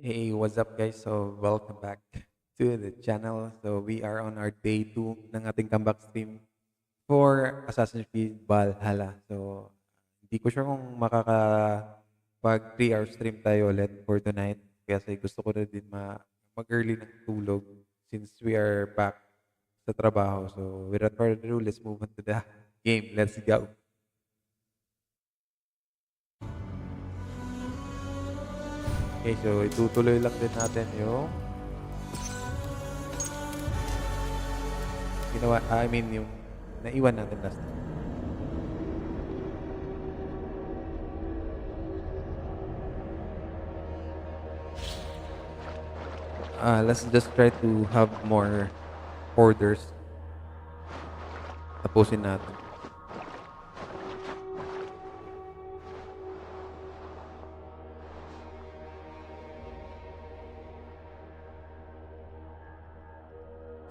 Hey, what's up guys? So, welcome back to the channel. So, we are on our day 2 ng ating comeback stream for Assassin's Creed Valhalla. So, hindi ko sure kung makakapag 3-hour stream tayo ulit for tonight. Kasi gusto ko na din mag-early ng tulog since we are back sa trabaho. So, without further ado, let's move on to the game. Let's go! Okay, so itutuloy lang din natin yung yung naiwan natin last time. Let's just try to have more orders. Tapusin natin.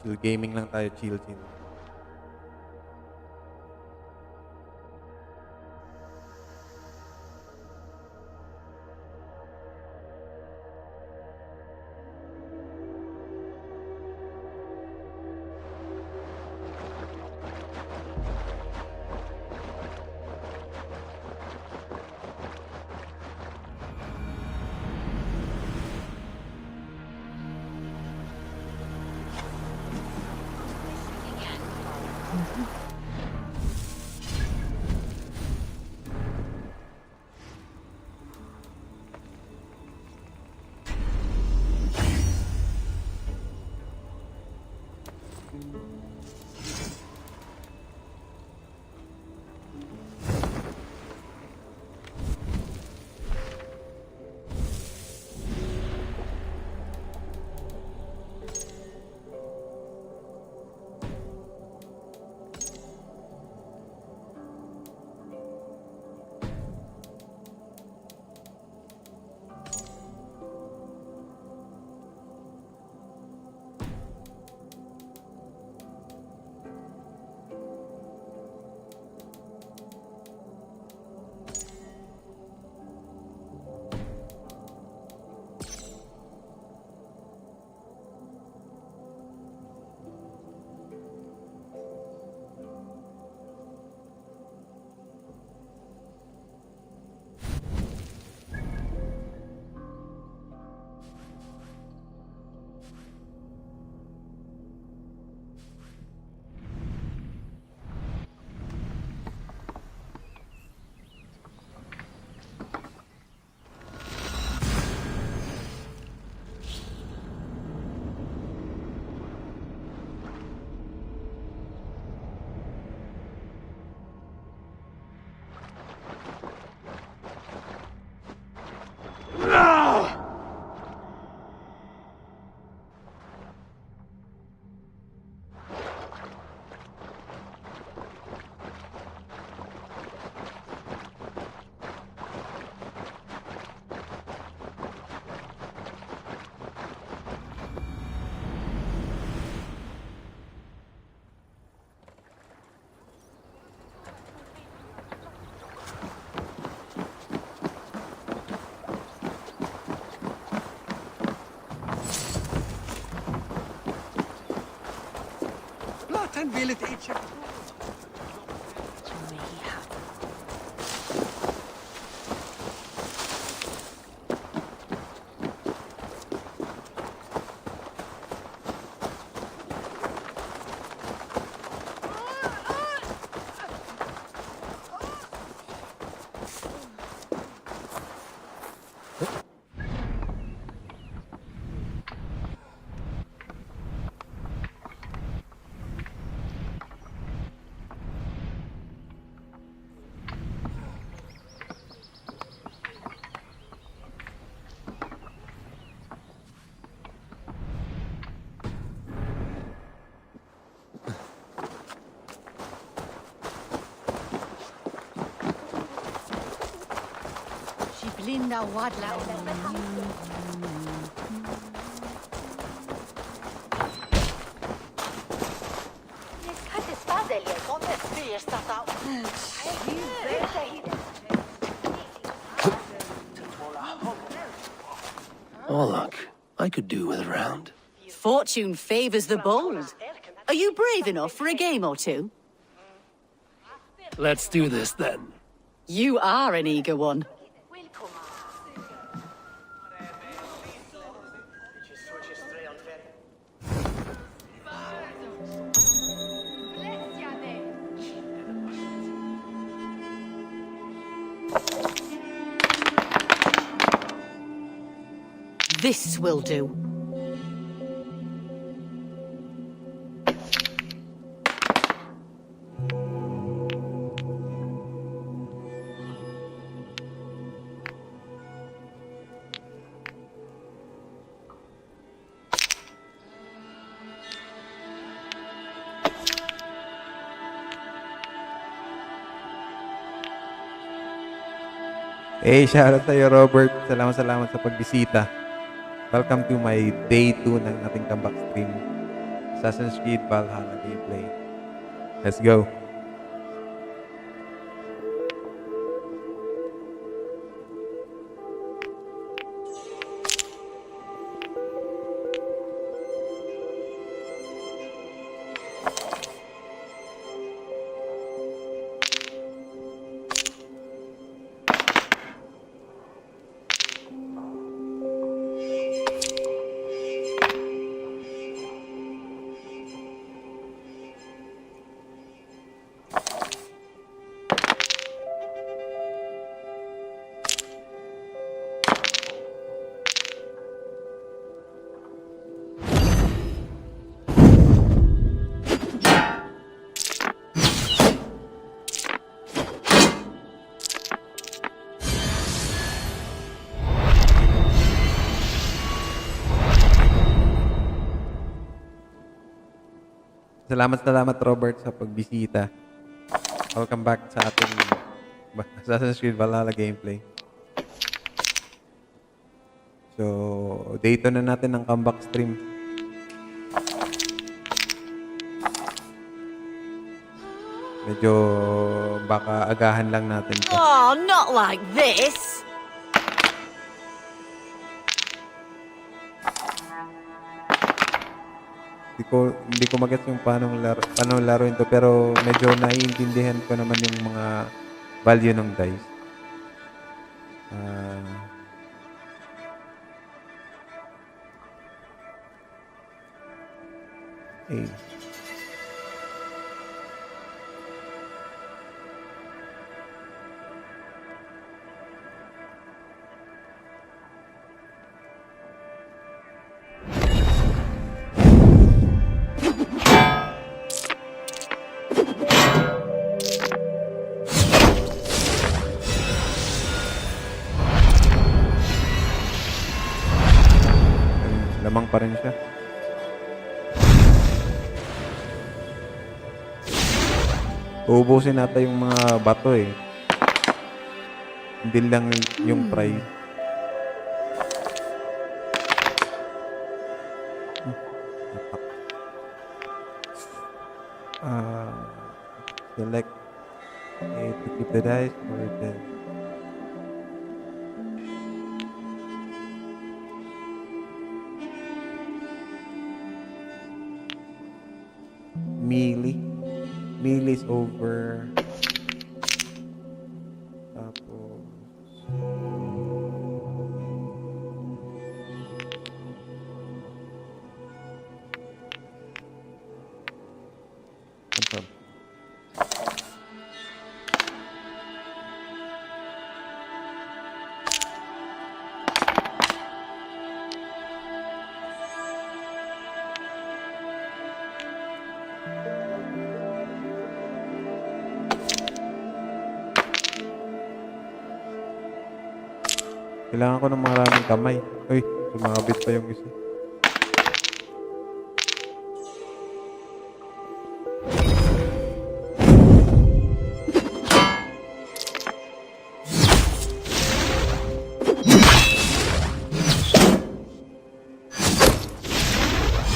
Chill gaming lang tayo, chill. Will it eat you? Linda Wadla. Oh, look. I could do with a round. Fortune favors the bold. Are you brave enough for a game or two? Let's do this, then. You are an eager one. This will do. Hey, shoutout sa'yo, Robert. Salamat sa pagbisita. Welcome to my day 2 ng ating comeback stream. Assassin's Creed Valhalla gameplay. Let's go. Salamat Robert sa pagbisita. Welcome back sa ating Assassin's Creed Valhalla gameplay. So, day 2 na natin ng comeback stream. Medyo baka agahan lang natin to. Oh, not like this! Hindi ko magets yung paano laruin to, pero medyo naiintindihan ko naman yung mga value ng dice. Eh. Lamang pa rin siya. Uubusin natin yung mga bato eh. Hindi lang yung price. Select to keep the dice or the melee. Melee is over. Tapos confirm. Kailangan ko ng maraming kamay. Uy, sumabit pa yung isa.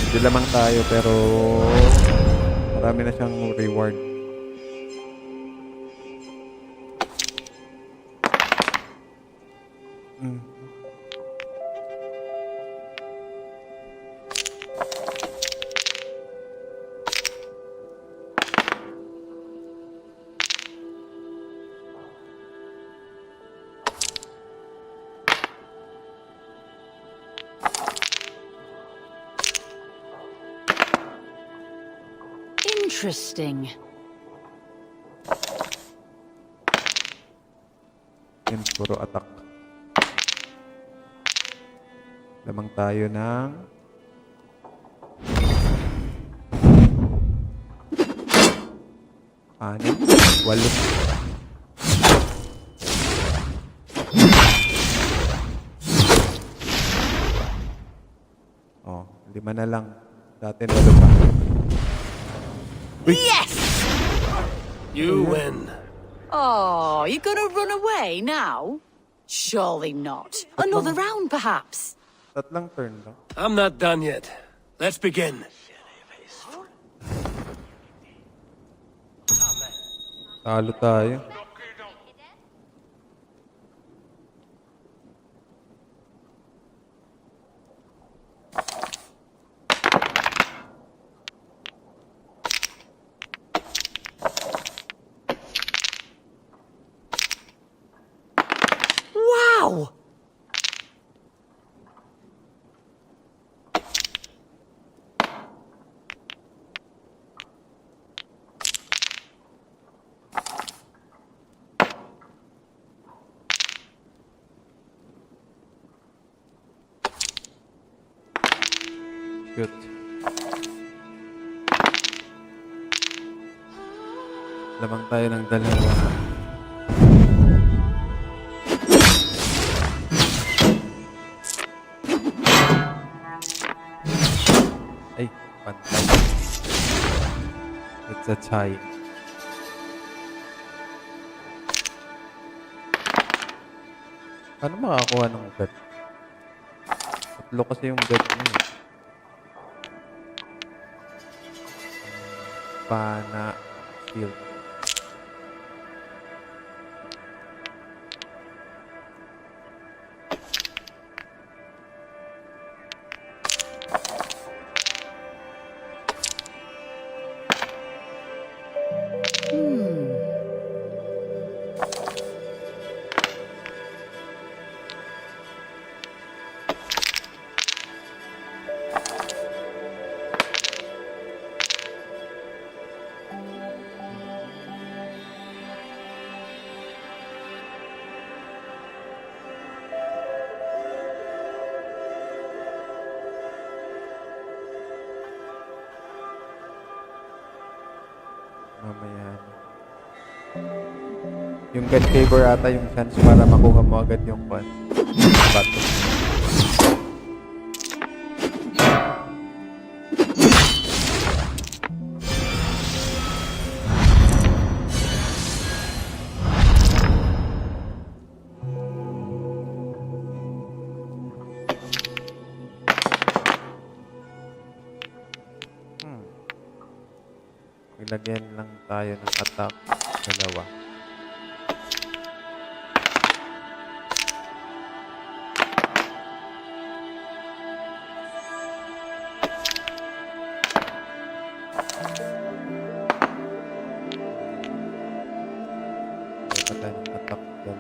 Hindi lamang tayo pero marami na siyang reward. Interesting. Yun, puro attack. Lamang tayo ng 6, 8. Oh, 5 na lang. Dati 8 pa. Uy! Yes! You win. Oh, you gonna run away now? Surely not. Another round, perhaps. Tatlong turn lang. I'm not done yet. Let's begin. Talo tayo. Wow! Shoot. Lamang tayo ng 2. Ay, pantay. It's a tie. Paano makakuha ng bet? 3 kasi yung bet niya. Pana shield. Mamaya. Yung God Favor ata yung chance para makuha mo agad yung bato. Ilagyan lang tayo ng attack 2. Ilagyan ng attack 2.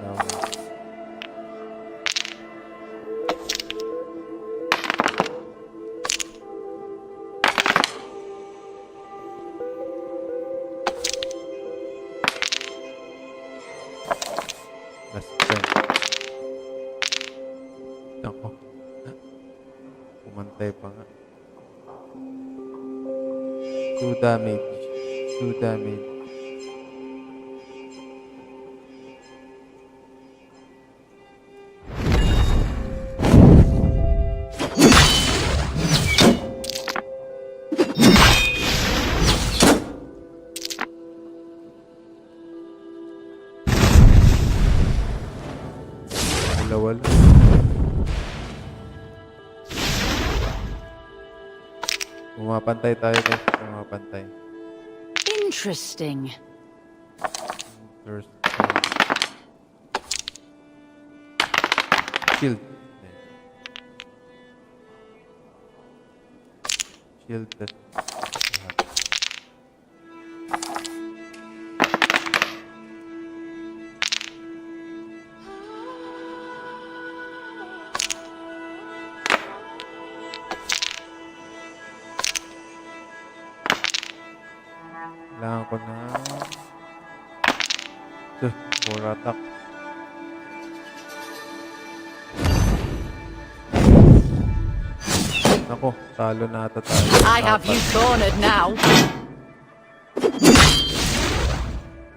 Last turn. Ako. Pumantay pa nga. 2 damage. 2 damage. Wala. Pumapantay tayo guys. Pumapantay. Interesting. There's shield. Shield test. Kailangan ko na... Poor attack. Ako, talo na ata tayo. I have you cornered now.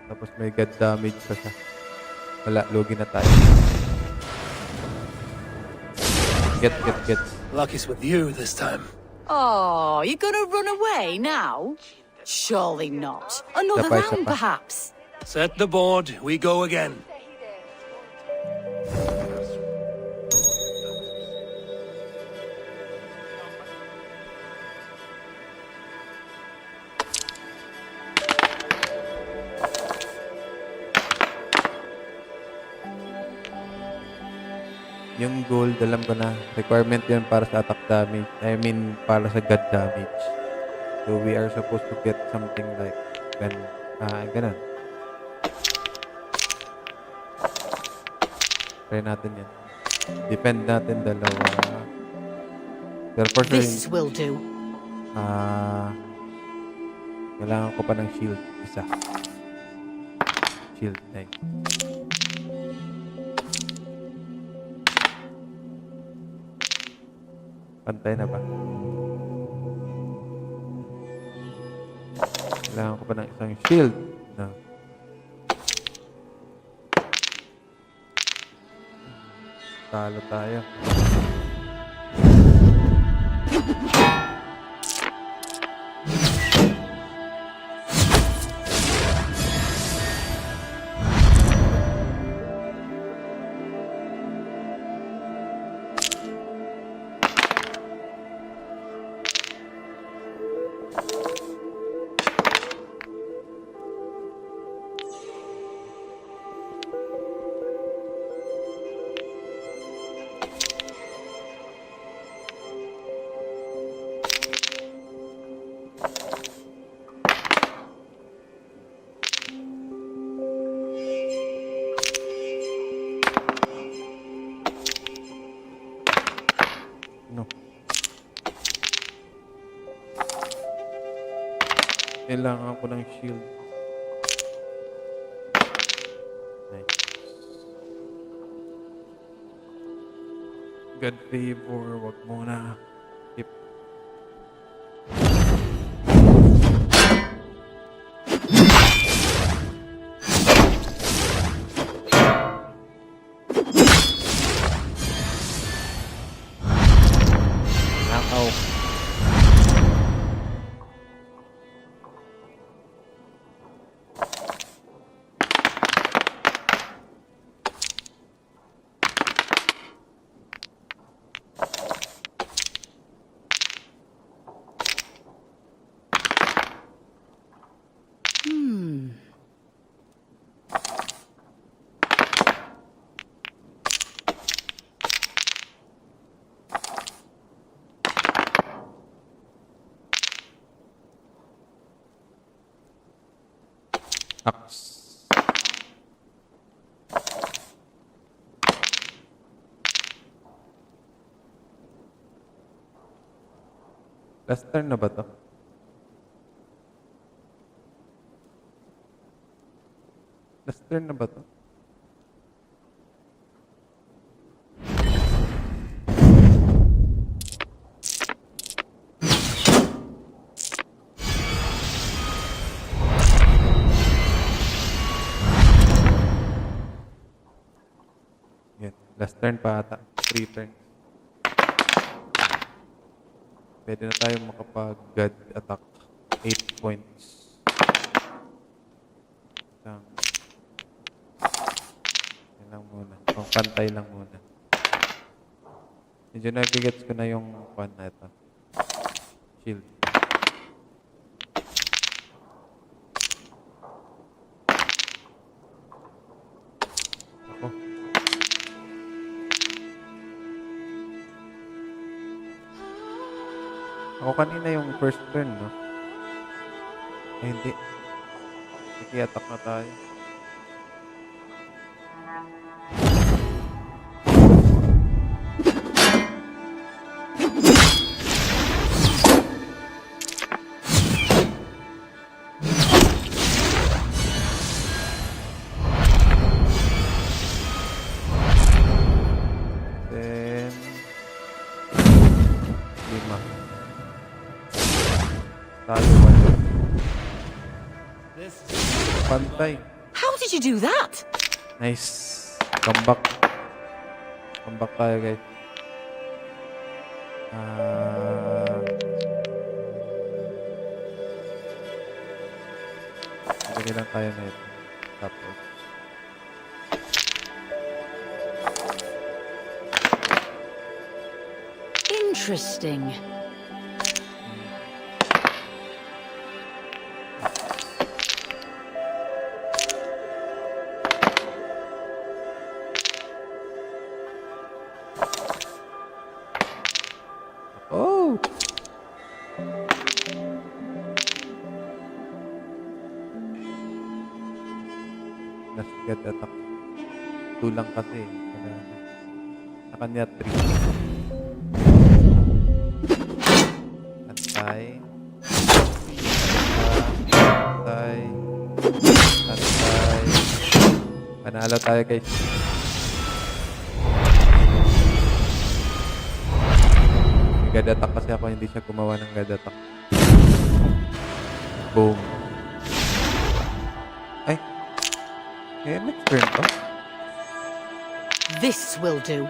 Tapos may god damage pa siya. Wala, lugi na tayo. Get. Luck is with you this time. Oh, you're gonna run away now? Surely not. Another Sapa, round, sapa. perhaps. Set the board, we go again. Yung gold, alam ko na. Requirement yun para sa attack damage. I mean, para sa god damage. So, we are supposed to get something like ganun. Try natin yan. Defend natin dalawa. Pero for sure, This will do. kailangan ko pa ng shield. Isa. Shield. Nice. Pantay na ba? Kailangan ko pa ng isang shield. No. Talo tayo. No. Kailangan ko ng shield. Nice. God favor, wag muna. Keep. Knockout. Axe. Last turn na ba to? Last turn na ba to? Yan. Last turn pa ata. 3 turns. Pwede na tayo makapag-god attack. 8 points. Isang. Yan lang muna. Pantay lang muna. Medyo nagigets ko na yung pan na ito. Shield. Ako. Ako kanina yung first turn, no? Eh, hindi. Iki-attack na tayo. Pantay. How did you do that? Nice. Comeback. Comeback tayo, guys. Bigyan lang tayo na ito. Tapos. Interesting. Oh! Nasgat attack. 2 lang kasi. Sa kanya 3. Antay. Antay. Antay. Panalo tayo, guys. May god attack kasi ako. Hindi siya gumawa ng god attack. Boom. Ay. Eh, next turn to. This will do.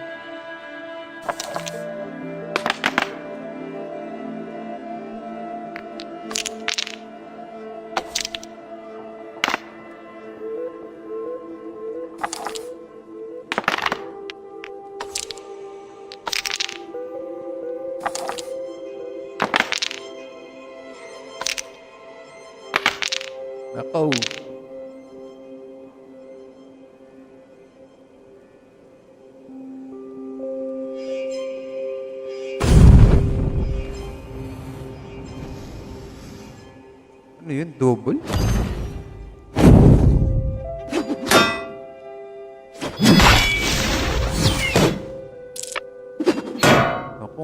Nako. Ano yun? Double? Ako.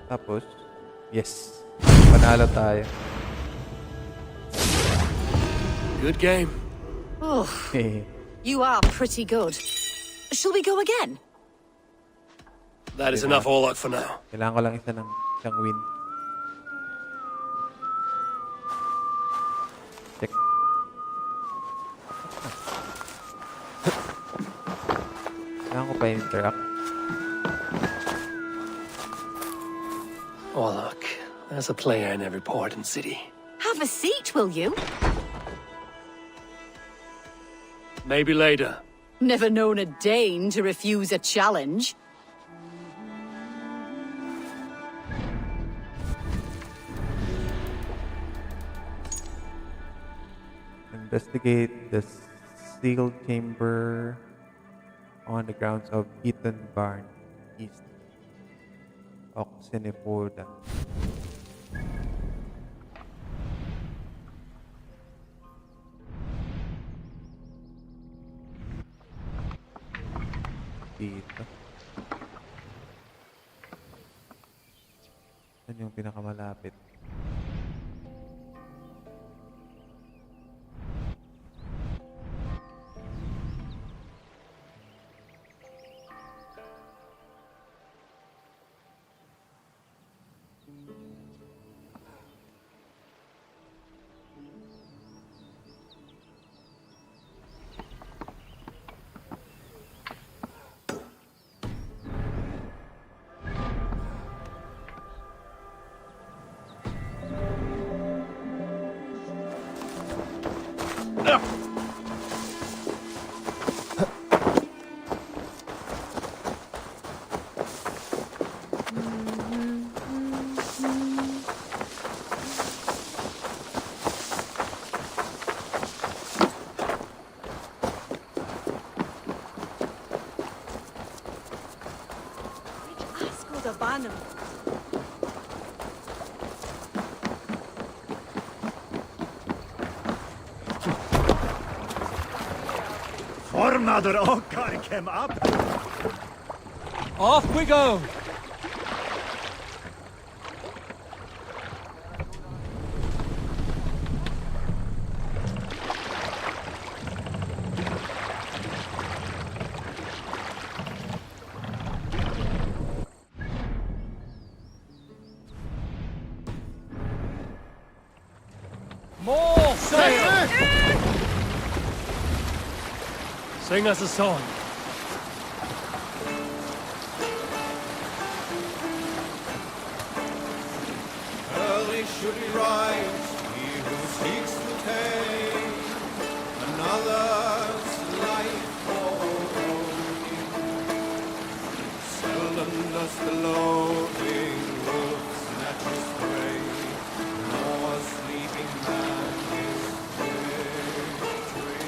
Tapos, yes. Panalo tayo. Good game. Oh, you are pretty good. Shall we go again? That is enough all luck for now. Kailangan ko lang isang win. Check. Kailangan ko pa interact. Oh, look. There's a player in every port and city. Have a seat, will you? Maybe later. Never known a Dane to refuse a challenge. Investigate the sealed chamber on the grounds of Eaton Barn, East Oxenifoda. Dito. Saan yung pinakamalapit? Formader Okkar came up. Off we go! Sing us a song. Early should he rise, he who seeks to take another's life alone. Seldom does the loathing wolf snatch his prey, nor sleeping man his victory.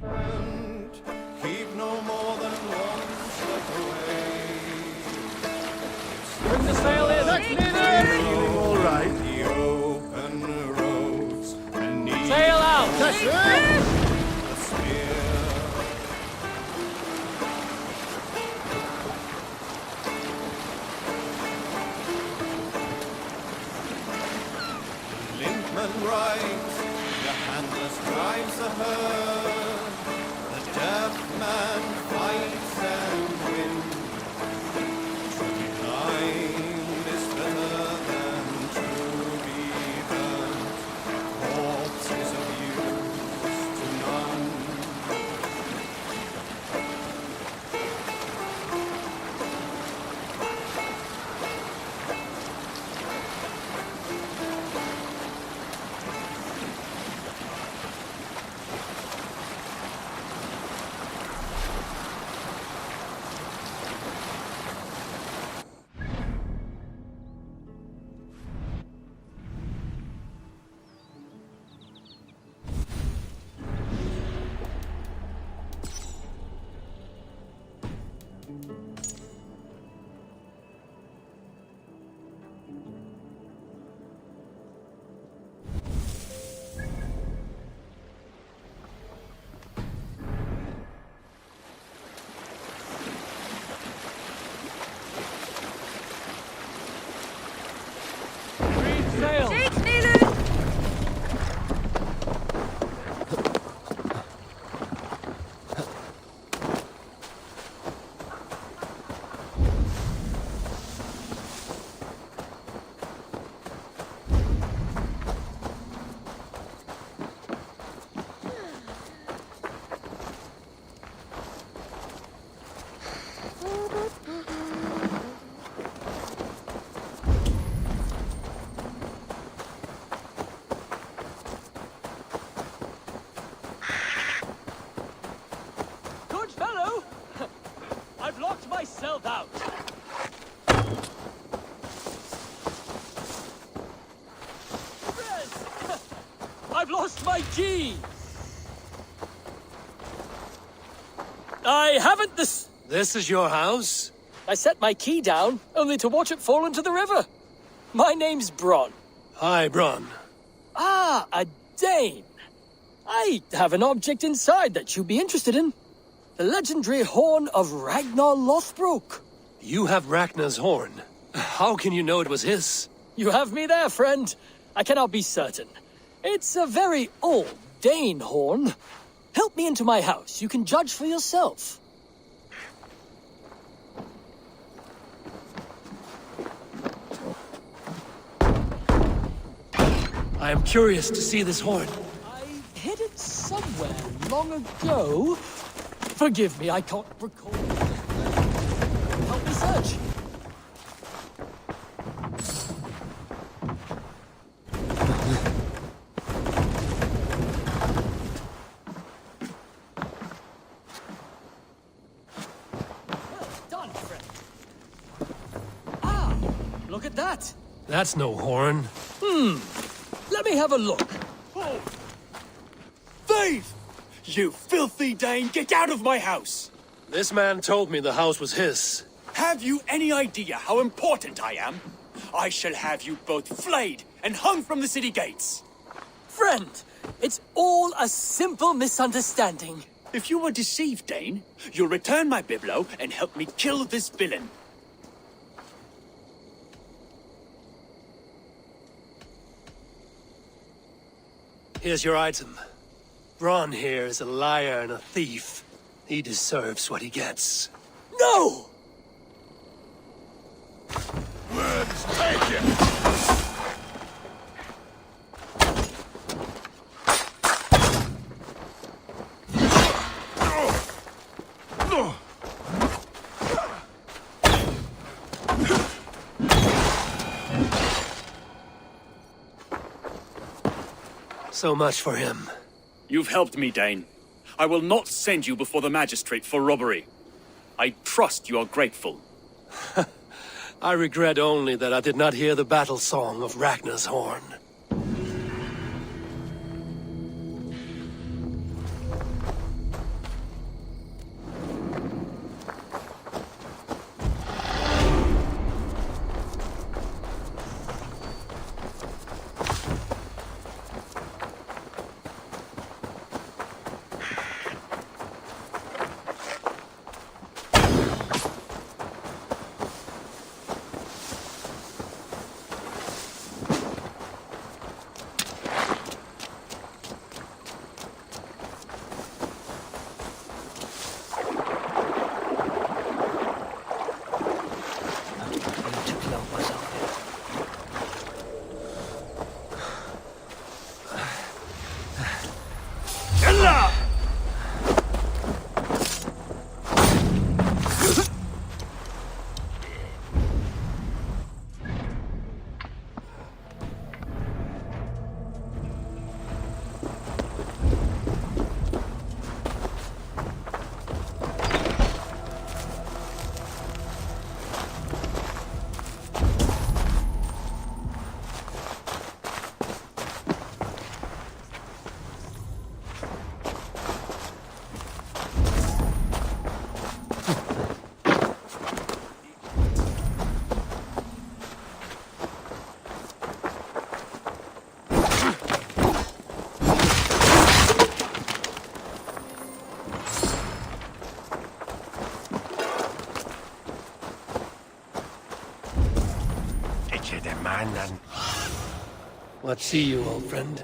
And keep no more than one step away. Bring the sail in. Feeling all right. The open roads and need Sail out. a spear. Linkman rides, the handless drives a herd. The deaf man fights and wins. To be blind is better than to be burnt. A corpse is of use to none. Sail. Good fellow. I've locked myself out. Rez! I've lost my key. I haven't this. This is your house? I set my key down, only to watch it fall into the river. My name's Bron. Hi, Bron. Ah, a Dane. I have an object inside that you'd be interested in. The legendary horn of Ragnar Lothbrok. You have Ragnar's horn. How can you know it was his? You have me there, friend. I cannot be certain. It's a very old Dane horn. Help me into my house. You can judge for yourself. I am curious to see this horn. I hid it somewhere long ago. Forgive me, I can't recall. Help me search. Well done, friend. Ah, look at that. That's no horn. Let me have a look. Thief! You filthy Dane, get out of my house! This man told me the house was his. Have you any idea how important I am? I shall have you both flayed and hung from the city gates. Friend, it's all a simple misunderstanding. If you were deceived, Dane, you'll return my biblo and help me kill this villain. Here's your item. Bron here is a liar and a thief. He deserves what he gets. No! So much for him. You've helped me, Dane. I will not send you before the magistrate for robbery. I trust you are grateful. I regret only that I did not hear the battle song of Ragnar's horn. What see you, old friend?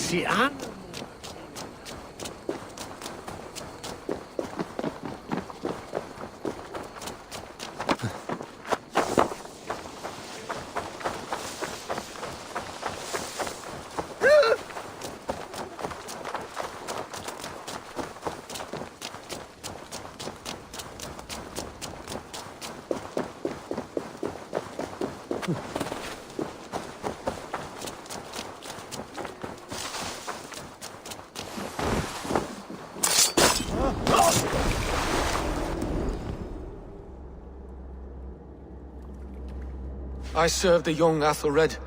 Sian? I serve the young Athelred.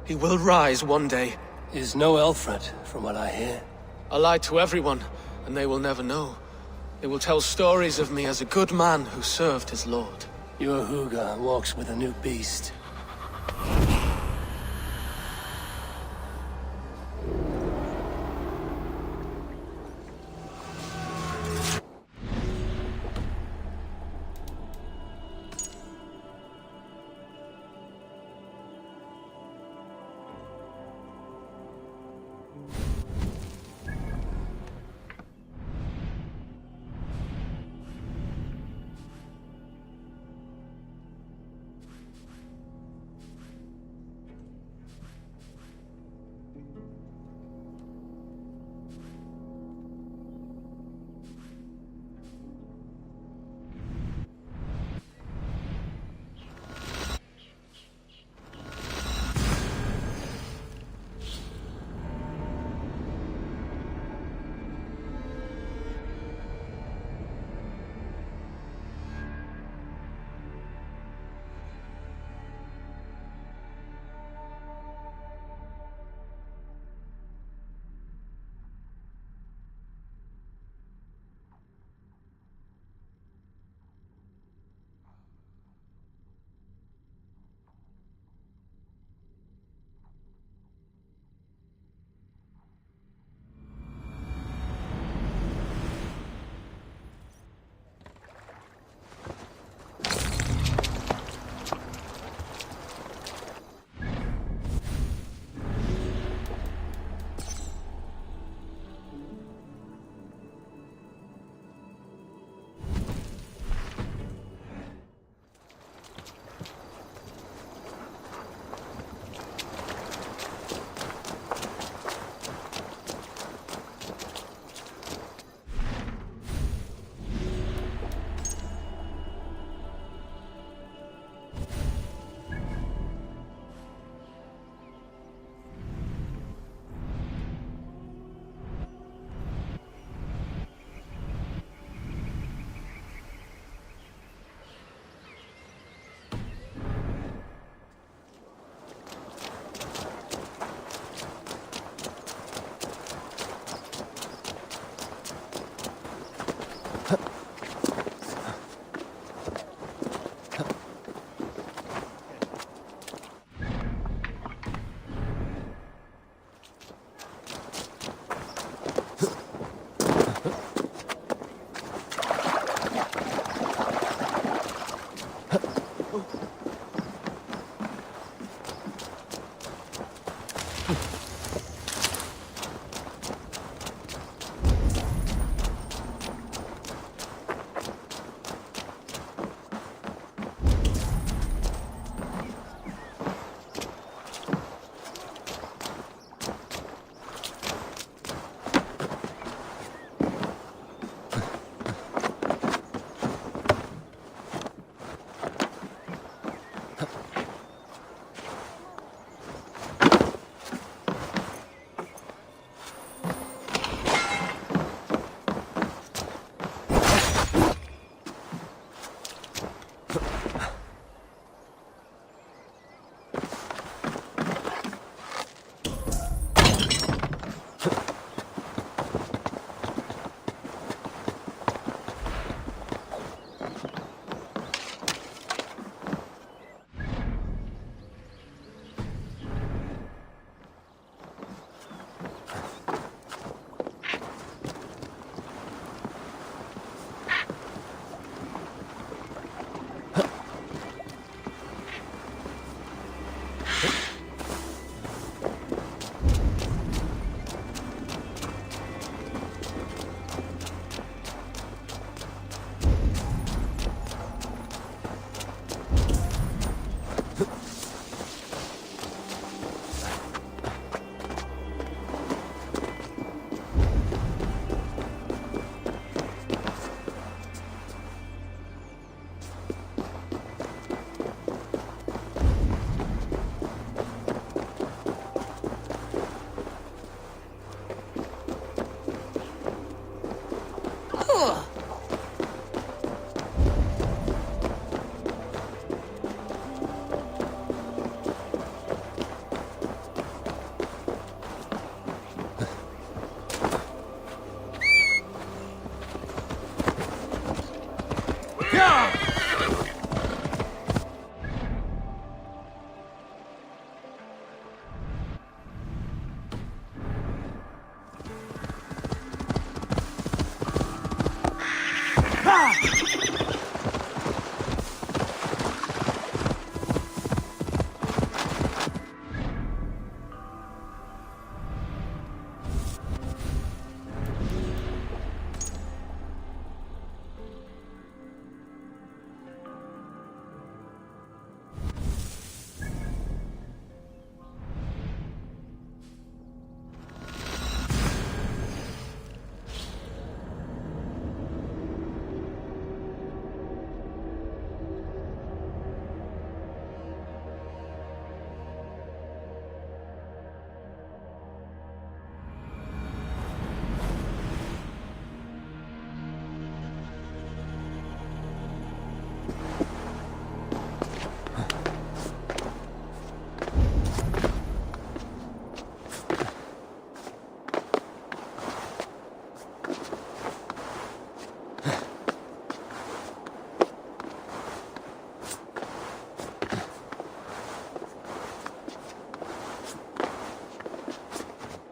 He will rise one day. Is no Alfred, from what I hear. I lied to everyone, and they will never know. They will tell stories of me as a good man who served his lord. Your Huga walks with a new beast.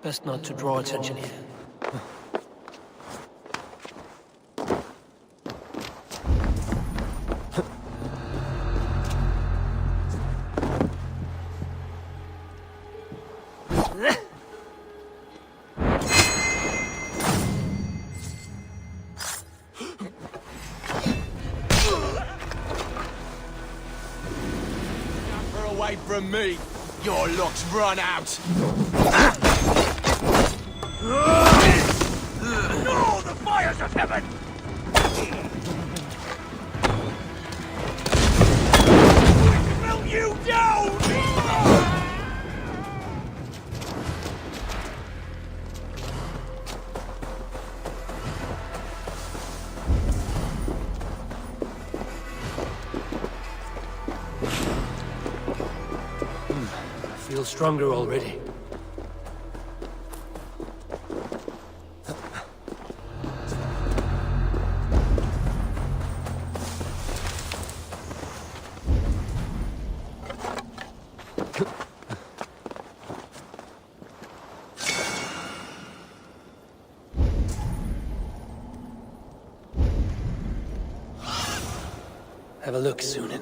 Best not to draw attention here. Away from me! Your luck's run out! No! The fires of heaven! Will you down? Feel stronger already. Have a look, Sunan.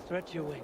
Stretch your wings.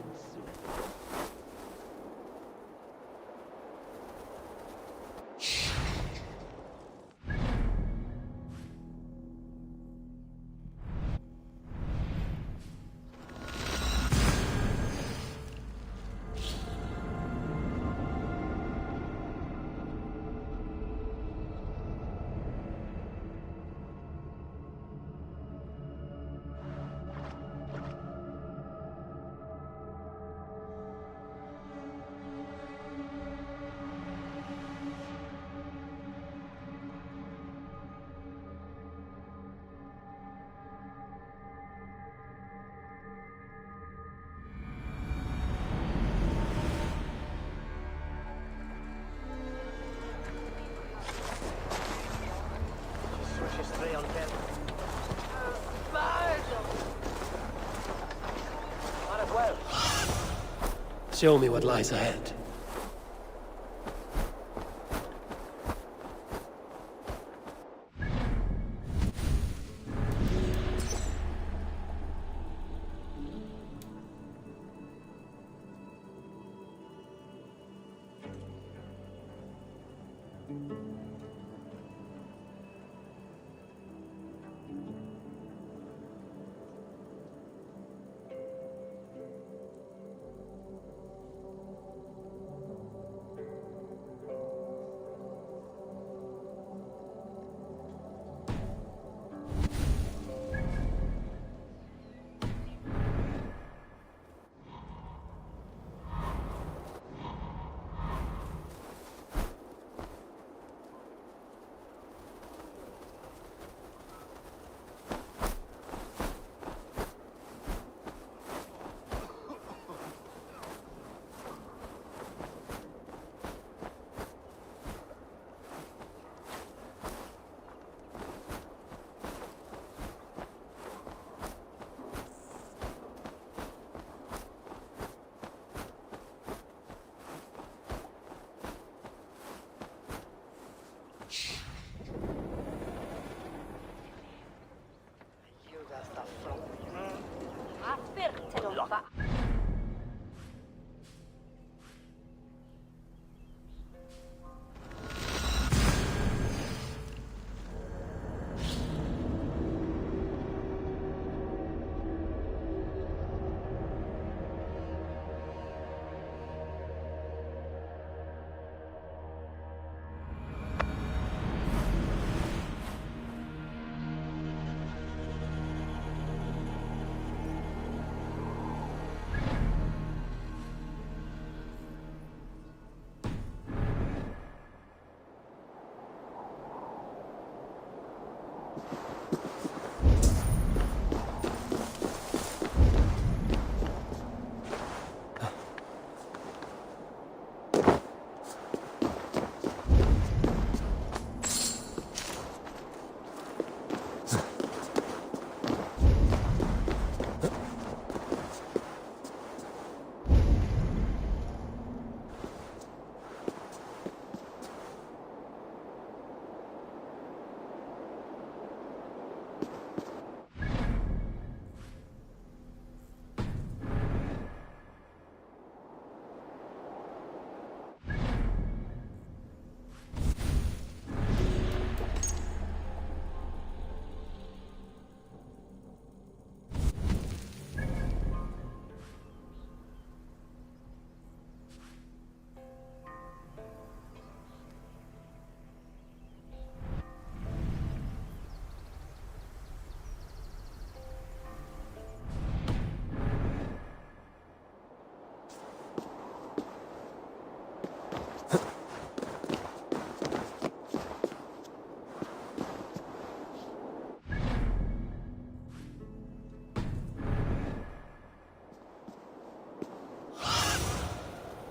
Show me what lies ahead.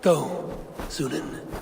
Go, Sunan.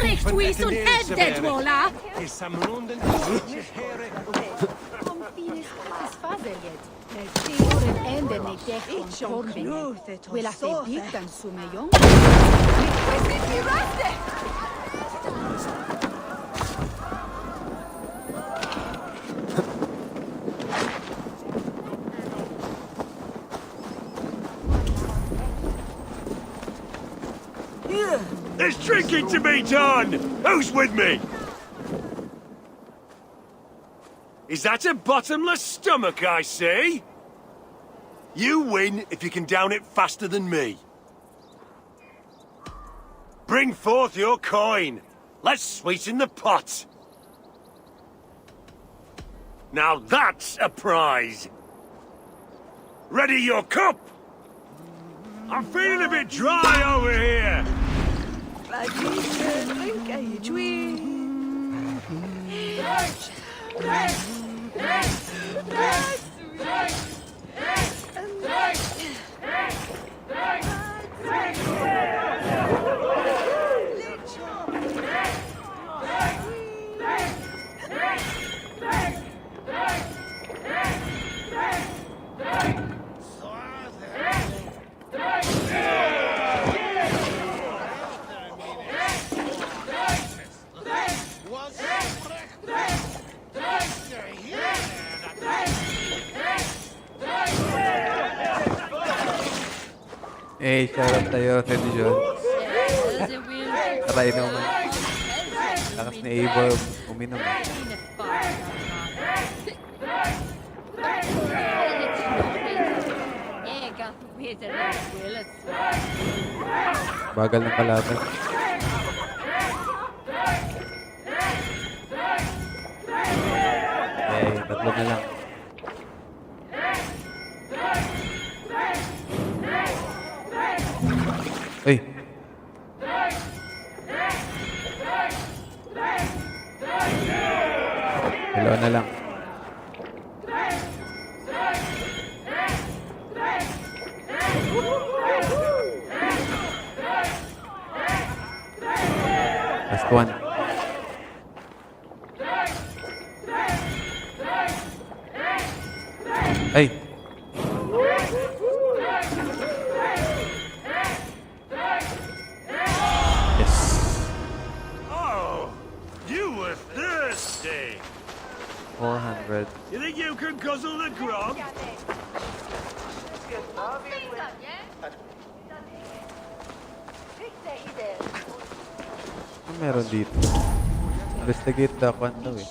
Recht wie son head dead wola. There's drinking to be done! Who's with me? Is that a bottomless stomach I see? You win if you can down it faster than me. Bring forth your coin. Let's sweeten the pot. Now that's a prize. Ready your cup. I'm feeling a bit dry over here. Eh, shoutout sa'yo, Teddy John. Try naman. Lakas ni Abel uminom. Bagal ng kalaban. Eh, tatlo na lang. Uy! Hello na lang. Last one. Ay! Yes. Oh, you were thirsty. 400. You think you can guzzle the grog? Ano meron dito? Investigate the kwan daw eh.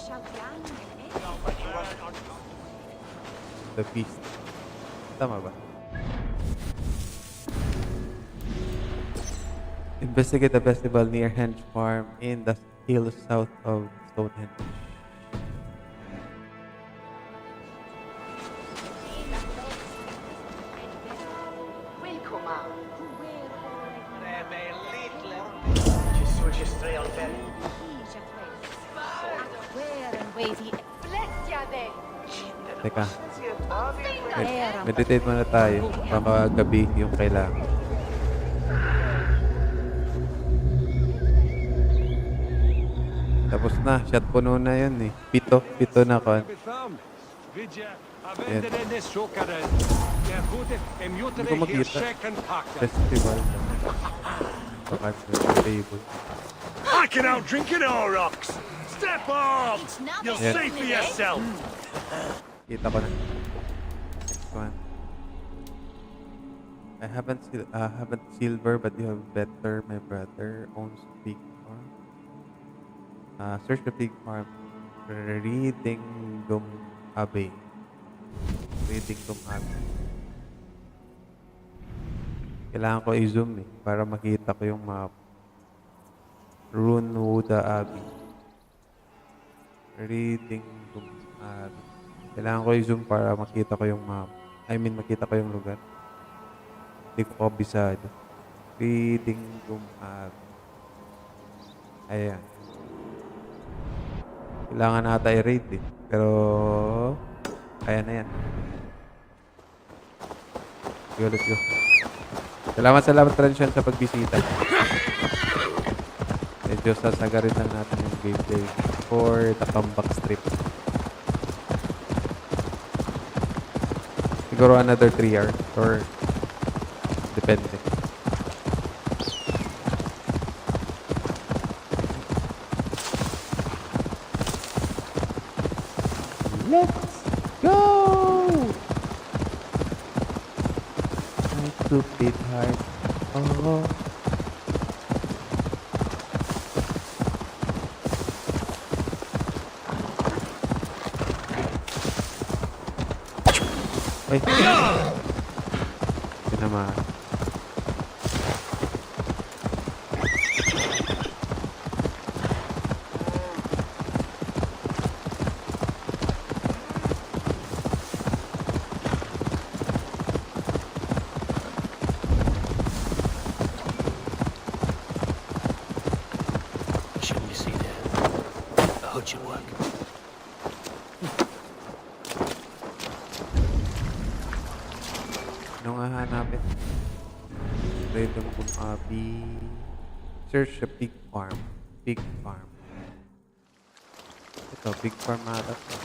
The beast. Tama ba? Investigate the festival near Henge Farm in the hills south of Stonehenge. Teka. Meditate muna tayo. Baka gabi yung kailangan. Tapos na. Shot puno na yun eh. Pito na kon. Yan. Hindi ko makita. Festival. Baka sa table. I can outdrink an Aurochs. Step up! You'll Yeah. see for yourself. Kita ko na. Come on. I haven't silver, but you have better. My brother owns a pig farm. Search the pig farm. Reading Dum Abbey. Reading Dum Abbey. Kailangan ko i-zoom eh, para makita ko yung map. Runewood Abbey. Reading Dum Abbey. Kailangan ko i-zoom para makita ko yung map. Makita ko yung lugar. Hindi ko kabisado. Reading Dum Abbey. Ayan. Kailangan nata i-raid eh. Pero, ayan na yan. Let's go. Salamat Tradisyon sa pagbisita. medyo sasagarin lang natin yung gameplay for the comeback strip. Siguro another 3 hours or depende. Let's go! My stupid heart. Oh. Ay. Tinamaan. Shouldn't be seen here. The hood should work. Ano nga hanapin? Random kung search a pig farm. Pig farm. Ito, pig farm ata to.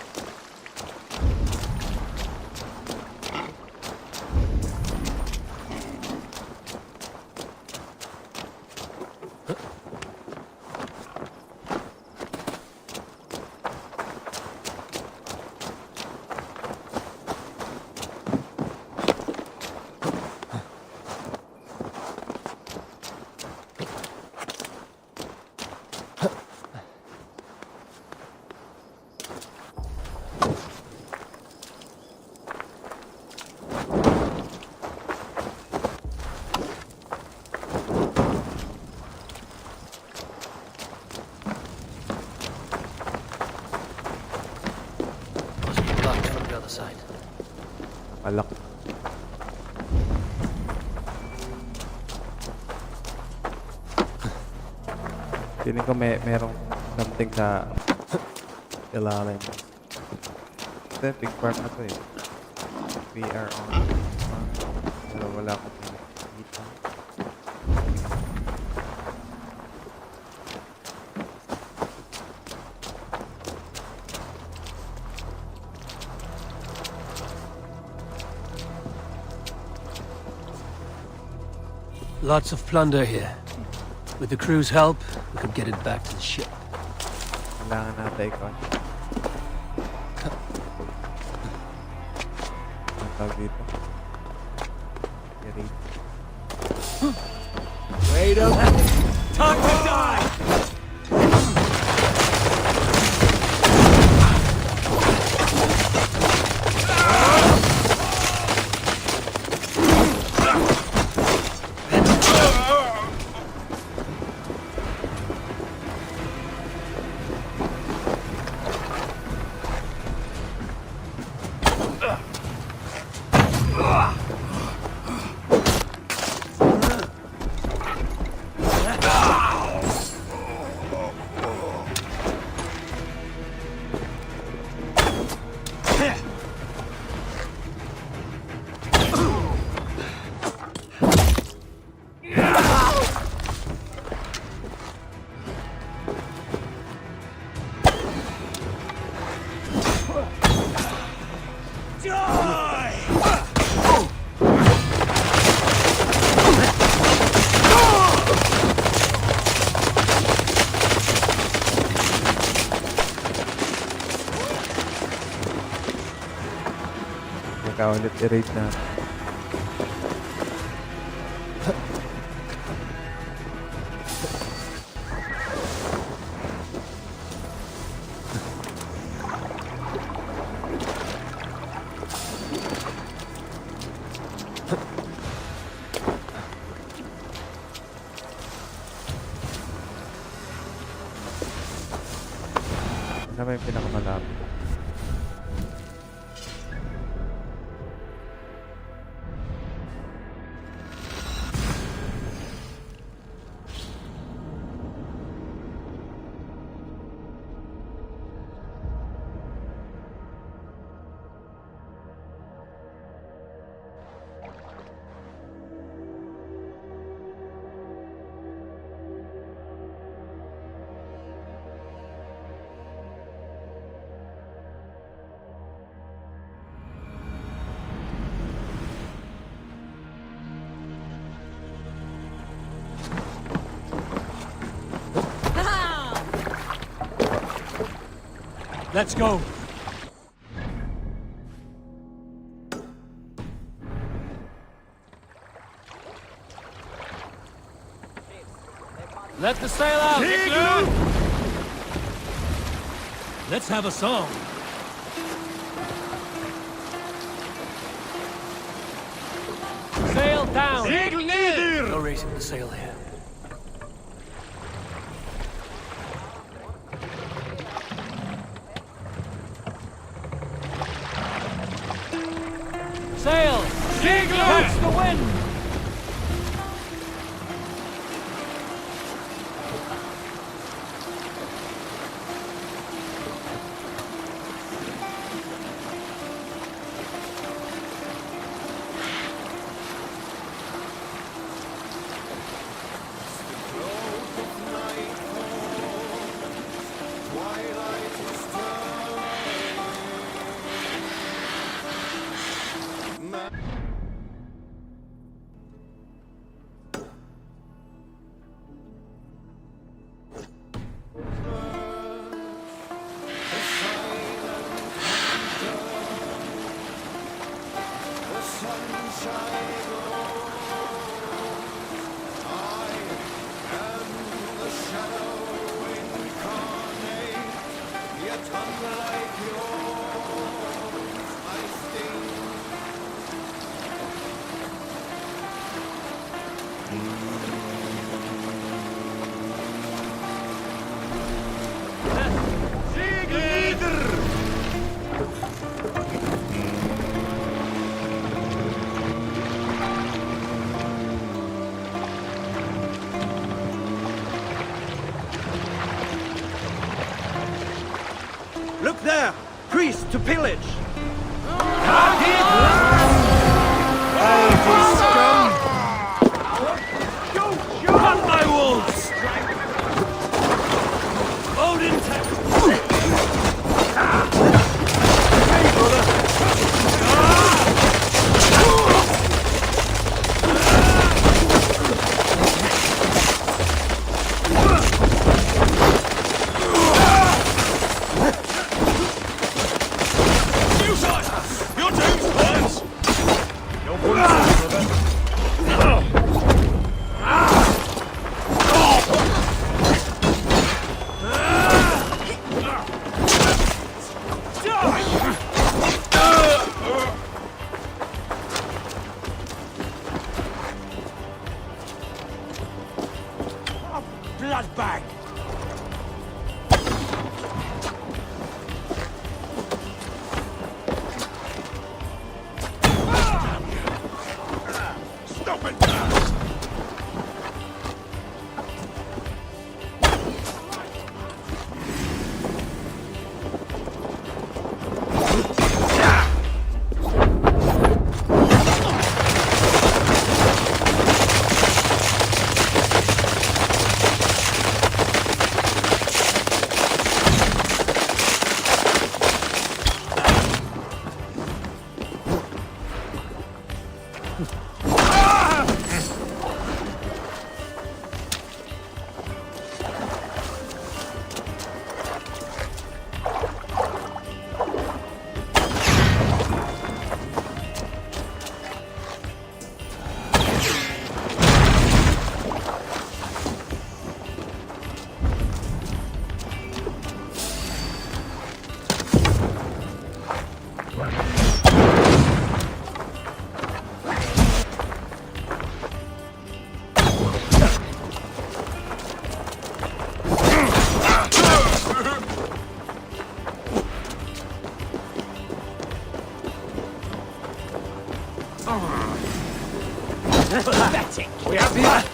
Must be blocked from the other side. Palak. Feeling ko merong something sa ilalim. Ito, pig farm na to eh. We are on farm. Pero wala akong pinakita. Lots of plunder here. With the crew's help, we could get it back to the ship. Kailangan natin ikaw. Ang tawag dito. Ready. Wait up! Time to die! Ulit i-rate na. Ano ba yung pinakamalapit? Let's go. Let the sail out! Let's have a song. Sail down! No raising the sail here. Sail! Catch the wind! Look there! Priest to pillage! Run, my wolves! Odin blood bag! Stop it! Pathetic! We have the...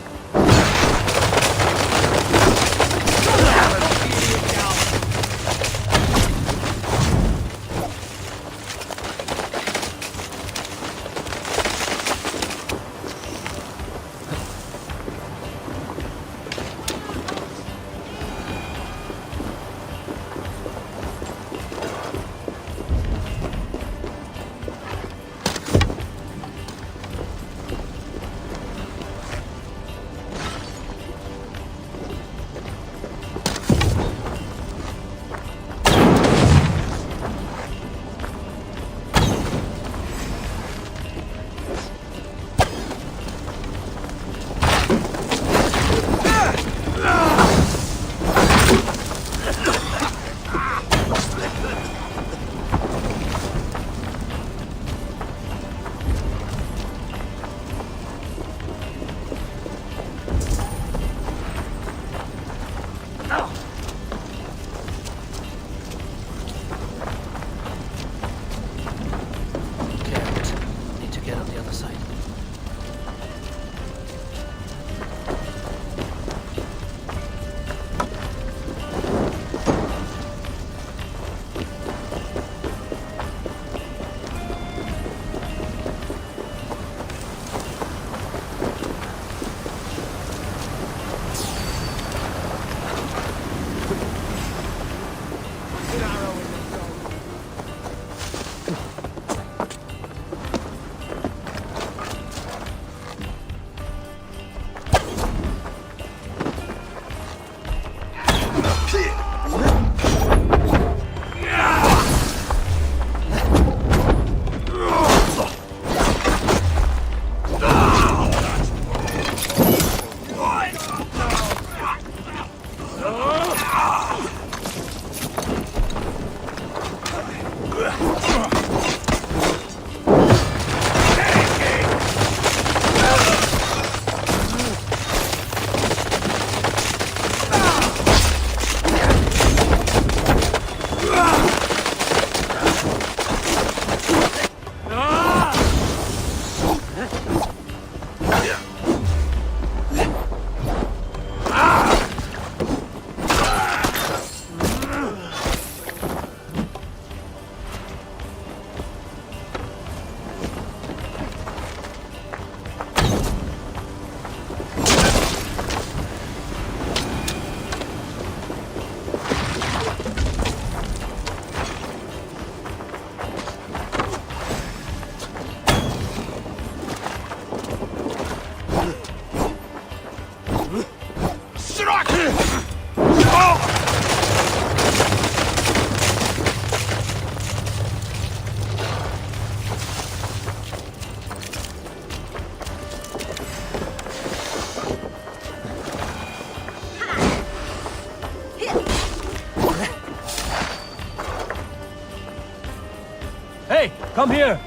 come here!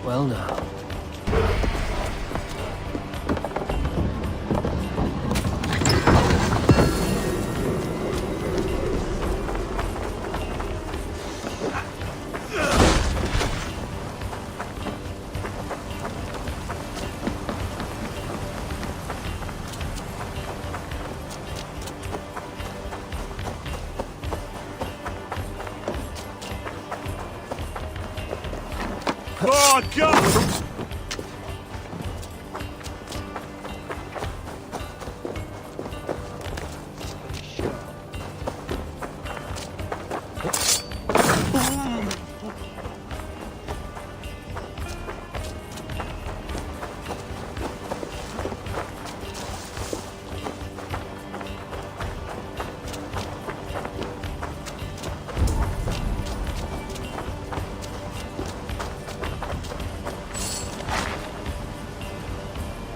Well now. Oh, God!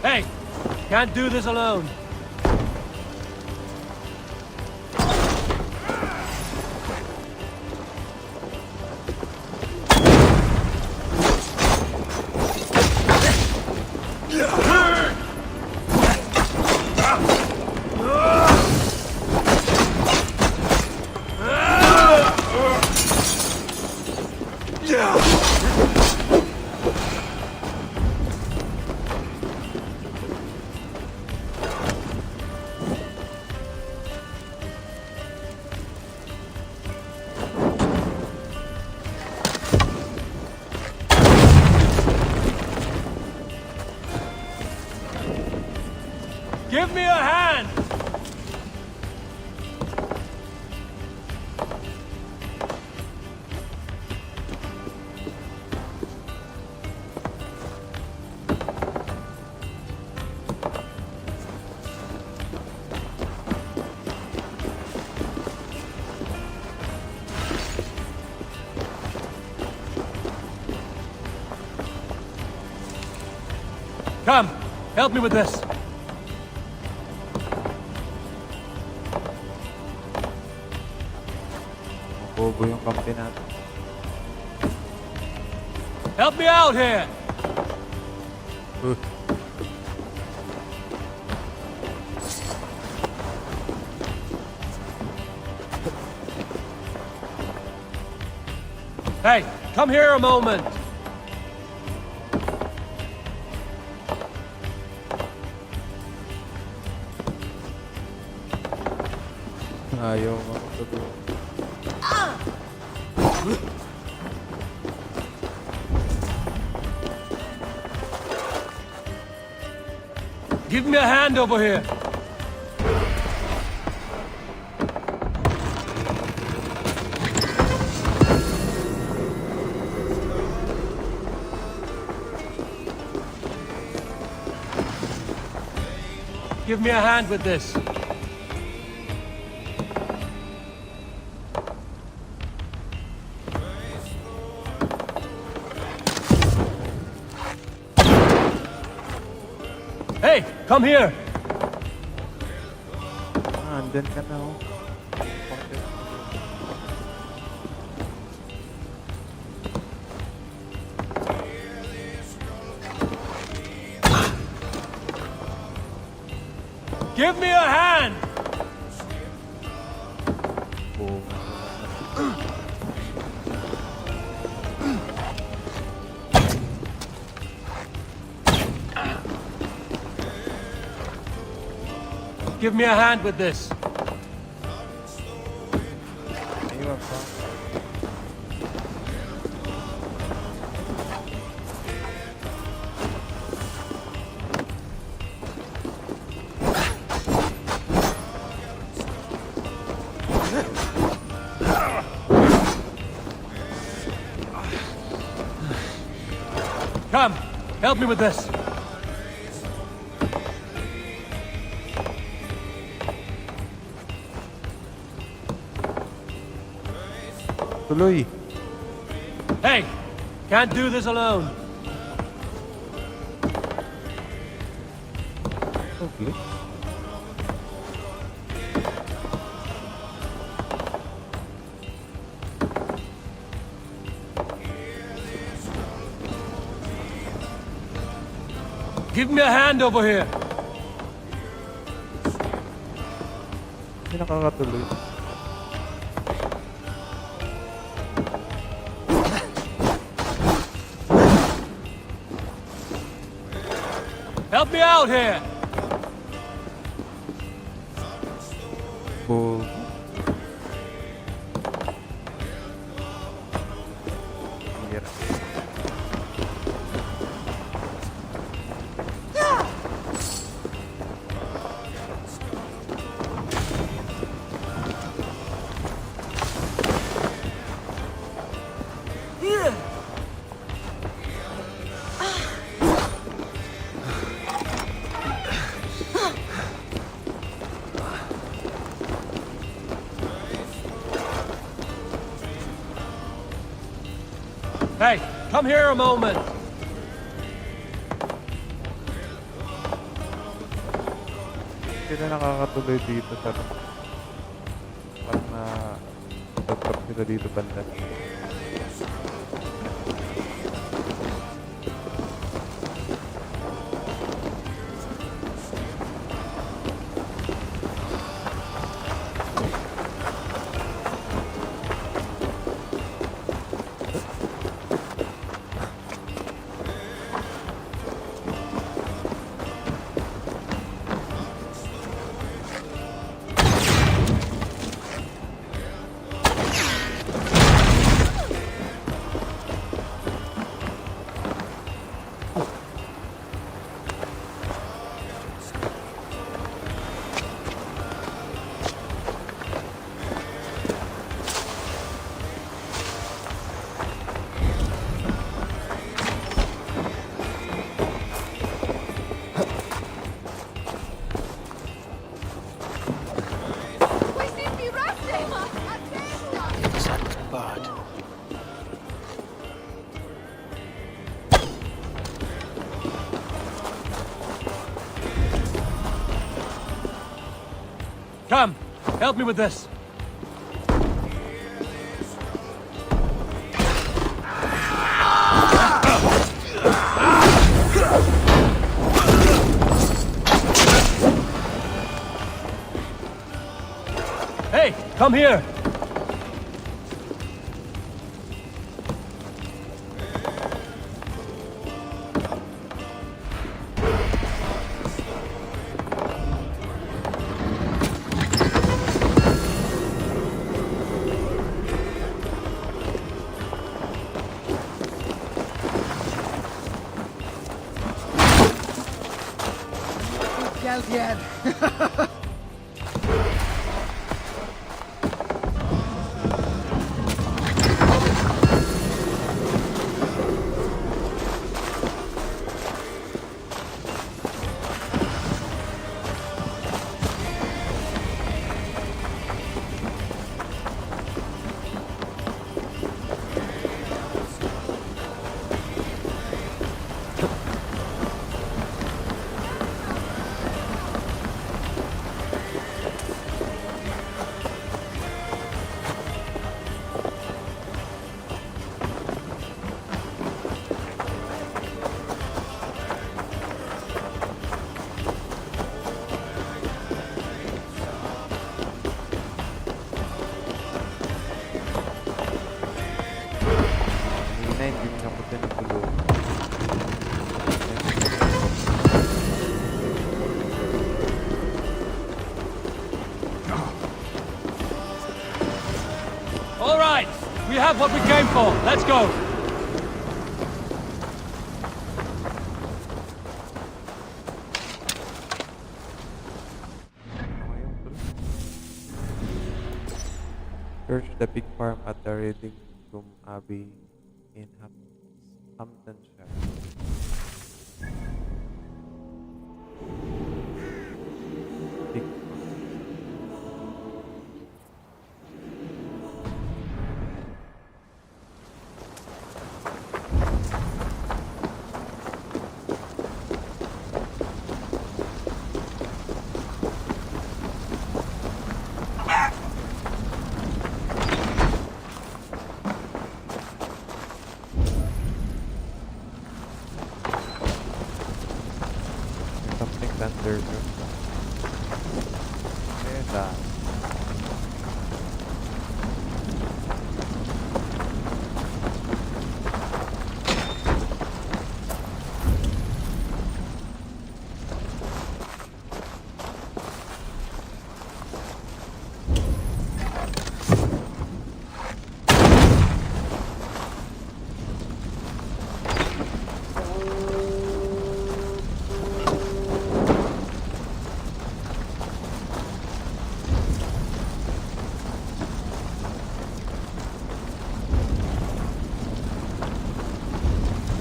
Hey! Can't do this alone. Give me a hand! Come, help me with this. Bobo yung kampi natin. Help me out here! Hey, come here a moment! Ayaw makatulog. Give me a hand over here! Give me a hand with this. Hey, come here. Andun ka na oh. Give me a hand. Give me a hand with this. Iwan pa. Come, help me with this. Tuloy. Hey, can't do this alone. tuloy. Give me a hand over here. Hindi nakakatuloy. Help me out here. Cool. Hirap. Hey, come here a moment. Sila nakakatuloy dito sa pag na tatap sila dito banda. We seem to be resting. Attenda. Isn't bad. Come, help me with this. Hey, come here. Kanina hindi nyo ako tinutulog. All right, we have what we came for. Let's go. Search the pig farm at the Reading Room Abbey in Hamptonshire. Pig Thunder. Esa.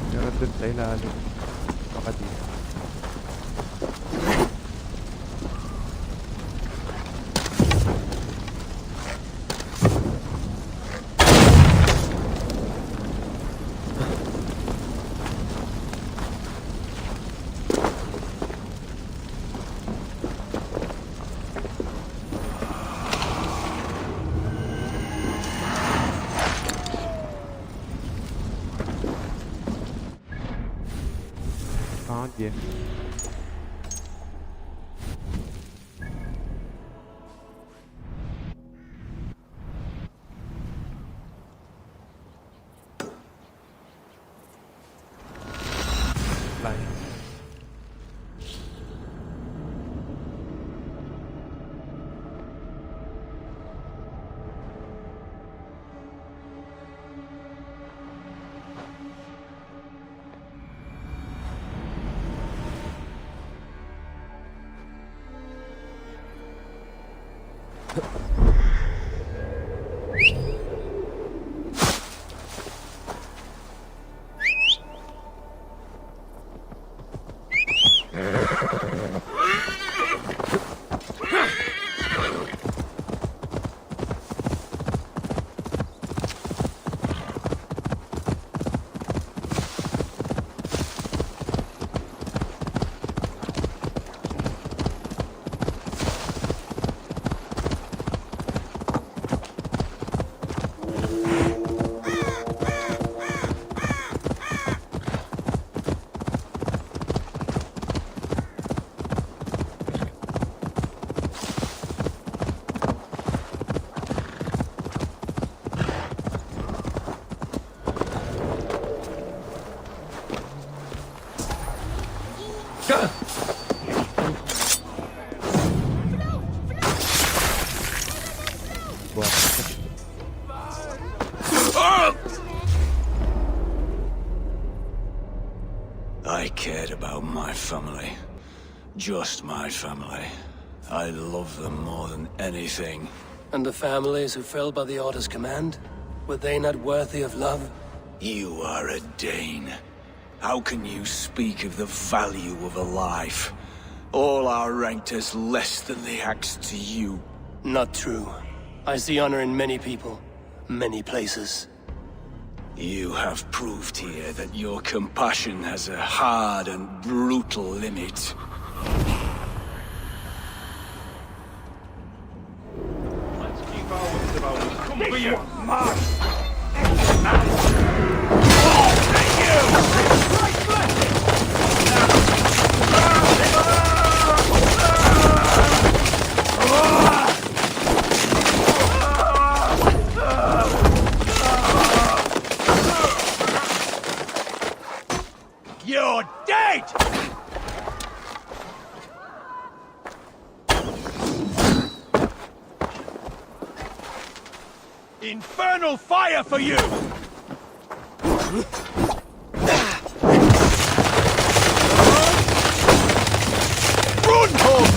Meron dun sa ilalim. Baka dito. Found you. Fly. I cared about my family. Just my family. I love them more than anything. And the families who fell by the Order's command? Were they not worthy of love? You are a Dane. How can you speak of the value of a life? All are ranked as less than the axe to you. Not true. I see honor in many people, many places. You have proved here that your compassion has a hard and brutal limit. Let's keep our wits about us. Come for you, man! You're dead! Infernal fire for you! Run, home!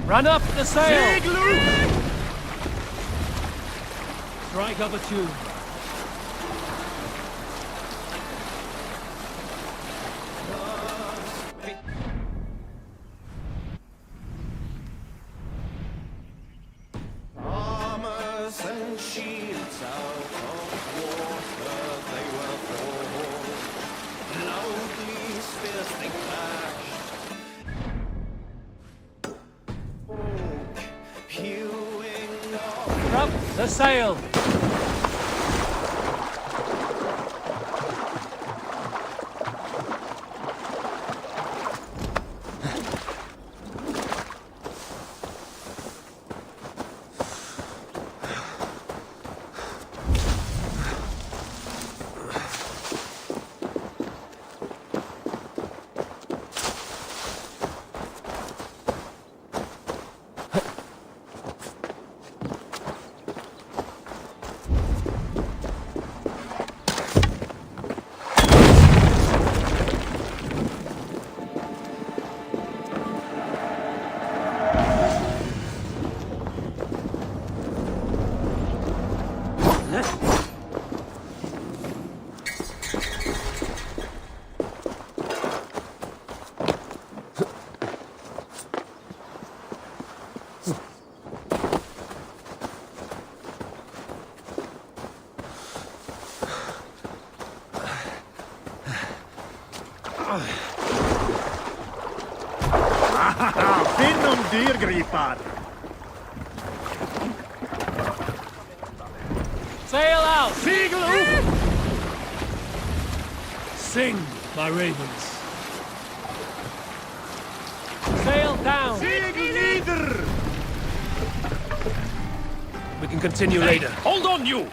Run up the sail! Strike up a tune. Armors and shields out of water they were borne. Loudly spears they clashed. Oak hewing off. Up the sail! Finn om dyrgripar! Sail out! Segel upp! Sing, my ravens. Sail down! Segel nieder! We can continue later. Hold on, you!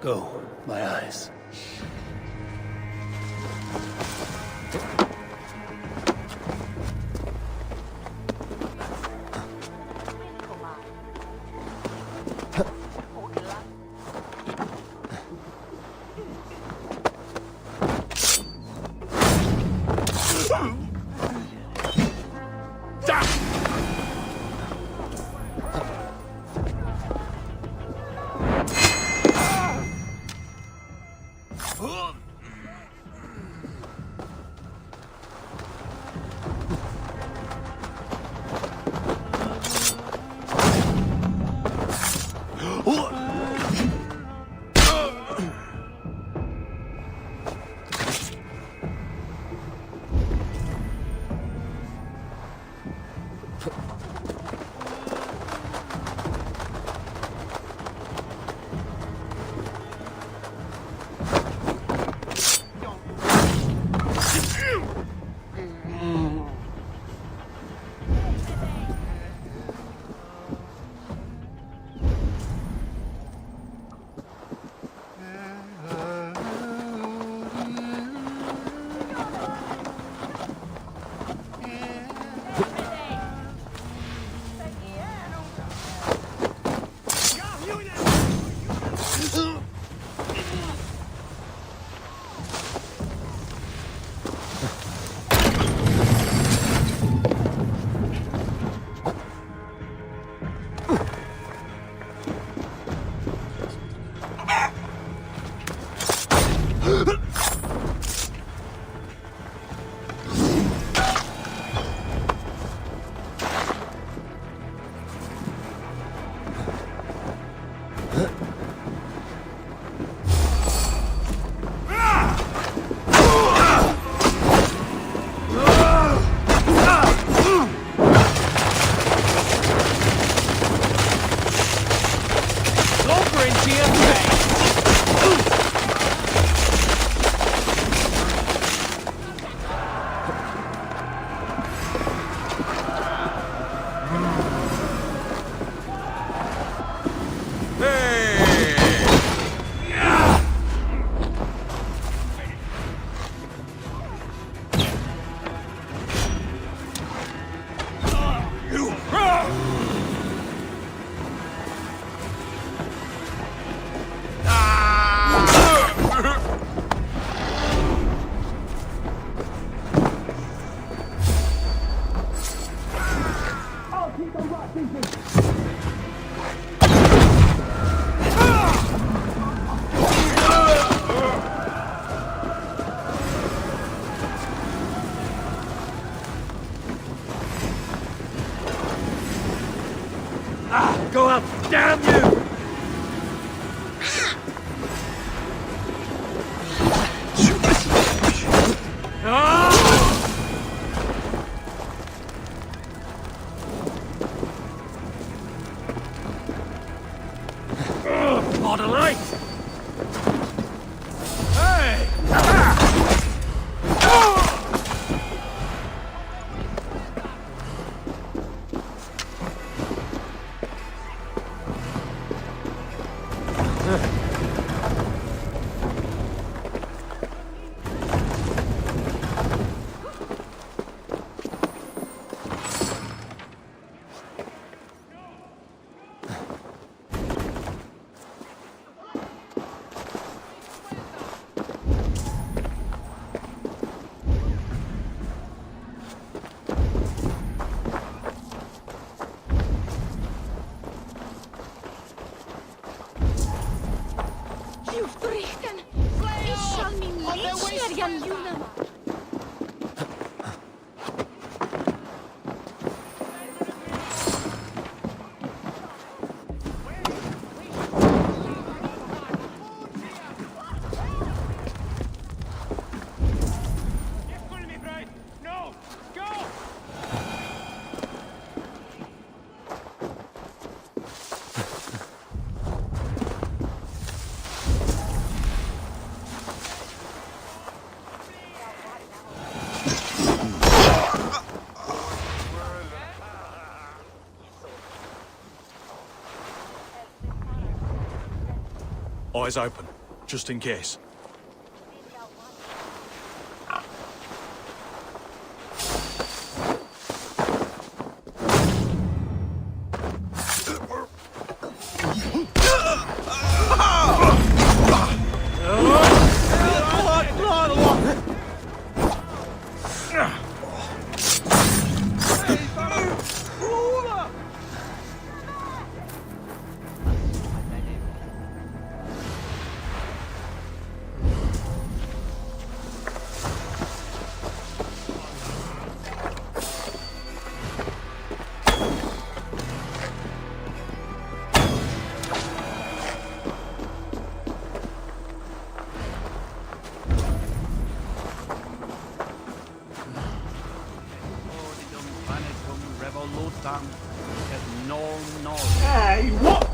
Go, my eyes. Go up! Damn you! Not a light! Hey! You've richten! Ich shall me nicht jan Juna. Eyes open, just in case. Hey, what?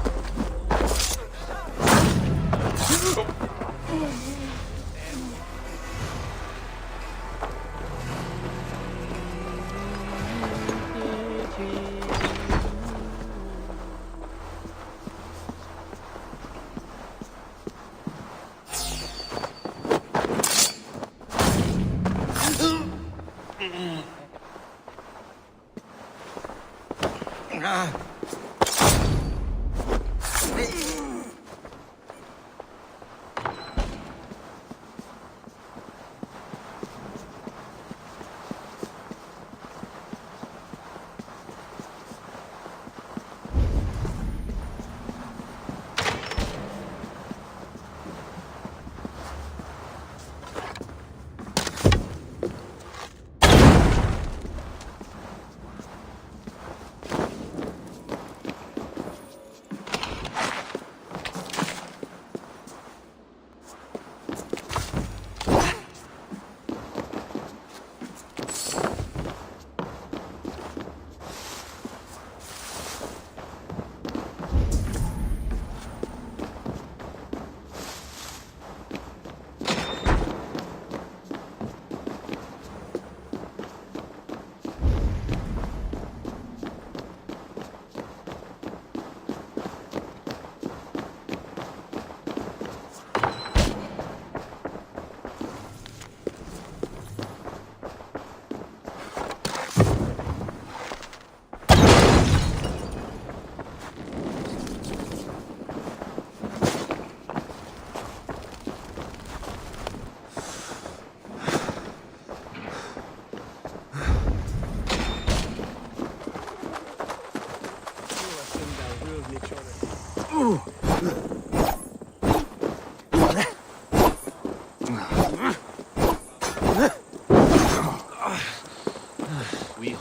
We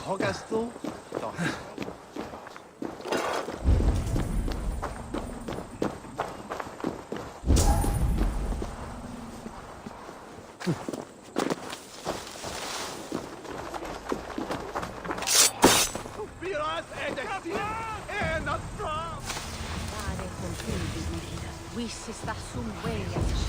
hogastu. Vissistä sun veljäs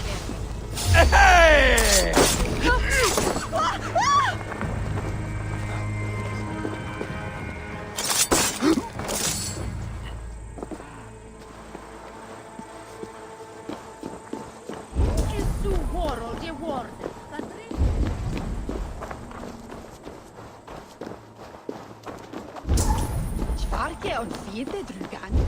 Varke on viete drugan.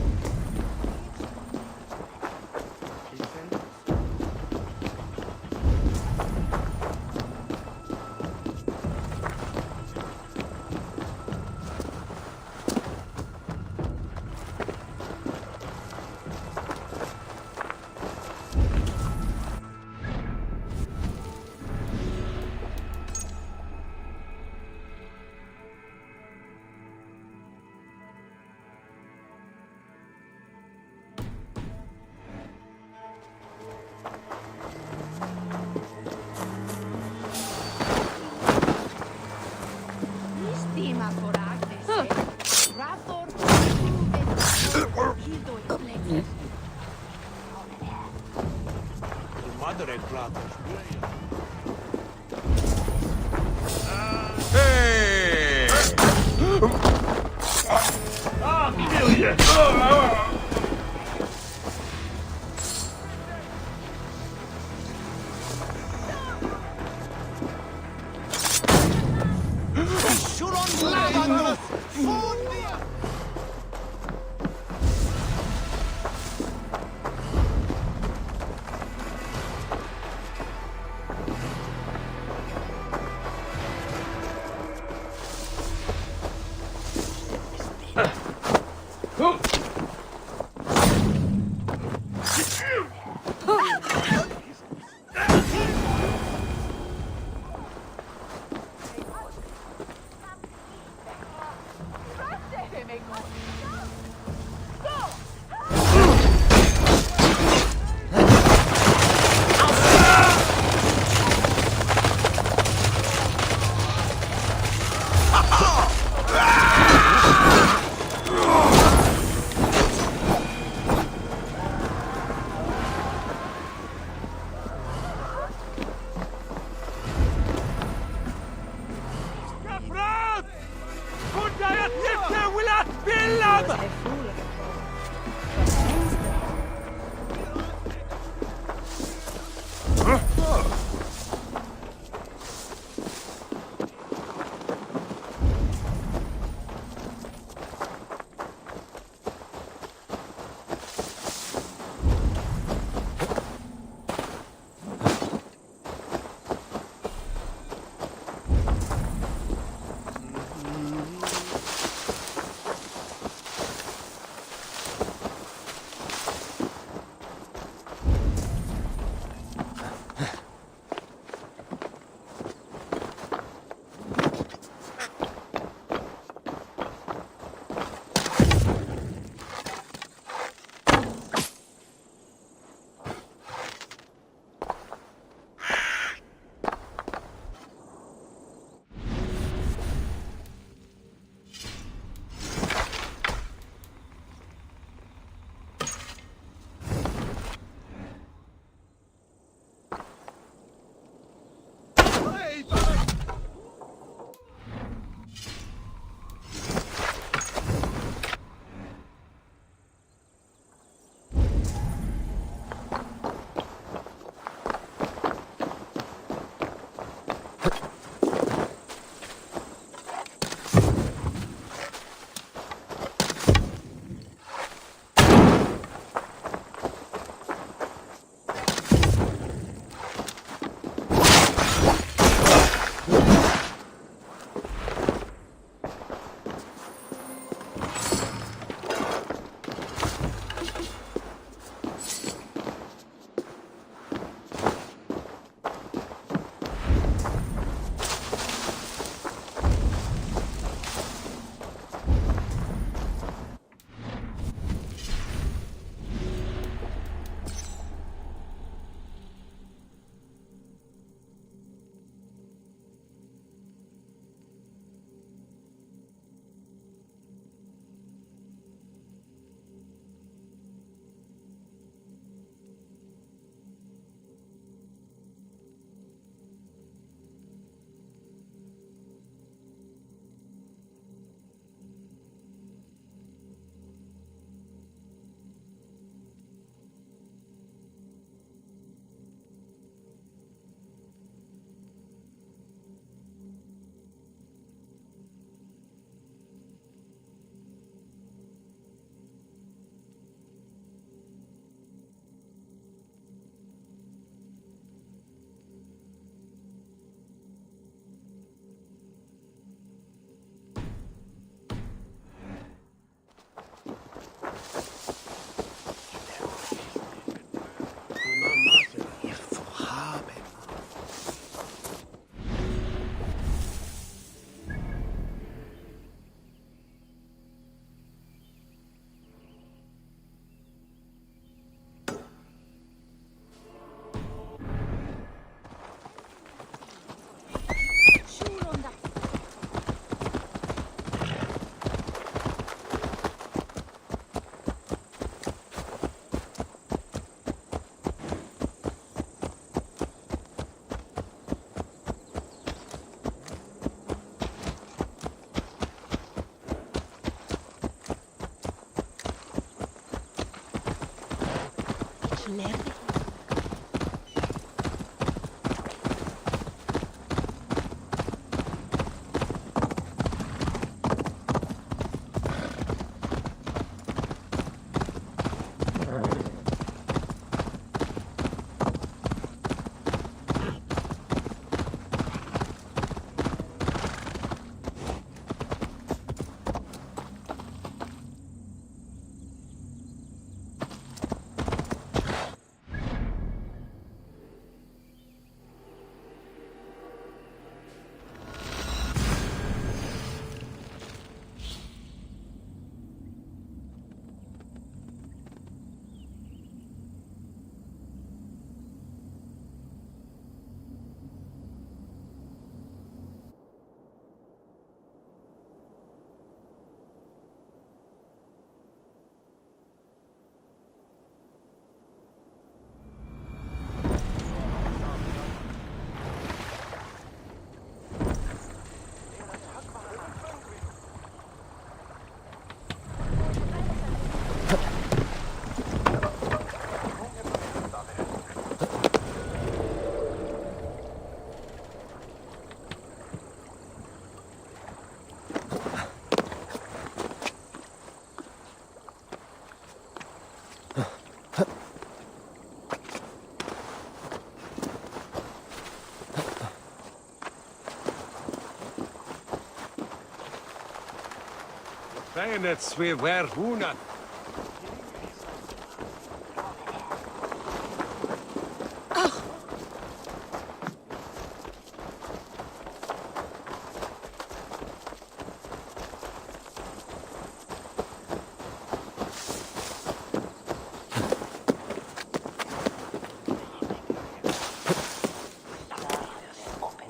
Bayonets we wear huna.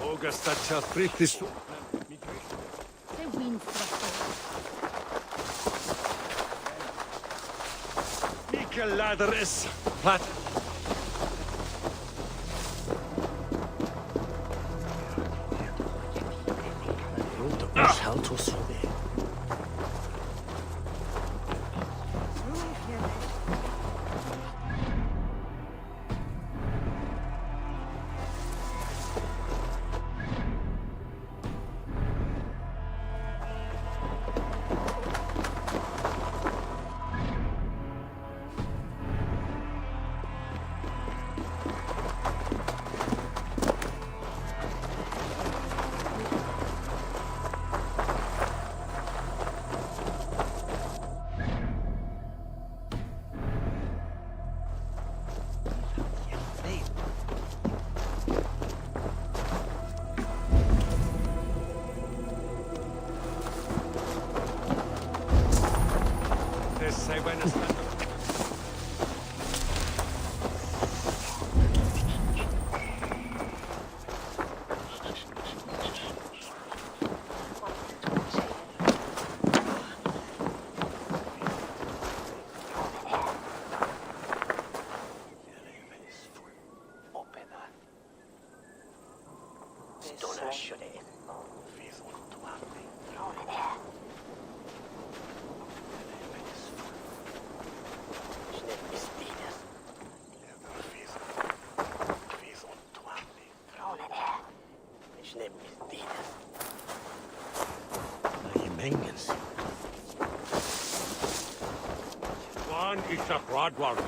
August at Fritis. Mikel ladder is plat. Say buenas tardes. One is a broad one.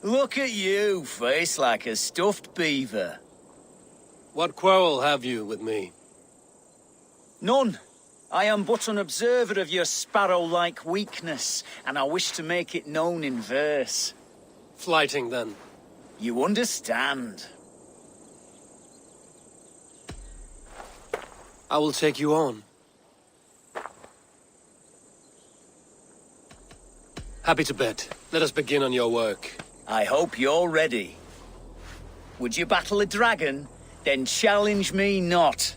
Look at you, face like a stuffed beaver. What quarrel have you with me? None. I am but an observer of your sparrow-like weakness, and I wish to make it known in verse. Flighting, then. You understand. I will take you on. Happy to bet. Let us begin on your work. I hope you're ready. Would you battle a dragon? Then challenge me not.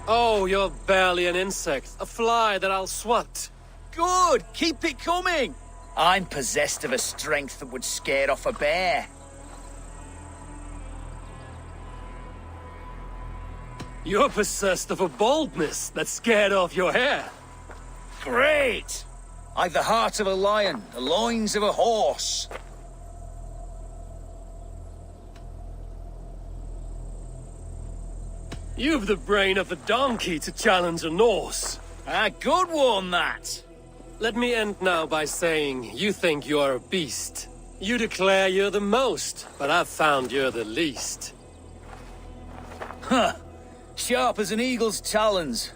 Oh, you're barely an insect. A fly that I'll swat. Good! Keep it coming! I'm possessed of a strength that would scare off a bear. You're possessed of a boldness that scared off your hair. Great! I've the heart of a lion, the loins of a horse. You've the brain of a donkey to challenge a Norse. A good one, that! Let me end now by saying you think you're a beast. You declare you're the most, but I've found you're the least. Huh. Sharp as an eagle's talons.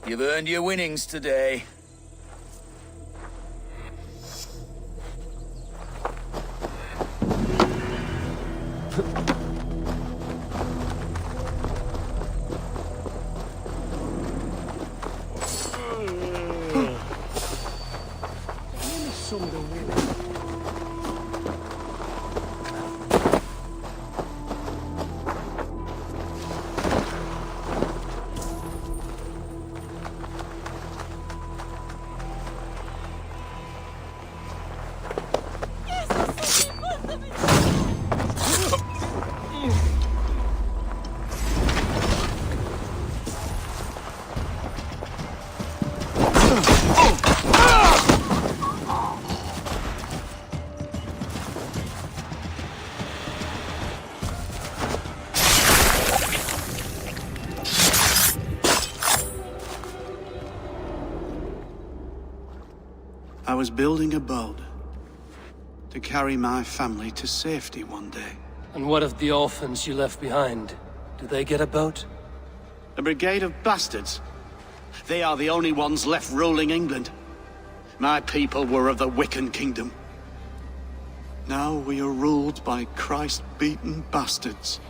You've earned your winnings today. I was building a boat to carry my family to safety one day. And what of the orphans you left behind? Do they get a boat? A brigade of bastards. They are the only ones left ruling England. My people were of the Wiccan kingdom. Now we are ruled by Christ-beaten bastards.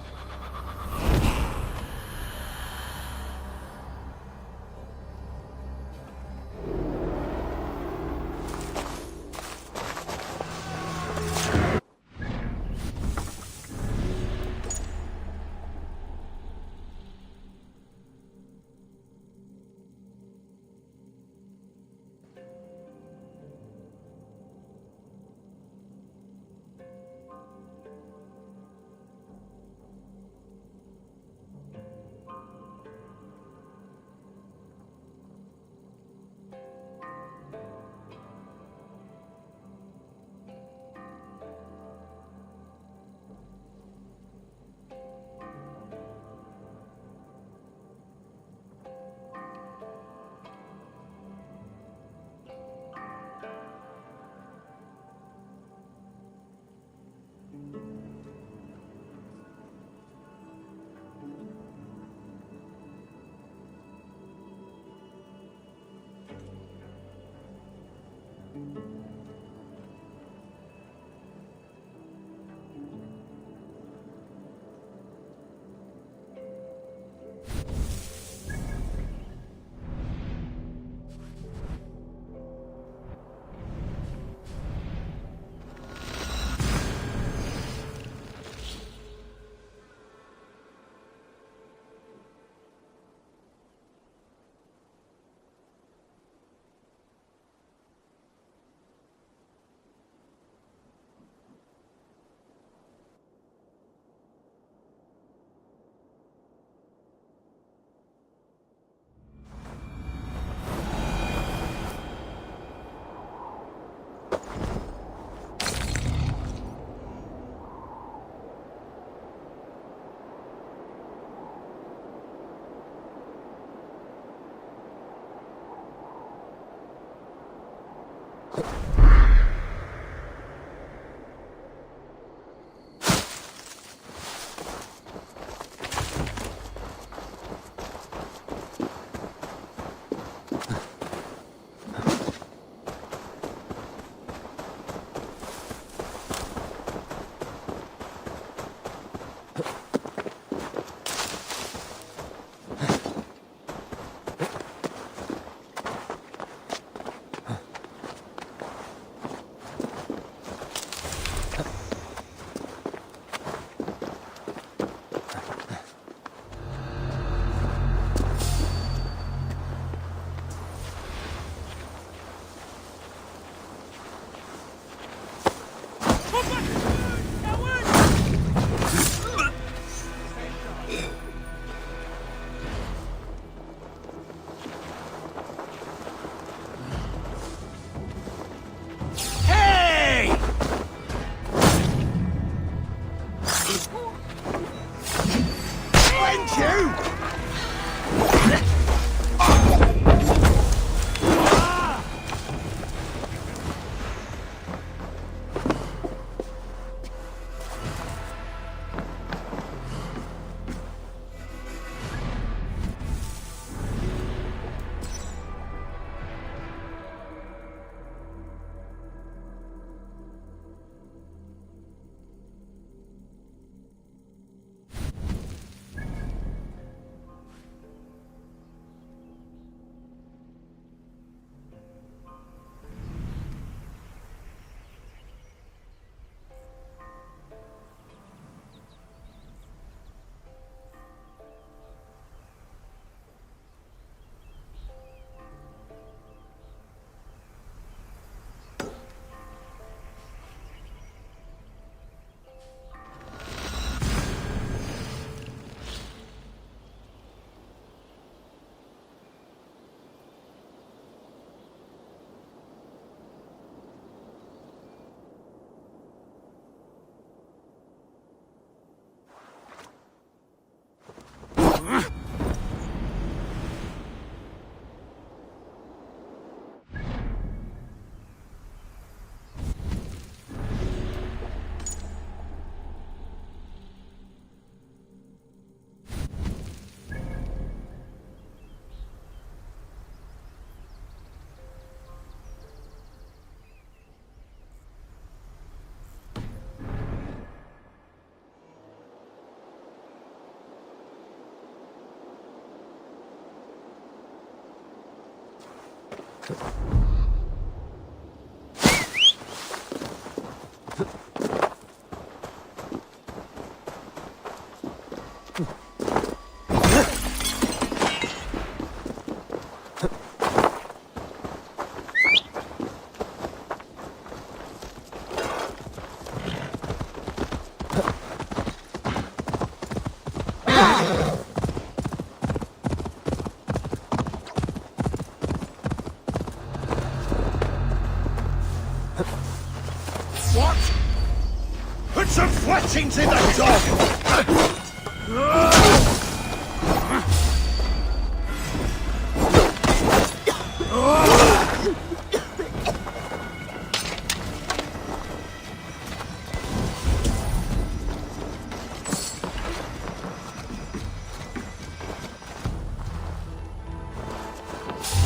Put some flesh into the dog!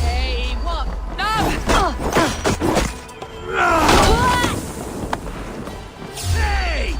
Hey, what? No! Hey!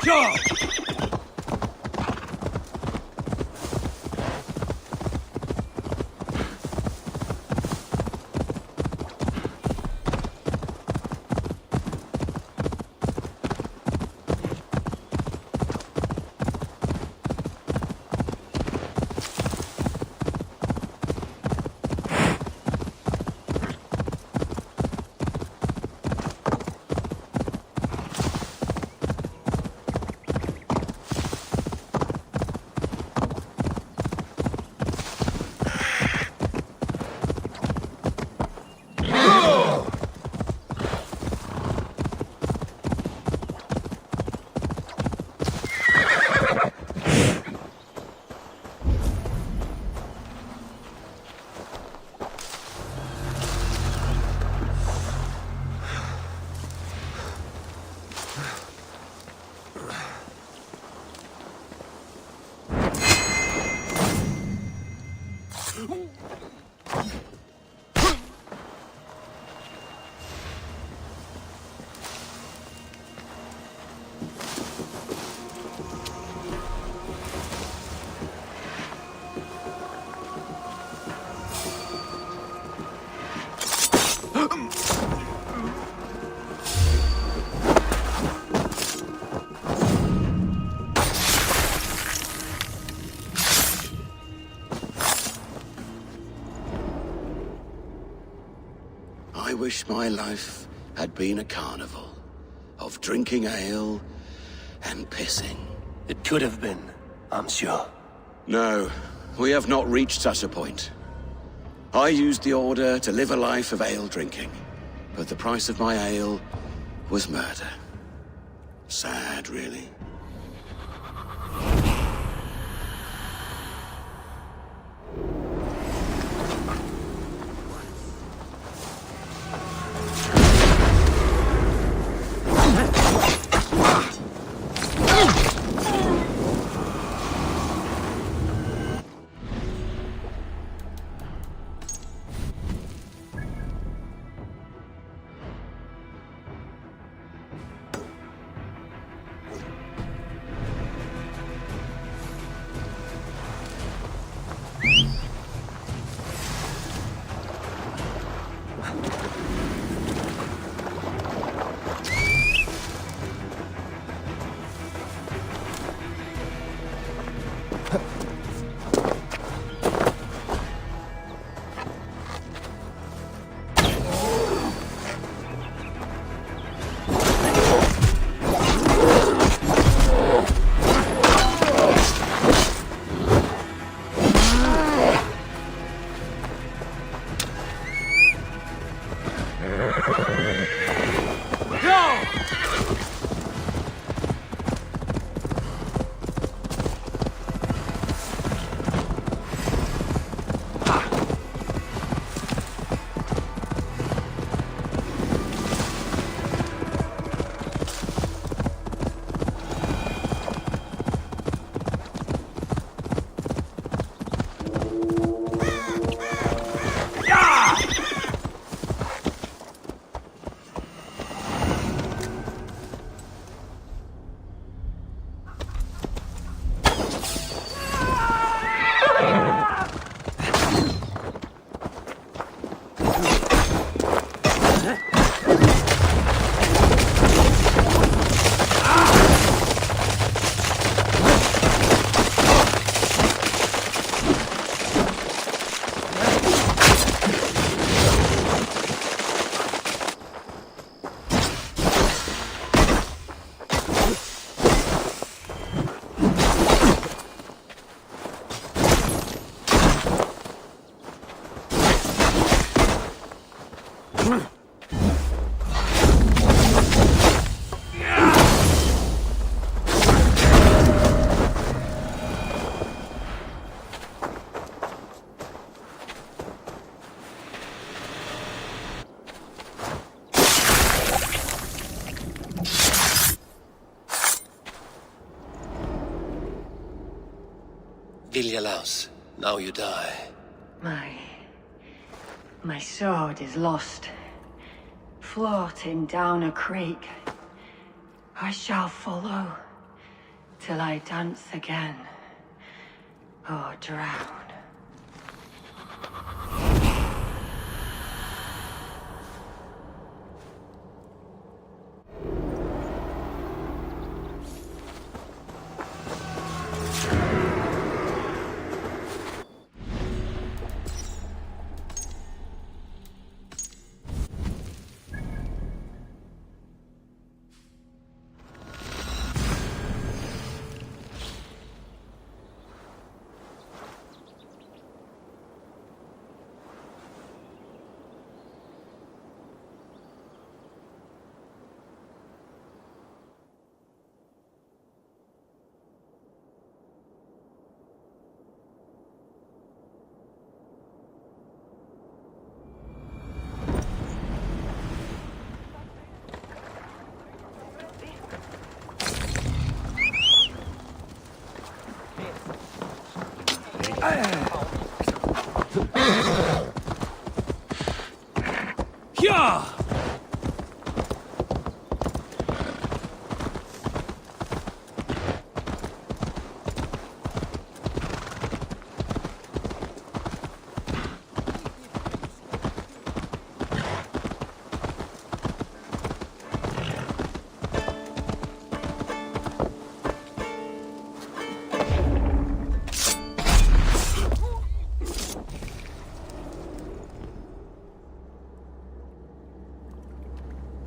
Go! I wish my life had been a carnival of drinking ale and pissing. It could have been, I'm sure. No, we have not reached such a point. I used the order to live a life of ale drinking, but the price of my ale was murder. Sad, really. Biljalaus, now you die. My sword is lost. Floating down a creek. I shall follow till I dance again or drown. Yeah!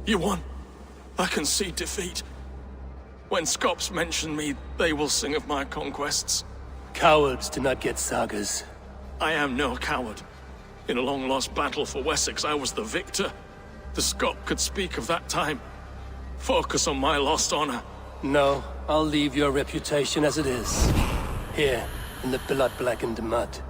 You won. I can see defeat. When Scops mention me, they will sing of my conquests. Cowards do not get sagas. I am no coward. In a long-lost battle for Wessex, I was the victor. The Scop could speak of that time. Focus on my lost honor. No, I'll leave your reputation as it is. Here, in the blood-blackened mud.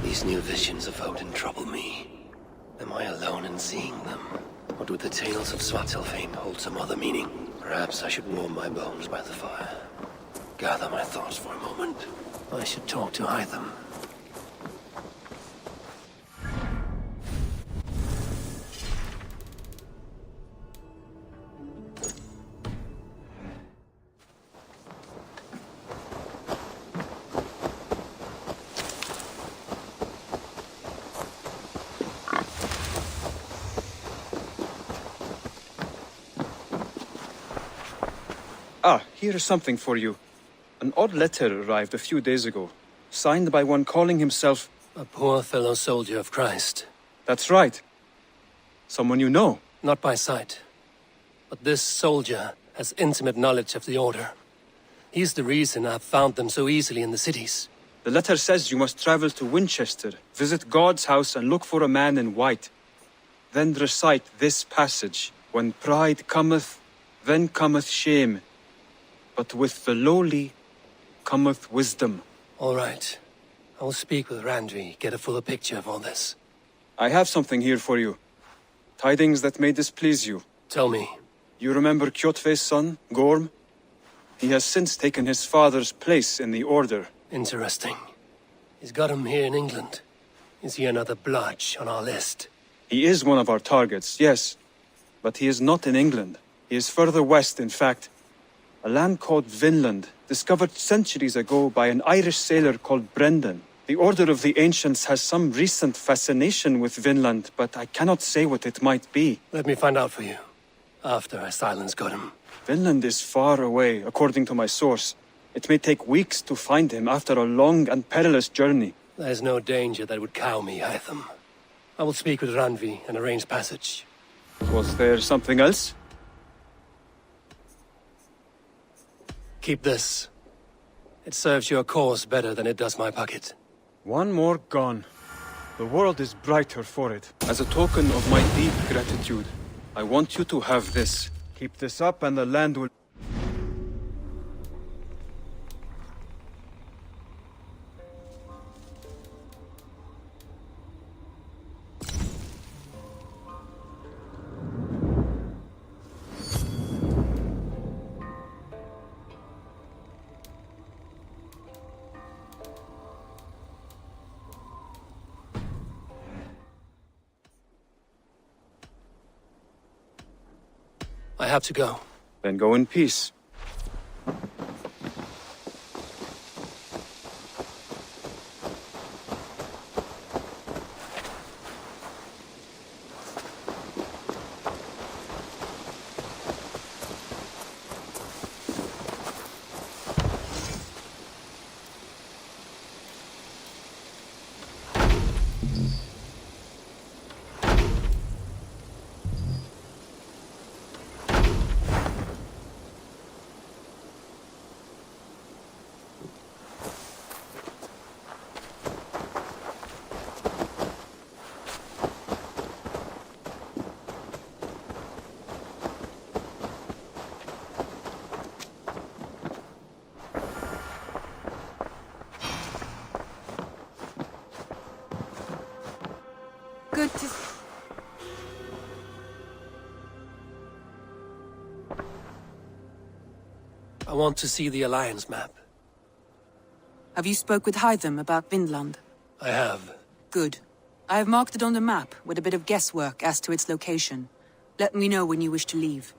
These new visions of Odin trouble me. Am I alone in seeing them? Or do the tales of Svartalfheim hold some other meaning? Perhaps I should warm my bones by the fire. Gather my thoughts for a moment. I should talk to Hytham. Ah, here is something for you. An odd letter arrived a few days ago, signed by one calling himself... A poor fellow soldier of Christ. That's right. Someone you know. Not by sight. But this soldier has intimate knowledge of the Order. He's the reason I've found them so easily in the cities. The letter says you must travel to Winchester, visit God's house and look for a man in white. Then recite this passage. When pride cometh, then cometh shame. But with the lowly cometh wisdom. All right. I will speak with Randvi, get a fuller picture of all this. I have something here for you. Tidings that may displease you. Tell me. You remember Kjotve's son, Gorm? He has since taken his father's place in the Order. Interesting. He's got him here in England. Is he another blotch on our list? He is one of our targets, yes. But he is not in England. He is further west, in fact. A land called Vinland, discovered centuries ago by an Irish sailor called Brendan. The Order of the Ancients has some recent fascination with Vinland, but I cannot say what it might be. Let me find out for you, after I silence Godham. Vinland is far away, according to my source. It may take weeks to find him after a long and perilous journey. There's no danger that would cow me, Hytham. I will speak with Randvi and arrange passage. Was there something else? Keep this. It serves your cause better than it does my pocket. One more gone. The world is brighter for it. As a token of my deep gratitude, I want you to have this. Keep this up and the land will... I have to go. Then go in peace. Good to... I want to see the Alliance map. Have you spoke with Hytham about Vinland? I have. Good. I have marked it on the map with a bit of guesswork as to its location. Let me know when you wish to leave.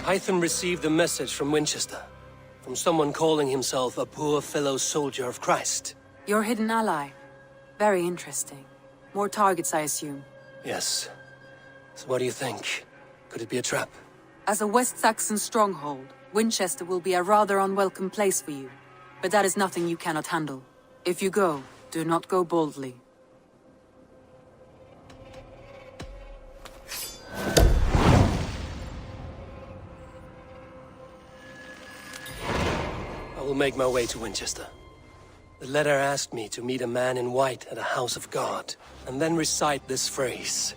Hytham received a message from Winchester. From someone calling himself a poor fellow soldier of Christ. Your hidden ally. Very interesting. More targets, I assume. Yes. So what do you think? Could it be a trap? As a West Saxon stronghold, Winchester will be a rather unwelcome place for you. But that is nothing you cannot handle. If you go, do not go boldly. I will make my way to Winchester. The letter asked me to meet a man in white at a house of God, and then recite this phrase.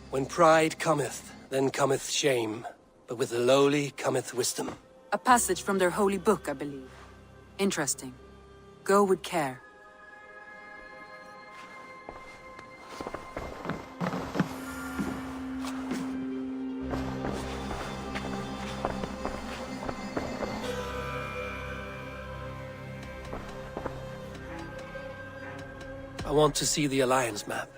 When pride cometh, then cometh shame, but with the lowly cometh wisdom. A passage from their holy book, I believe. Interesting. Go with care. I want to see the Alliance map.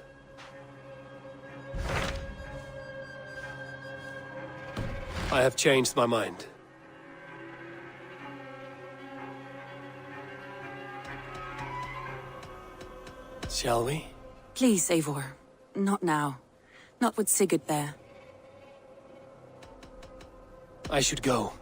I have changed my mind. Shall we? Please, Eivor. Not now. Not with Sigurd there. I should go.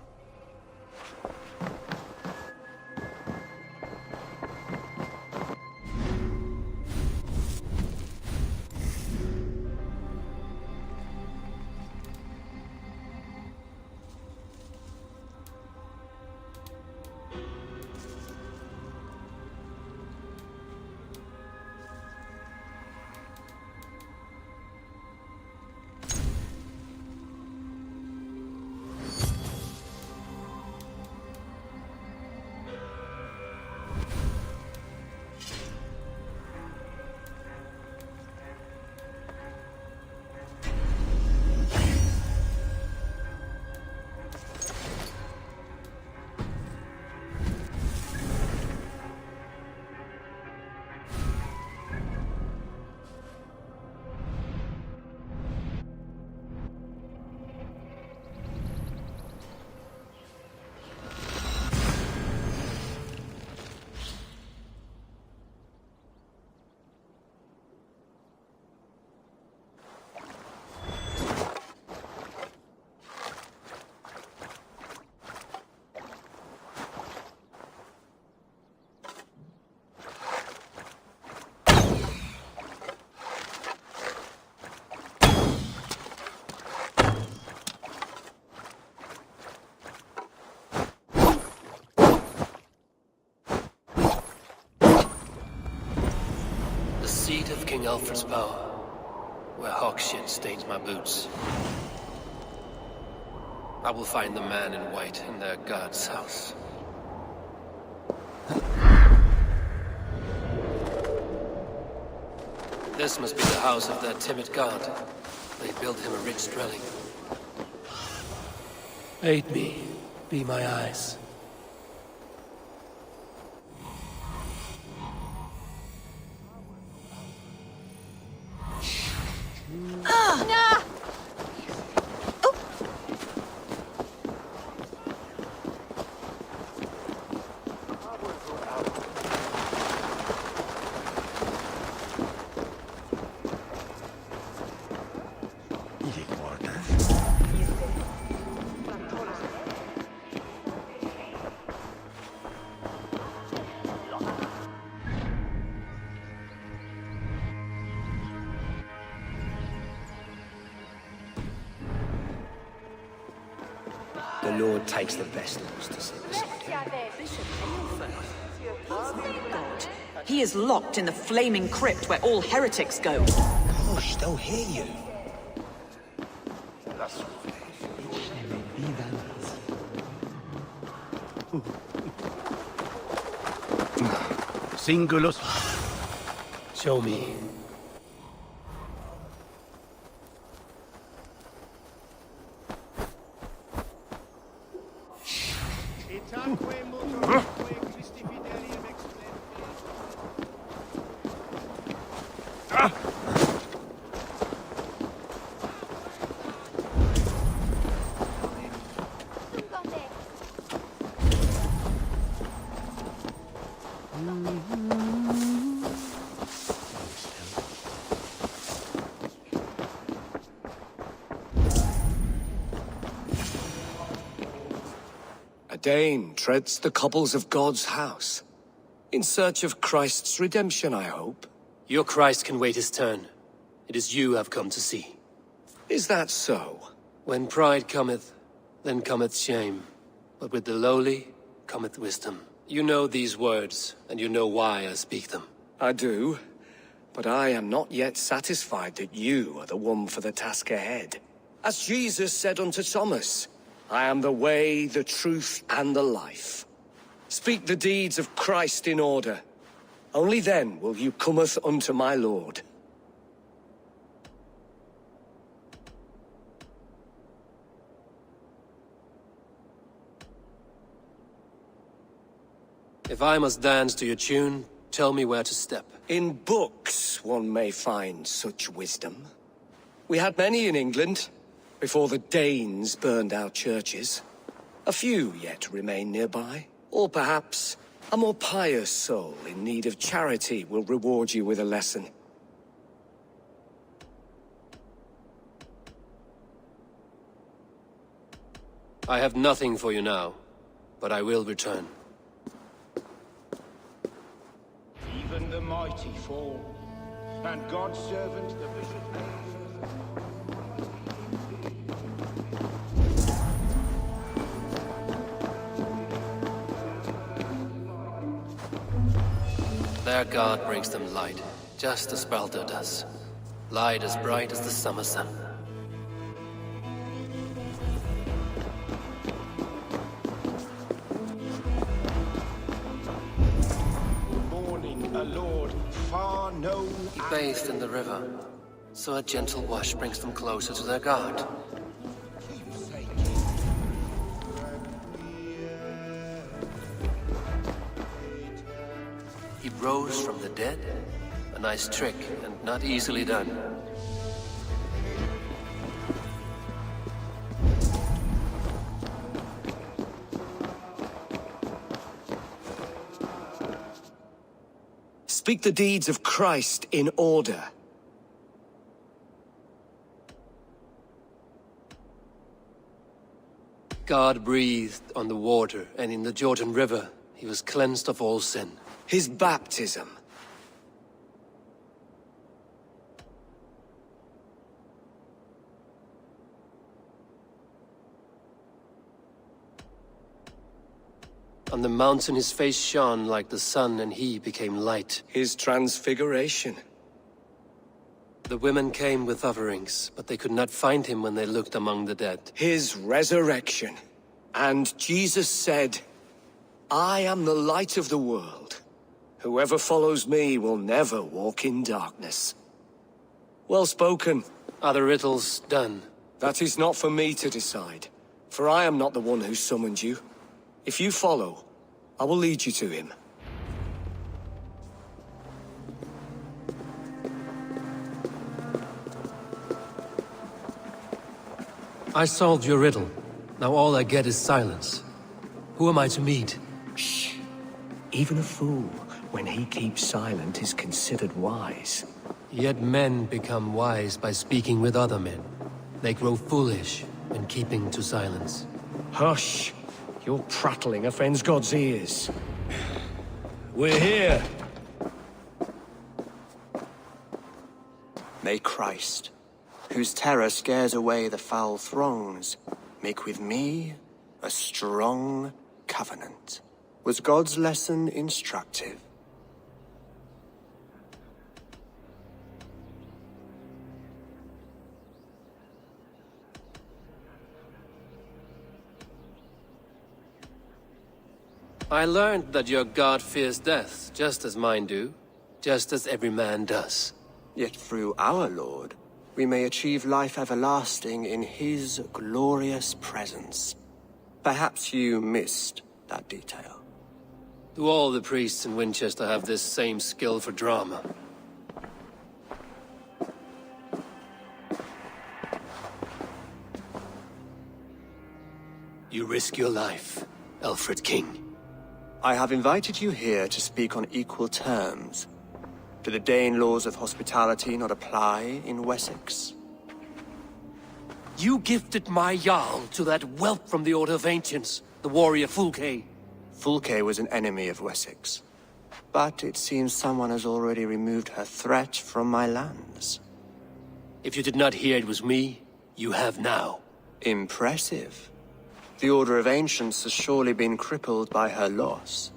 Seat of King Alfred's power, where hawk shit stains my boots. I will find the man in white in their god's house. This must be the house of their timid god. They built him a rich dwelling. Aid me, be my eyes. Nah! Lord takes the best laws to set aside. God. He is locked in the flaming crypt where all heretics go. Gosh, they'll hear you. Singulos. Show me. A dame treads the cobbles of God's house. In search of Christ's redemption, I hope. Your Christ can wait his turn. It is you I've come to see. Is that so? When pride cometh, then cometh shame. But with the lowly cometh wisdom. You know these words, and you know why I speak them. I do. But I am not yet satisfied that you are the one for the task ahead. As Jesus said unto Thomas, I am the way, the truth, and the life. Speak the deeds of Christ in order. Only then will you cometh unto my Lord. If I must dance to your tune, tell me where to step. In books one may find such wisdom. We had many in England, before the Danes burned our churches. A few yet remain nearby. Or perhaps a more pious soul in need of charity will reward you with a lesson. I have nothing for you now, but I will return. Even the mighty fall, and God's servant, the bishop. Their God brings them light, just as Baldur does. Light as bright as the summer sun. Morning, a lord far known. He bathed in the river, so a gentle wash brings them closer to their God. He rose from the dead? A nice trick, and not easily done. Speak the deeds of Christ in order. God breathed on the water, and in the Jordan River, he was cleansed of all sin. His baptism. On the mountain his face shone like the sun, and he became light. His transfiguration. The women came with offerings, but they could not find him when they looked among the dead. His resurrection. And Jesus said, I am the light of the world. Whoever follows me will never walk in darkness. Well spoken. Are the riddles done? That is not for me to decide, for I am not the one who summoned you. If you follow, I will lead you to him. I solved your riddle. Now all I get is silence. Who am I to meet? Shh. Even a fool, when he keeps silent, is considered wise. Yet men become wise by speaking with other men. They grow foolish when keeping to silence. Hush! Your prattling offends God's ears. We're here! May Christ, whose terror scares away the foul throngs, make with me A strong covenant. Was God's lesson instructive? I learned that your god fears death, just as mine do. Just as every man does. Yet through our Lord, we may achieve life everlasting in his glorious presence. Perhaps you missed that detail. Do all the priests in Winchester have this same skill for drama? You risk your life, Alfred King. I have invited you here to speak on equal terms. Do the Dane laws of hospitality not apply in Wessex? You gifted my Jarl to that whelp from the Order of Ancients, the warrior Fulke. Fulke was an enemy of Wessex. But it seems someone has already removed her threat from my lands. If you did not hear it was me, you have now. Impressive. The Order of Ancients has surely been crippled by her loss.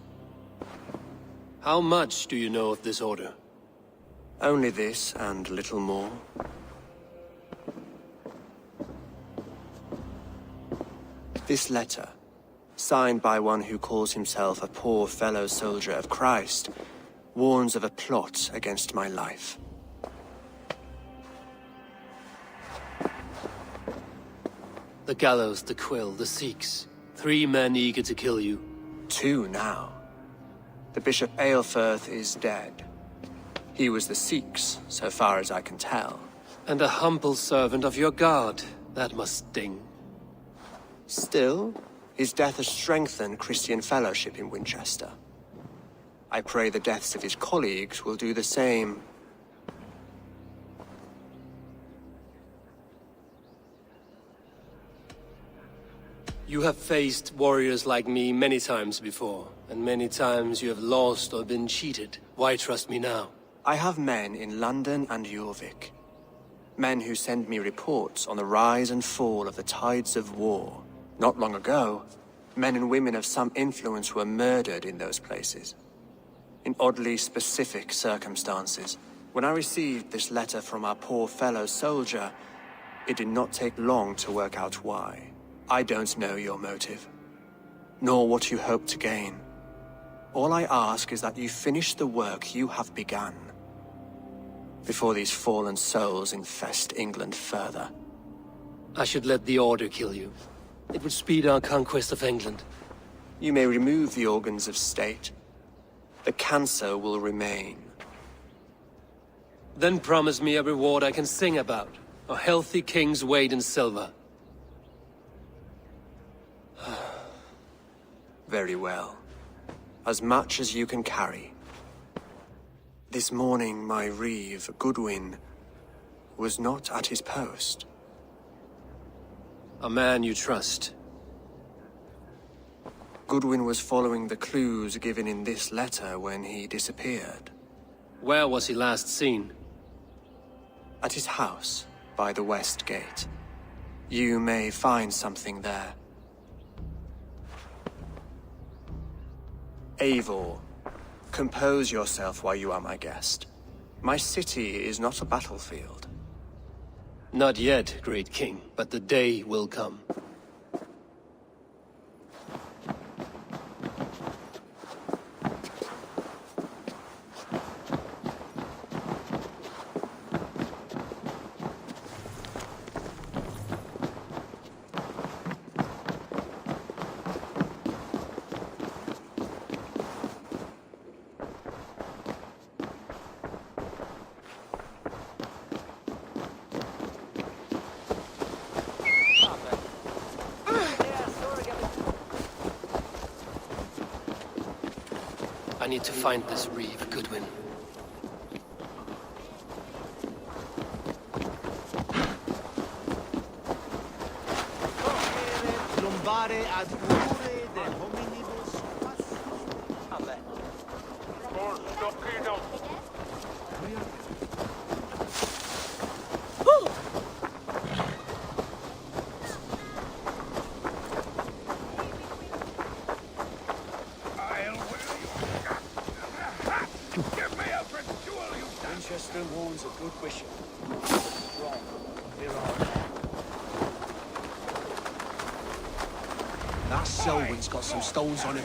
How much do you know of this order? Only this and little more. This letter, signed by one who calls himself a poor fellow soldier of Christ, warns of a plot against my life. The gallows, the quill, the Sikhs. 3 men eager to kill you. 2 now. The Bishop Aelfirth is dead. He was the Sikhs, so far as I can tell. And a humble servant of your god. That must sting. Still, his death has strengthened Christian fellowship in Winchester. I pray the deaths of his colleagues will do the same. You have faced warriors like me many times before, and many times you have lost or been cheated. Why trust me now? I have men in London and Jorvik. Men who send me reports on the rise and fall of the tides of war. Not long ago, men and women of some influence were murdered in those places. In oddly specific circumstances. When I received this letter from our poor fellow soldier, it did not take long to work out why. I don't know your motive, nor what you hope to gain. All I ask is that you finish the work you have begun, before these fallen souls infest England further. I should let the Order kill you. It would speed our conquest of England. You may remove the organs of state. The cancer will remain. Then promise me a reward I can sing about. A healthy king's weight in silver. Very well. As much as you can carry. This morning, my reeve, Goodwin, was not at his post. A man you trust. Goodwin was following the clues given in this letter when he disappeared. Where was he last seen? At his house, by the West Gate. You may find something there. Eivor, compose yourself while you are my guest. My city is not a battlefield. Not yet, great king, but the day will come. I need to find this reeve, Goodwin. Winchester mourns a good bishop. Strong, here are That Selwyn's got some stones on him.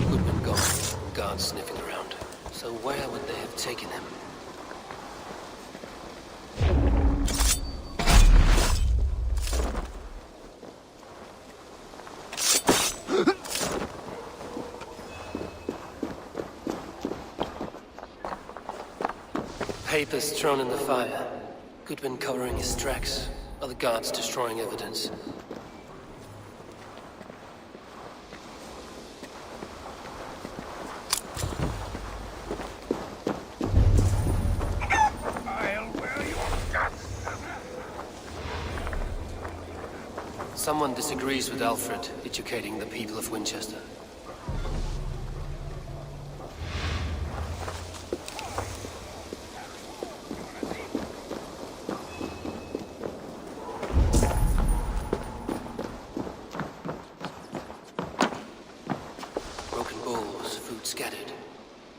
Goodman gone. Guards sniffing around. So where would they have taken him? Papers thrown in the fire. Goodman covering his tracks. Other guards destroying evidence. Someone disagrees with Alfred, educating the people of Winchester. Broken bowls, food scattered.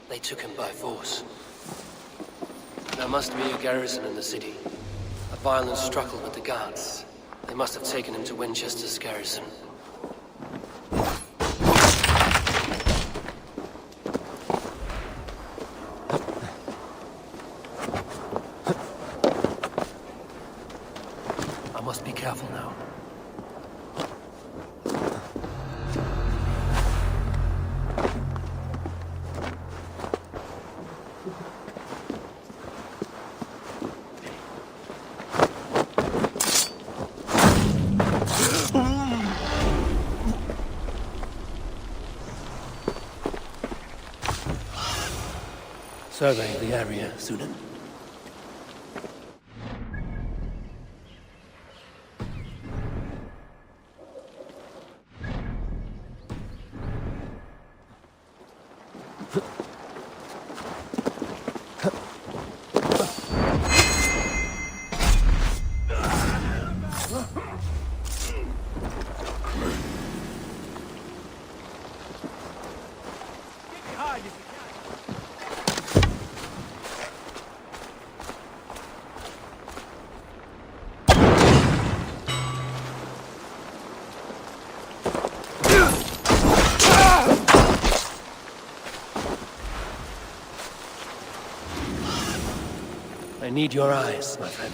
They took him by force. There must be a garrison in the city. A violent struggle with the guards. They must have taken him to Winchester's garrison. I must be careful now. Survey the area, Sudan. I need your eyes, my friend.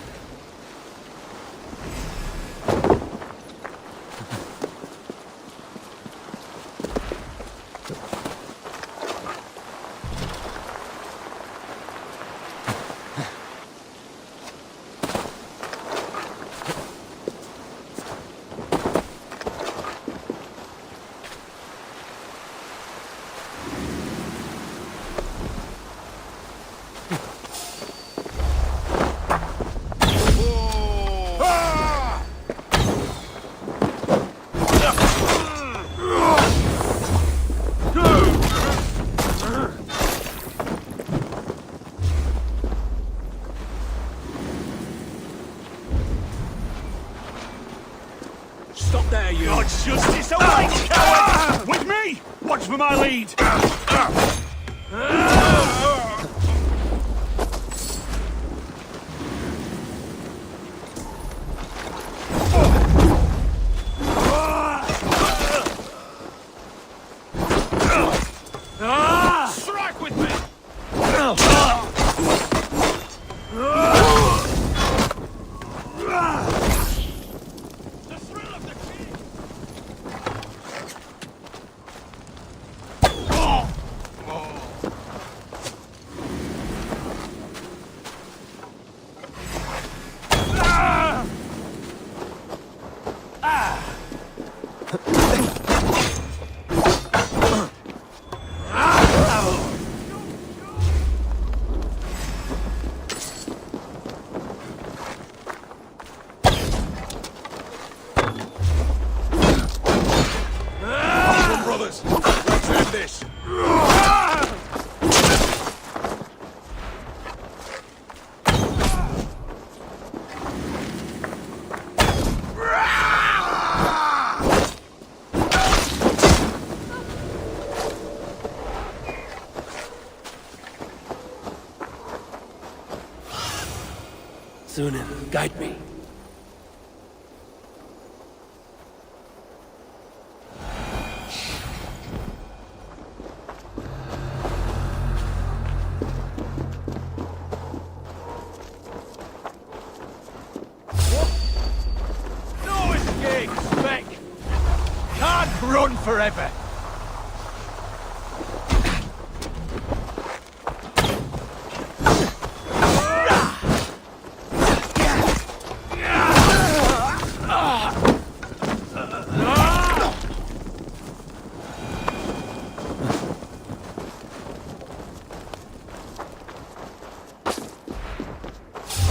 Stop there, you! God's justice awaits, coward! With me! Watch for my lead! Strike with me! Sunan, guide me. No escape, Spec! Can't run forever!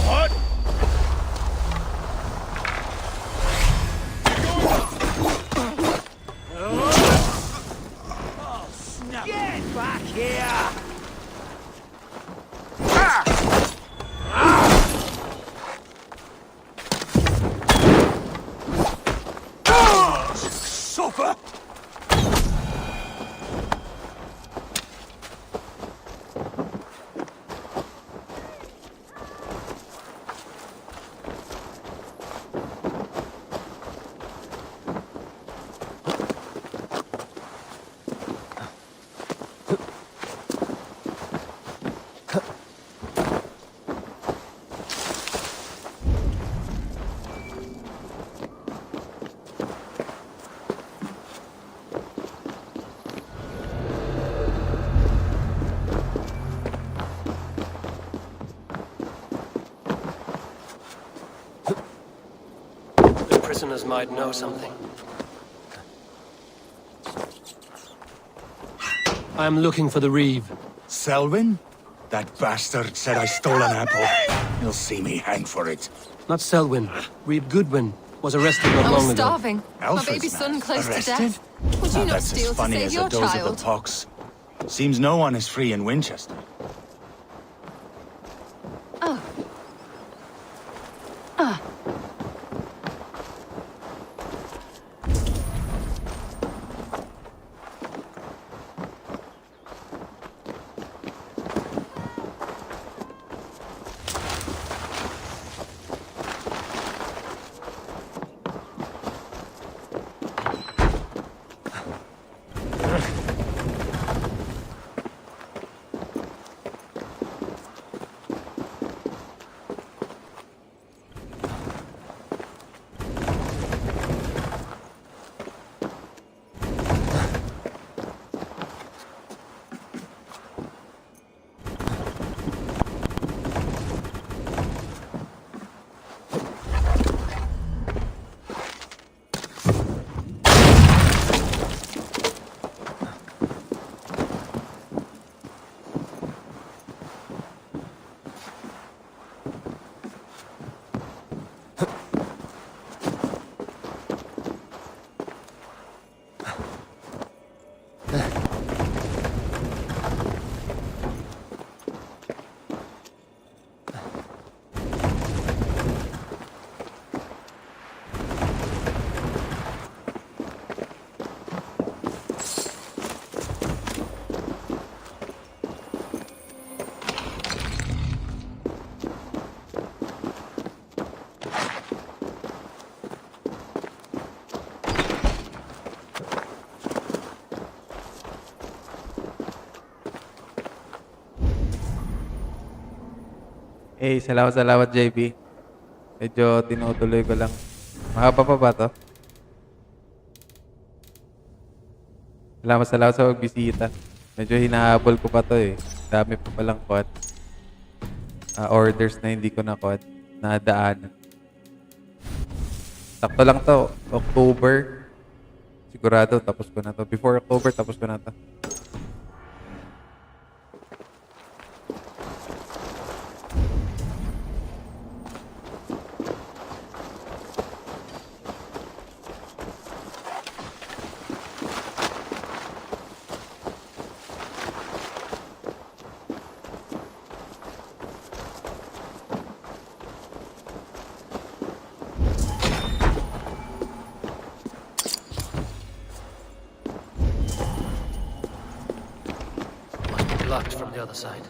What? Oh, snap! Get back here! Suffer! The prisoners might know something. I'm looking for the Reeve. Selwyn? That bastard said I stole an apple. He'll see me hang for it. Not Selwyn. Reeve Goodwin was arrested not I long was ago. starving. My Alfred's baby son man. close Arrested? to death. Would you not That's steal as to funny save as your a dose of child? the pox. Seems no one is free in Winchester. Oh. Ah. Salamat JB. Medyo tinutuloy ko lang. Mahaba pa ba to? Salamat sa pagbisita. Medyo hinahabol ko pa to eh. Dami pa palang orders na hindi ko nadaanan. Sakto lang to. October. Sigurado tapos ko na to. Before October tapos ko na to. Blocked from the other side.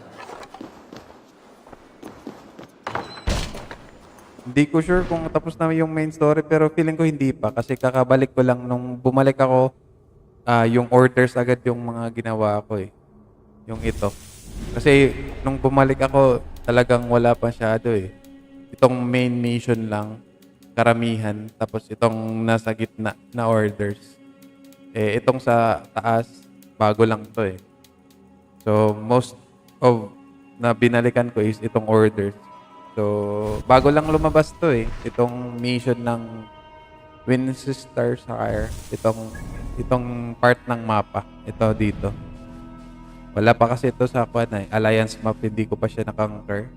Hindi ko sure kung tapos na yung main story pero feeling ko hindi pa kasi kakabalik ko lang nung bumalik ako, yung orders agad yung mga ginawa ko eh. Yung ito. Kasi nung bumalik ako talagang wala pa masyado eh. Itong main mission lang, karamihan. Tapos itong nasa gitna na orders. Eh, itong sa taas, bago lang to eh. So, most of na binalikan ko is itong orders. So, bago lang lumabas to eh. Itong mission ng Winchester. Itong part ng mapa. Ito dito. Wala pa kasi ito sa Alliance map. Hindi ko pa siya nakonquer.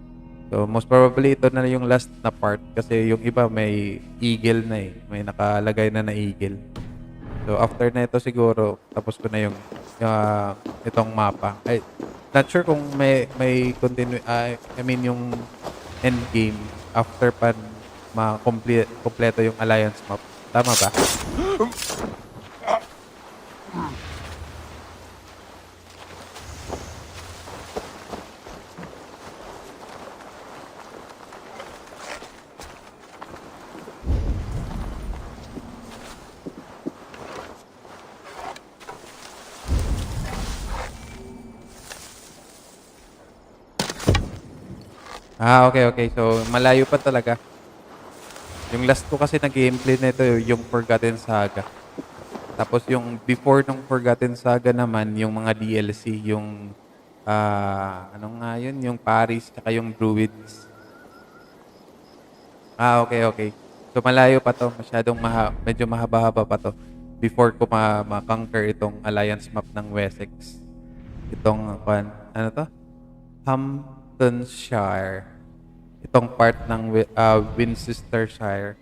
So, most probably ito na yung last na part. Kasi yung iba may eagle na eh. May nakalagay na eagle. So, after na ito siguro, tapos ko na yung itong mapa. Ay, not sure kung may continue, I mean yung end game after pa kompleto yung alliance map. Tama ba? Okay. So, malayo pa talaga. Yung last ko kasi na gameplay na ito, yung Forgotten Saga. Tapos yung before nung Forgotten Saga naman, yung mga DLC, yung, ano nga yun? Yung Paris, tsaka yung Druids. Okay. So, malayo pa to. Masyadong medyo mahaba-haba pa to. Before ko ma-conquer itong alliance map ng Wessex. Itong, ano to? Hamptonshire. Itong part ng Winchestershire.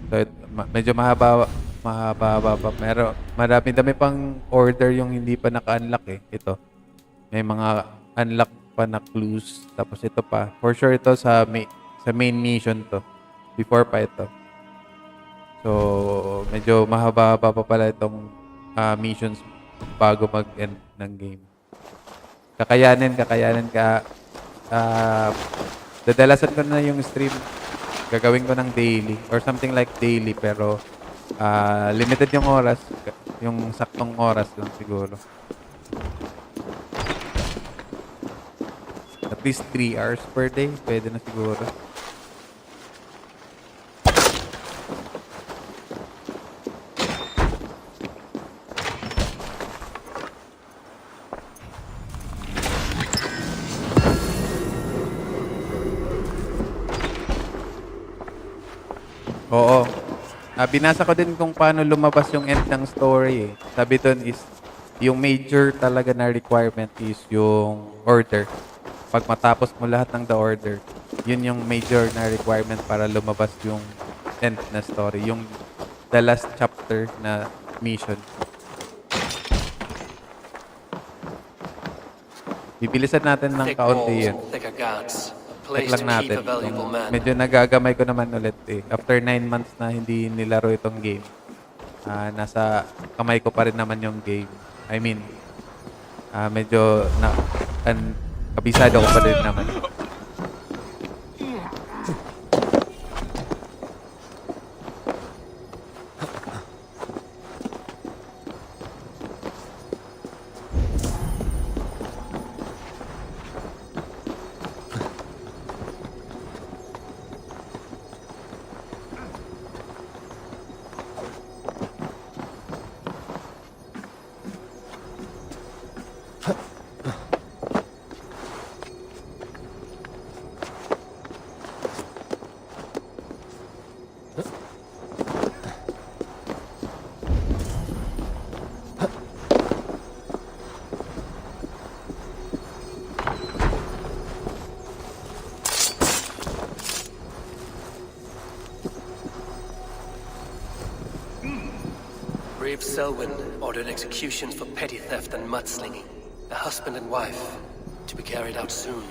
So, medyo mahaba pa. Pero marami pang order yung hindi pa naka-unlock eh. Ito. May mga unlock pa na clues. Tapos ito pa. For sure ito sa main mission to. Before pa ito. So, medyo mahaba pa pala itong missions bago mag-end ng game. Kakayanin ka. Dadalasan ko na yung stream. Gagawin ko ng daily or something like daily pero limited yung oras. Yung saktong oras lang siguro. At least 3 hours per day. Pwede na siguro. Oo. Binasa ko din kung paano lumabas yung end ng story eh. Sabi doon is, yung major talaga na requirement is yung order. Pag matapos mo lahat ng the order, yun yung major na requirement para lumabas yung end na story. Yung the last chapter na mission. Bibilisan natin ng kaunti yun. Check lang natin. Medyo nagagamay ko naman ulit eh. After 9 months na hindi nilaro itong game, nasa kamay ko pa rin naman yung game. I mean, medyo kabisado ko pa rin naman. Brave Selwyn ordered executions for petty theft and mudslinging. A husband and wife, to be carried out soon.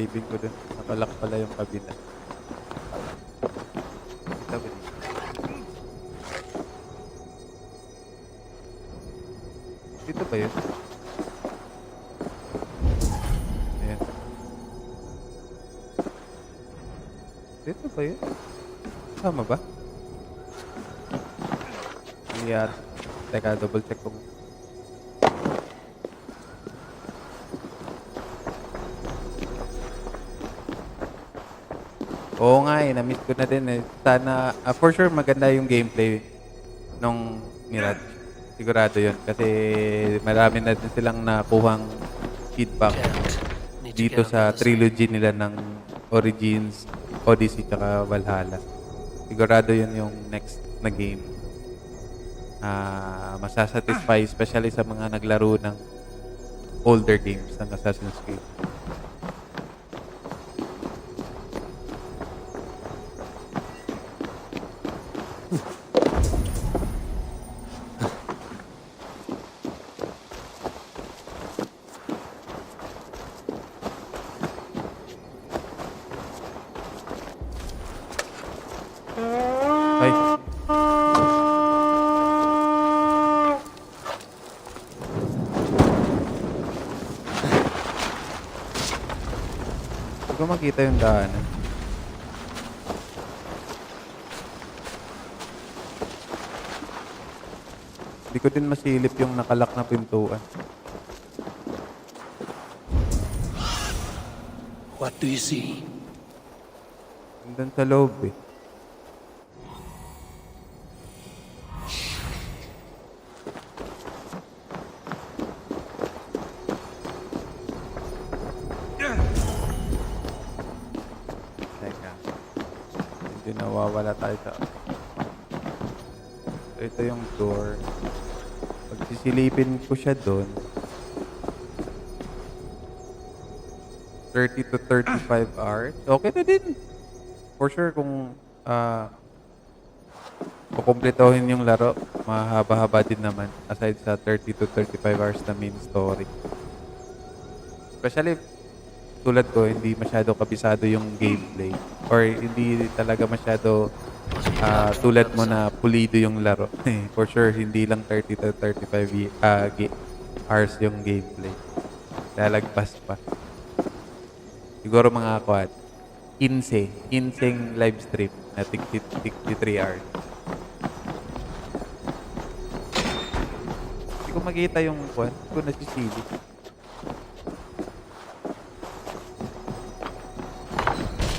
saving ko dun. Nakalock pala yung kabila. Kita ba dito? Dito ba yun? Ayan. Dito ba yun? Tama ba? Yeah. Teka, double check ko. Oo nga na-miss ko na din eh. Sana, for sure maganda yung gameplay nung Mirage. Sigurado yun. Kasi marami na din silang nakuhang feedback dito sa trilogy nila ng Origins, Odyssey, tsaka Valhalla. Sigurado yun yung next na game. Masasatisfy, especially sa mga naglaro ng older games ng Assassin's Creed. Ay. Hindi ko makita yung daanan. Hindi ko din masilip yung nakalak na pintuan. What do you see? Nandun sa loob eh. Teka. Hindi nawawala tayo sa... So, ito yung door. Pag sisilipin ko siya doon, 30 to 35 hours. Okay na din. For sure, kung kukumpletohin yung laro, mahaba-haba din naman. Aside sa 30 to 35 hours na main story. Especially, tulad ko, hindi masyado kabisado yung gameplay. Or hindi talaga masyado tulad mo na pulido yung laro. For sure, hindi lang 30 to 35 hours yung gameplay. Lalagpas pa. Siguro mga 15 live stream na 63 hours. Hindi ko makita yung hindi ko nasisilip.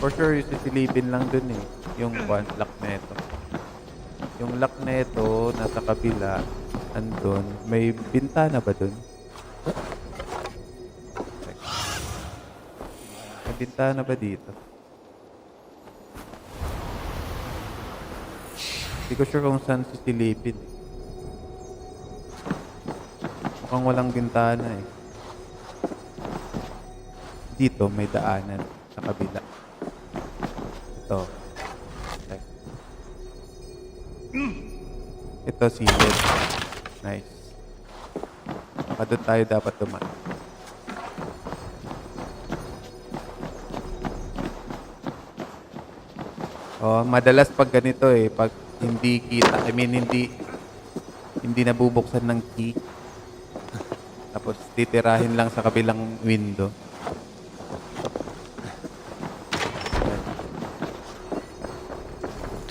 For sure, yung sisilipin lang dun eh. Yung lock na ito. Yung lock na ito, nasa kabila, andun. May bintana ba dun? May bintana ba dito? Hindi ko sure kung saan sisilipin. Mukhang walang bintana eh. Dito, may daanan sa kabila. Ito. Ito, sealed. Nice. Baka doon tayo dapat dumaan. Madalas pag ganito eh, pag hindi kita, hindi nabubuksan ng key. Tapos titirahin lang sa kabilang window.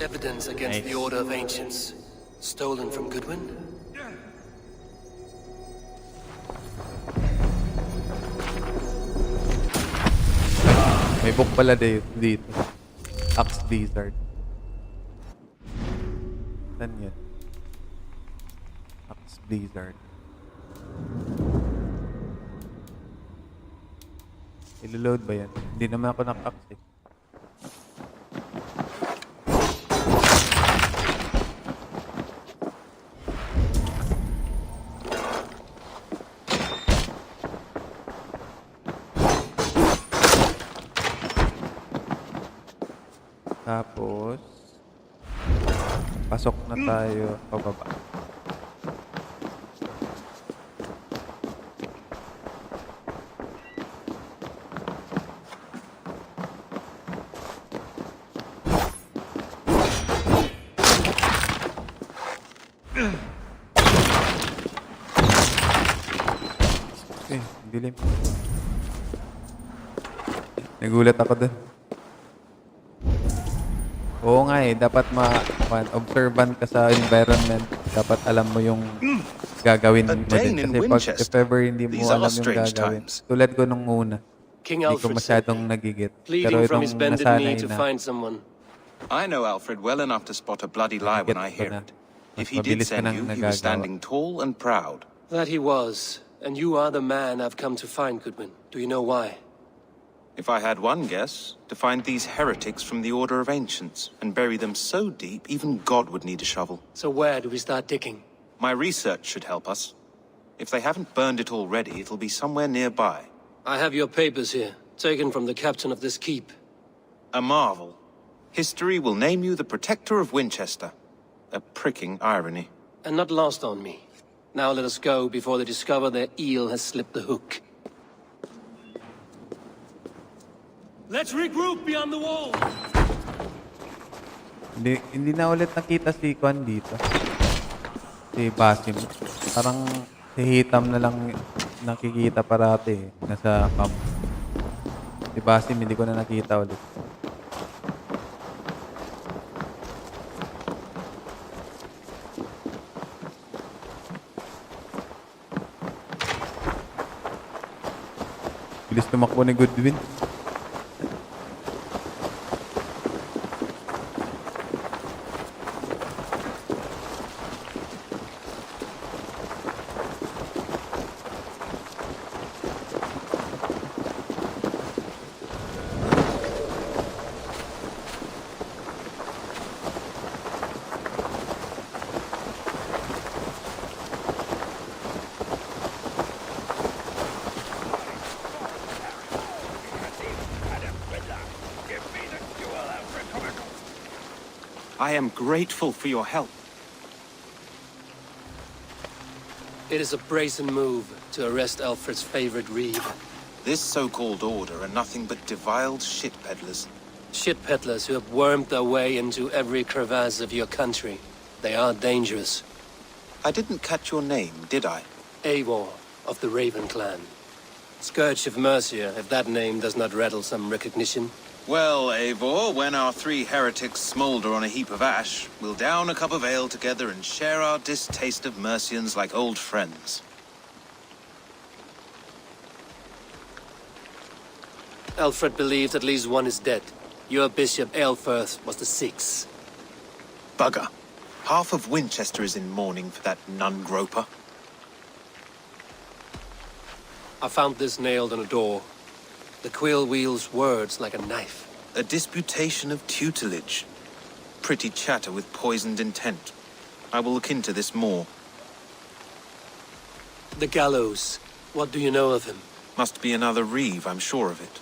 Evidence against the Order of Ancients. Stolen from Goodwin? May book pala dito. Axe Blizzard. Saan yun? Axe Blizzard. Ilo-load ba yan? Hindi naman ako nak-axe eh. Tapos, pasok na tayo pababa. Dilim. Nagulat ako dun. Oo nga eh, dapat observant ka sa environment. Dapat alam mo yung gagawin mo din. Kasi pag if ever hindi mo alam yung gagawin. Tulad ko nung una. King Hindi ko Alfred masyadong sent me, nagigit. Pero pleading from itong his bended knee nasanay to na find someone. I know Alfred well enough to spot a bloody lie when I hear it. mas If he did mabilis ka send nang you, he was nagagawa. standing tall and proud. That he was, and you are the man I've come to find, Goodwin. Do you know why? If I had one guess, to find these heretics from the Order of Ancients and bury them so deep, even God would need a shovel. So where do we start digging? My research should help us. If they haven't burned it already, it'll be somewhere nearby. I have your papers here, taken from the captain of this keep. A marvel. History will name you the Protector of Winchester. A pricking irony. And not lost on me. Now let us go before they discover their eel has slipped the hook. Let's regroup beyond the wall. Hindi na ulit nakita si Kwan dito. Si Basim. Parang si Hitam na lang nakikita parati eh. Nasa camp. Si Basim hindi ko na nakita ulit. Bilis tumakbo ni Goodwin. I am grateful for your help. It is a brazen move to arrest Alfred's favorite reeve. This so-called order are nothing but deviled shit peddlers. Shit peddlers who have wormed their way into every crevasse of your country. They are dangerous. I didn't catch your name, did I? Eivor of the Raven clan. Scourge of Mercia, if that name does not rattle some recognition. Well, Eivor, when our three heretics smoulder on a heap of ash, we'll down a cup of ale together and share our distaste of Mercians like old friends. Alfred believes at least one is dead. Your Bishop Aelfirth was the sixth. Bugger. Half of Winchester is in mourning for that nun-groper. I found this nailed on a door. The quill wields words like a knife. A disputation of tutelage. Pretty chatter with poisoned intent. I will look into this more. The gallows. What do you know of him? Must be another reeve, I'm sure of it.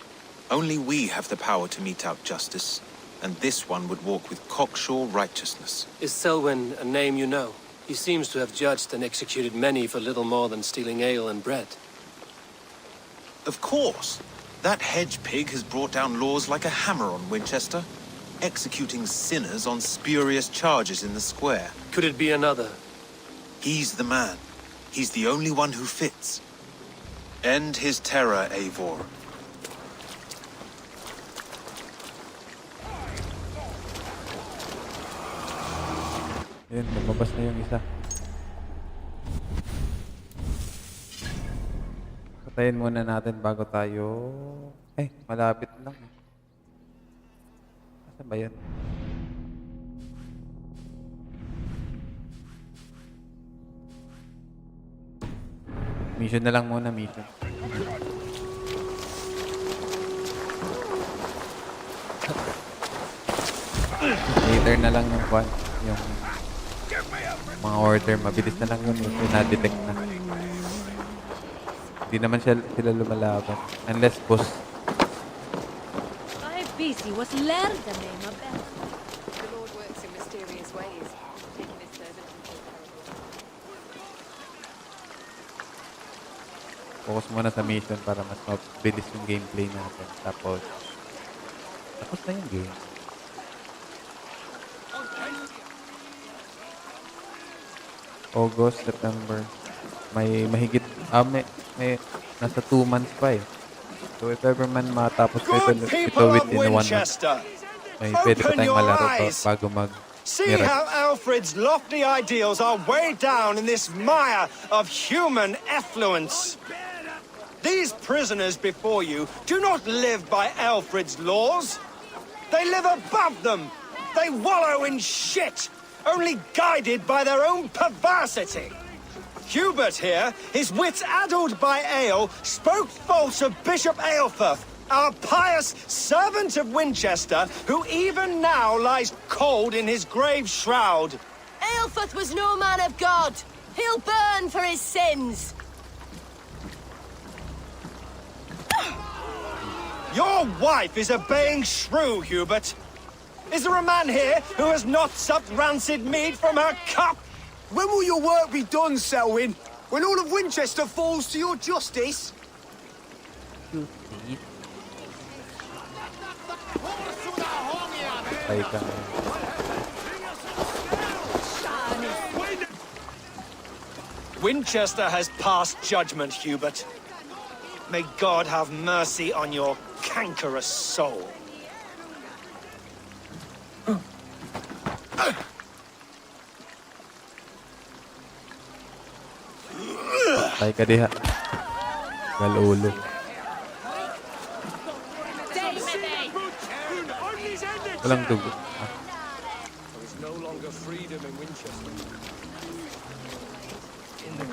Only we have the power to mete out justice, and this one would walk with cocksure righteousness. Is Selwyn a name you know? He seems to have judged and executed many for little more than stealing ale and bread. Of course. That hedge pig has brought down laws like a hammer on Winchester, executing sinners on spurious charges in the square. Could it be another? He's the man. He's the only one who fits. End his terror, Eivor. Ayun, lumabas na yung isa. Patayin muna natin bago tayo... malapit lang. Saan ba yan? Mission na lang muna, mission. Later na lang yung kwan. Yung mga order, mabilis na lang yun. Yung na-detect na. Hindi naman sila lumalaban. Unless boss. Busy was learned the name of them. The Lord works in mysterious ways, taking his servants into Focus muna sa mission para mas mabilis yung gameplay natin. Tapos na yung game. August, September. may mahigit, may nasa 2 months pa eh. So if ever man matapos ko ito, Good ito people of within 1 month, Winchester, may pwede pa open tayong your malaro eyes. bago See mag-mirage. how Alfred's lofty ideals are weighed down in this mire of human effluence. These prisoners before you do not live by Alfred's laws. They live above them. They wallow in shit, only guided by their own perversity. Hubert here, his wits addled by ale, spoke false of Bishop Aelfirth, our pious servant of Winchester, who even now lies cold in his grave shroud. Aelfirth was no man of God. He'll burn for his sins. Your wife is obeying shrew, Hubert. Is there a man here who has not supped rancid mead from her cup? When will your work be done, Selwyn? When all of Winchester falls to your justice? Winchester has passed judgment, Hubert. May God have mercy on your cankerous soul. Patay ka diha. Galulo. Walang dugo. There is no longer freedom in Winchester.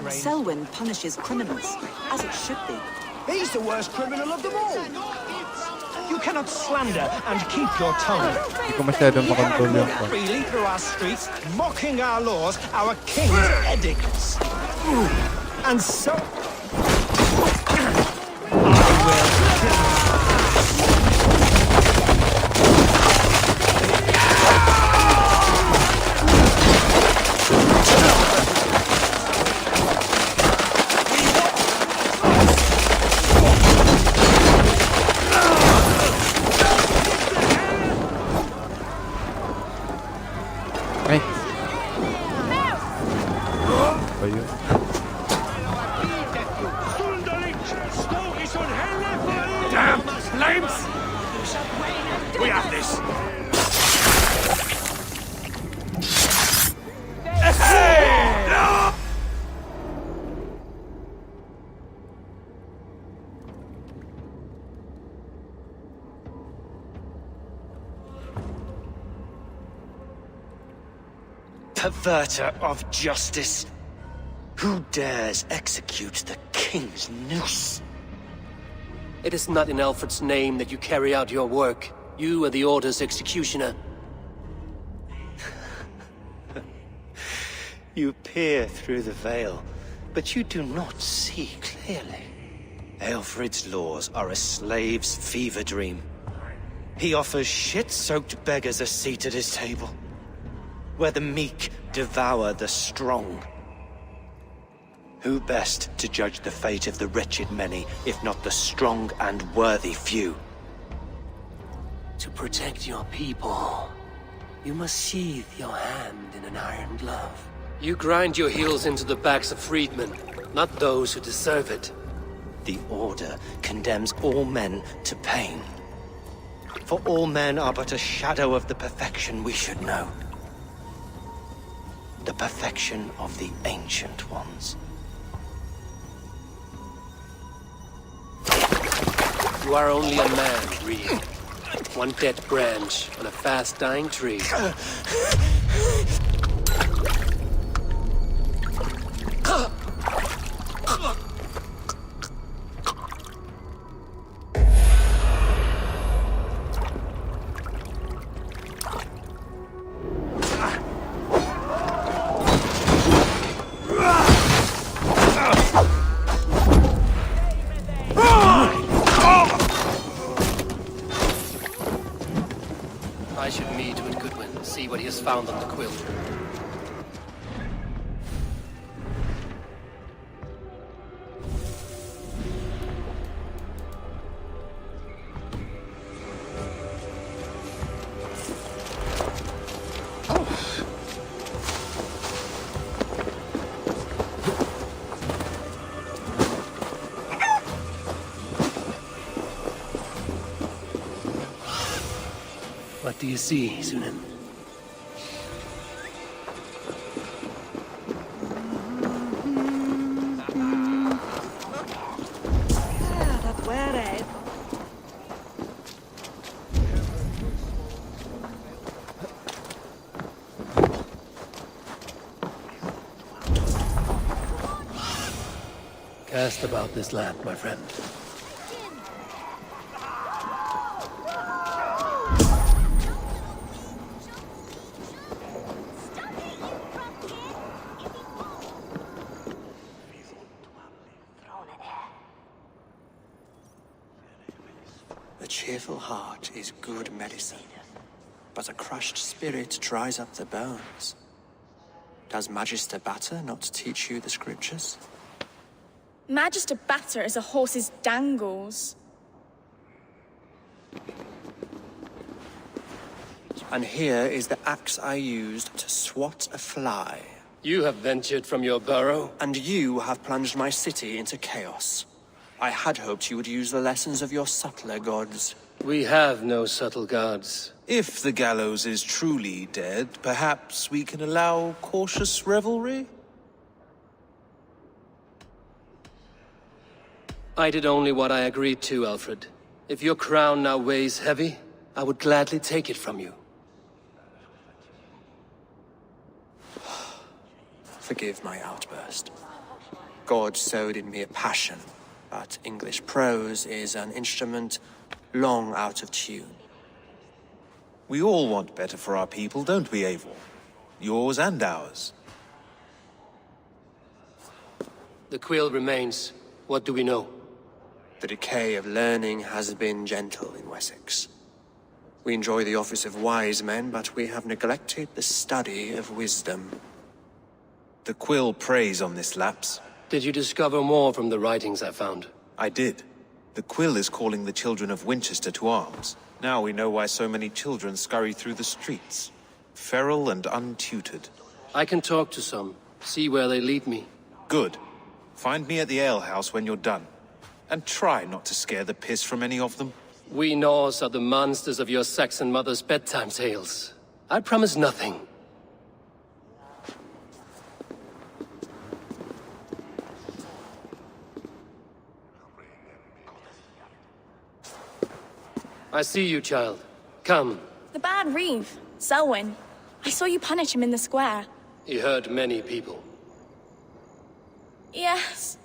Selwyn punishes criminals, as it should be. He's the worst criminal of them all. You cannot slander and keep your tongue. Hindi ko masyadong makontrol yung phone. Freely through our streets, mocking our laws, our king's edicts. And so... Ay! Ba yun? Damn flames! We have this. No! Perverter of justice. Who dares execute the king's noose? It is not in Alfred's name that you carry out your work. You are the Order's executioner. You peer through the veil, but you do not see clearly. Alfred's laws are a slave's fever dream. He offers shit-soaked beggars a seat at his table, where the meek devour the strong. Who best to judge the fate of the wretched many, if not the strong and worthy few? To protect your people, you must sheathe your hand in an iron glove. You grind your heels into the backs of freedmen, not those who deserve it. The Order condemns all men to pain. For all men are but a shadow of the perfection we should know. The perfection of the Ancient Ones. You are only a man, Reed. One dead branch on a fast-dying tree. I should meet with Goodwin, see what he has found on the quilt. What do you see, Sunan? Cast about this land, my friend. A cheerful heart is good medicine, but a crushed spirit dries up the bones. Does Magister Batter not teach you the scriptures? Magister Batter is a horse's dangles. And here is the axe I used to swat a fly. You have ventured from your burrow? And you have plunged my city into chaos. I had hoped you would use the lessons of your subtler gods. We have no subtle gods. If the gallows is truly dead, perhaps we can allow cautious revelry? I did only what I agreed to, Alfred. If your crown now weighs heavy, I would gladly take it from you. Forgive my outburst. God sowed in me a passion, but English prose is an instrument long out of tune. We all want better for our people, don't we, Eivor? Yours and ours. The quill remains. What do we know? The decay of learning has been gentle in Wessex. We enjoy the office of wise men, but we have neglected the study of wisdom. The quill preys on this lapse. Did you discover more from the writings I found? I did. The quill is calling the children of Winchester to arms. Now we know why so many children scurry through the streets, feral and untutored. I can talk to some, see where they lead me. Good. Find me at the alehouse when you're done. And try not to scare the piss from any of them. We Norse are the monsters of your Saxon mother's bedtime tales. I promise nothing. I see you, child. Come. The bad Reeve, Selwyn. I saw you punish him in the square. He hurt many people. Yes.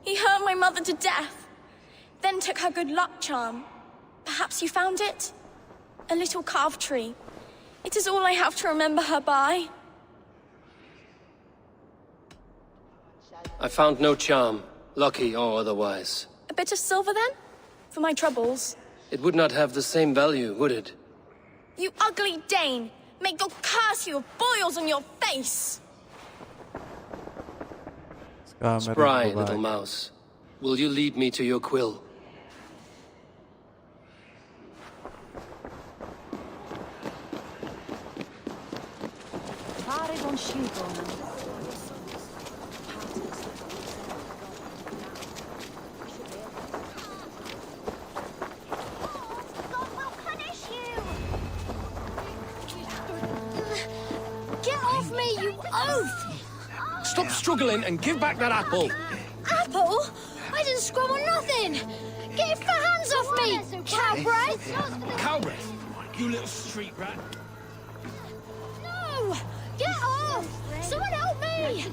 He hurt my mother to death. Then took her good luck charm. Perhaps you found it? A little carved tree. It is all I have to remember her by. I found no charm, lucky or otherwise. A bit of silver, then? For my troubles. It would not have the same value, would it? You ugly Dane! May God curse you with boils on your face! Spry, little mouse. Will you lead me to your quill? Get off me, you oaf! Stop struggling and give back that apple! Apple? I didn't scrub on nothing! Get your hands off me, cow breath! Cow breath? You little street rat. No! Get off! Someone help me!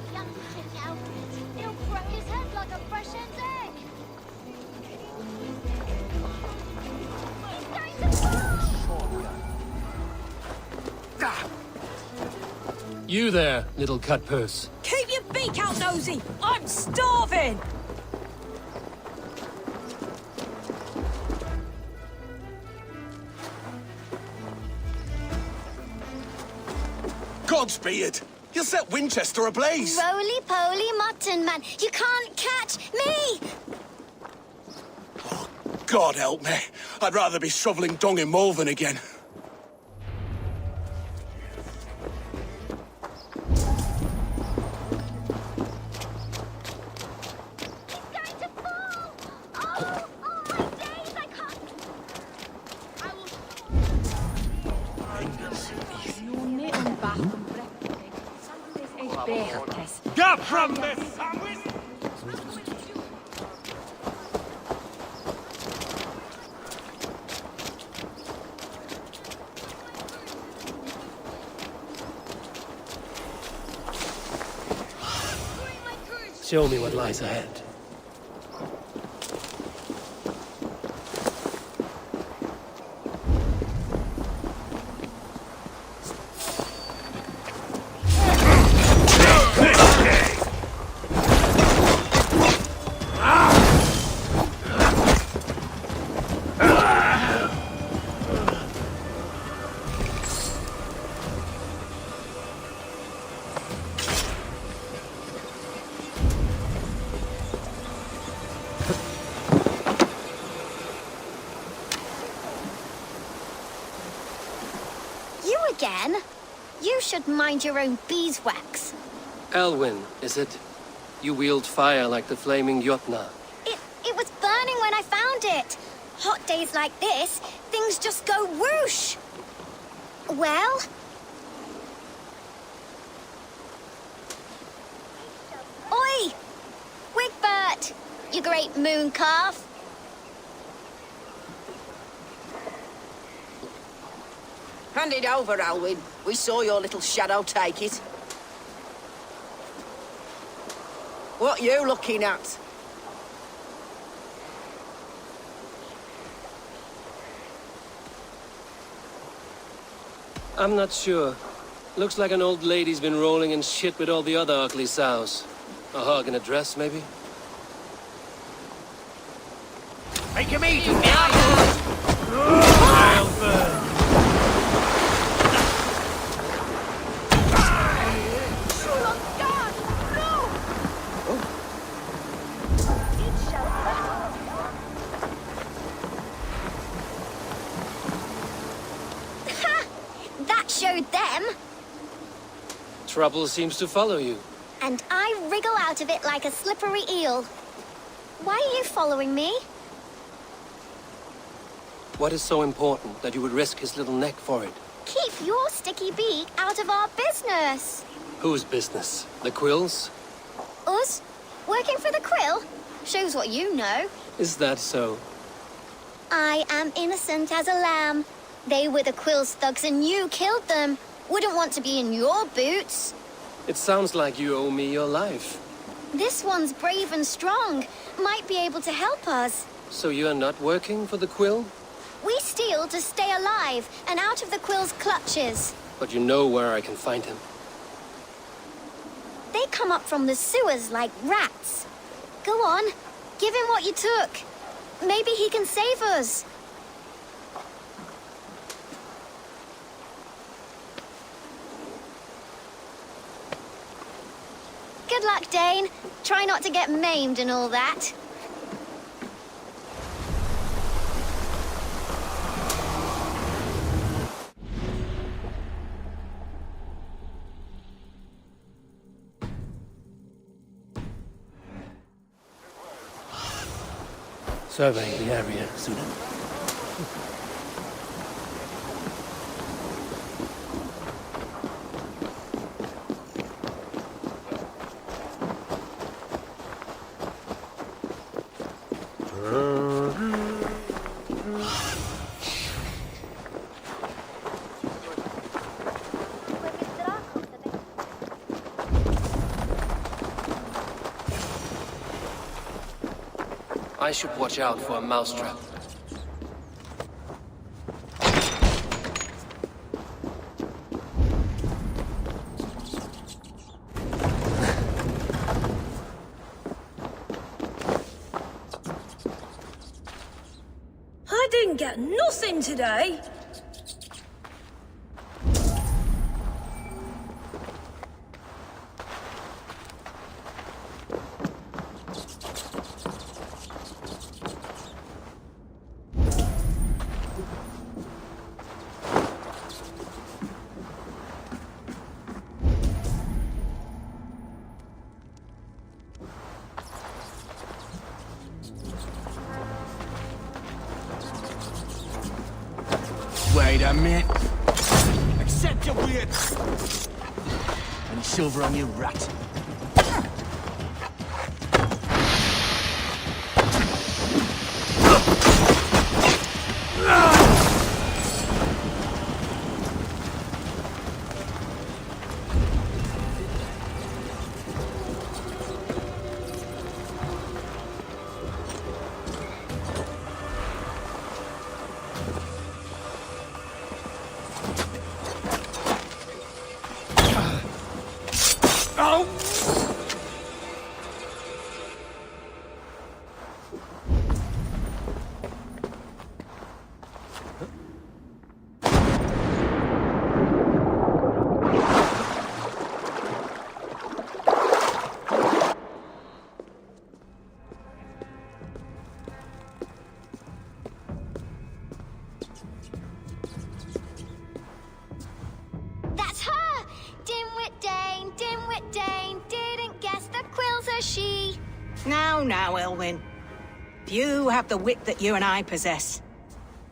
He'll crack his head like a fresh hen's egg. You there, little cut purse. Keep your beak out, Nosy! I'm starving! Godspeed! You'll set Winchester ablaze! Roly-poly mutton man, you can't catch me! God help me. I'd rather be shoveling dung in Malvern again. Get from this sandwich! Show me what lies ahead. You again? You should mind your own beeswax. Elwyn, is it? You wield fire like the flaming Jotna. It was burning when I found it. Hot days like this, things just go whoosh. Well? Oi! Wigbert! You great moon calf. Hand it over, Alwyn. We saw your little shadow take it. What you looking at? I'm not sure. Looks like an old lady's been rolling in shit with all the other ugly sows. A hog in a dress, maybe? Make him eat! I'll burn! That showed them. Trouble seems to follow you. And I wriggle out of it like a slippery eel. Why are you following me? What is so important that you would risk his little neck for it? Keep your sticky beak out of our business. Whose business? The Quills? Us? Working for the Quill? Shows what you know. Is that so? I am innocent as a lamb. They were the Quill's thugs and you killed them. Wouldn't want to be in your boots. It sounds like you owe me your life. This one's brave and strong. Might be able to help us. So you're not working for the Quill? We steal to stay alive and out of the Quill's clutches. But you know where I can find him. They come up from the sewers like rats. Go on, give him what you took. Maybe he can save us. Good luck, Dane. Try not to get maimed and all that. Surveying the area, Sudan. I should watch out for a mousetrap. I didn't get nothing today. Wait a minute. Accept your weird. Any silver on you, rat? Mushy! Now, Elwyn. Few have the wit that you and I possess.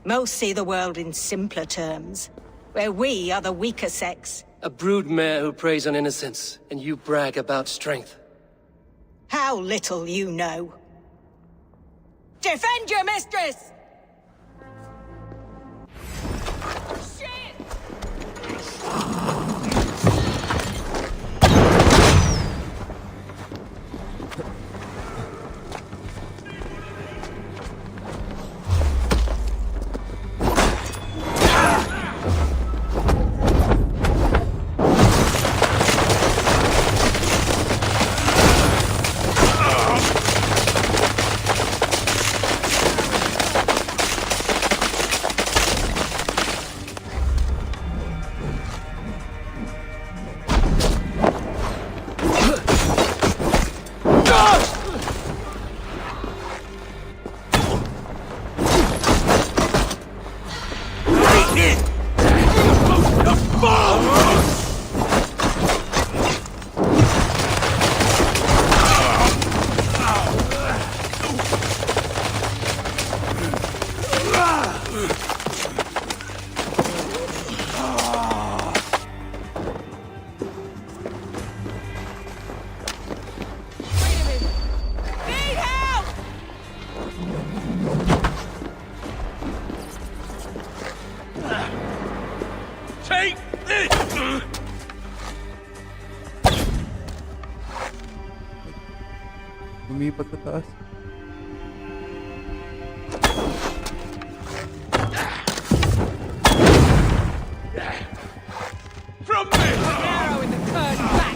Most see the world in simpler terms, where we are the weaker sex. A broodmare who preys on innocence, and you brag about strength. How little you know. Defend your mistress! Take this! Lumipat sa taas. From me! Arrow in the curd back!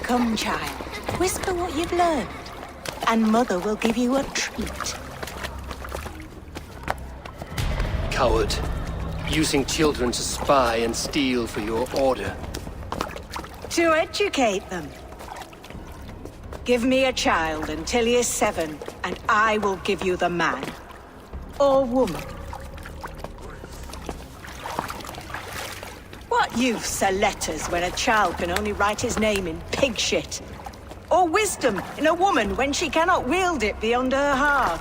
Come, child. Whisper what you've learned, and Mother will give you a treat. Coward. Using children to spy and steal for your order. To educate them. Give me a child until he is 7, and I will give you the man. Or woman. What use are letters when a child can only write his name in pig shit? Or wisdom in a woman when she cannot wield it beyond her heart?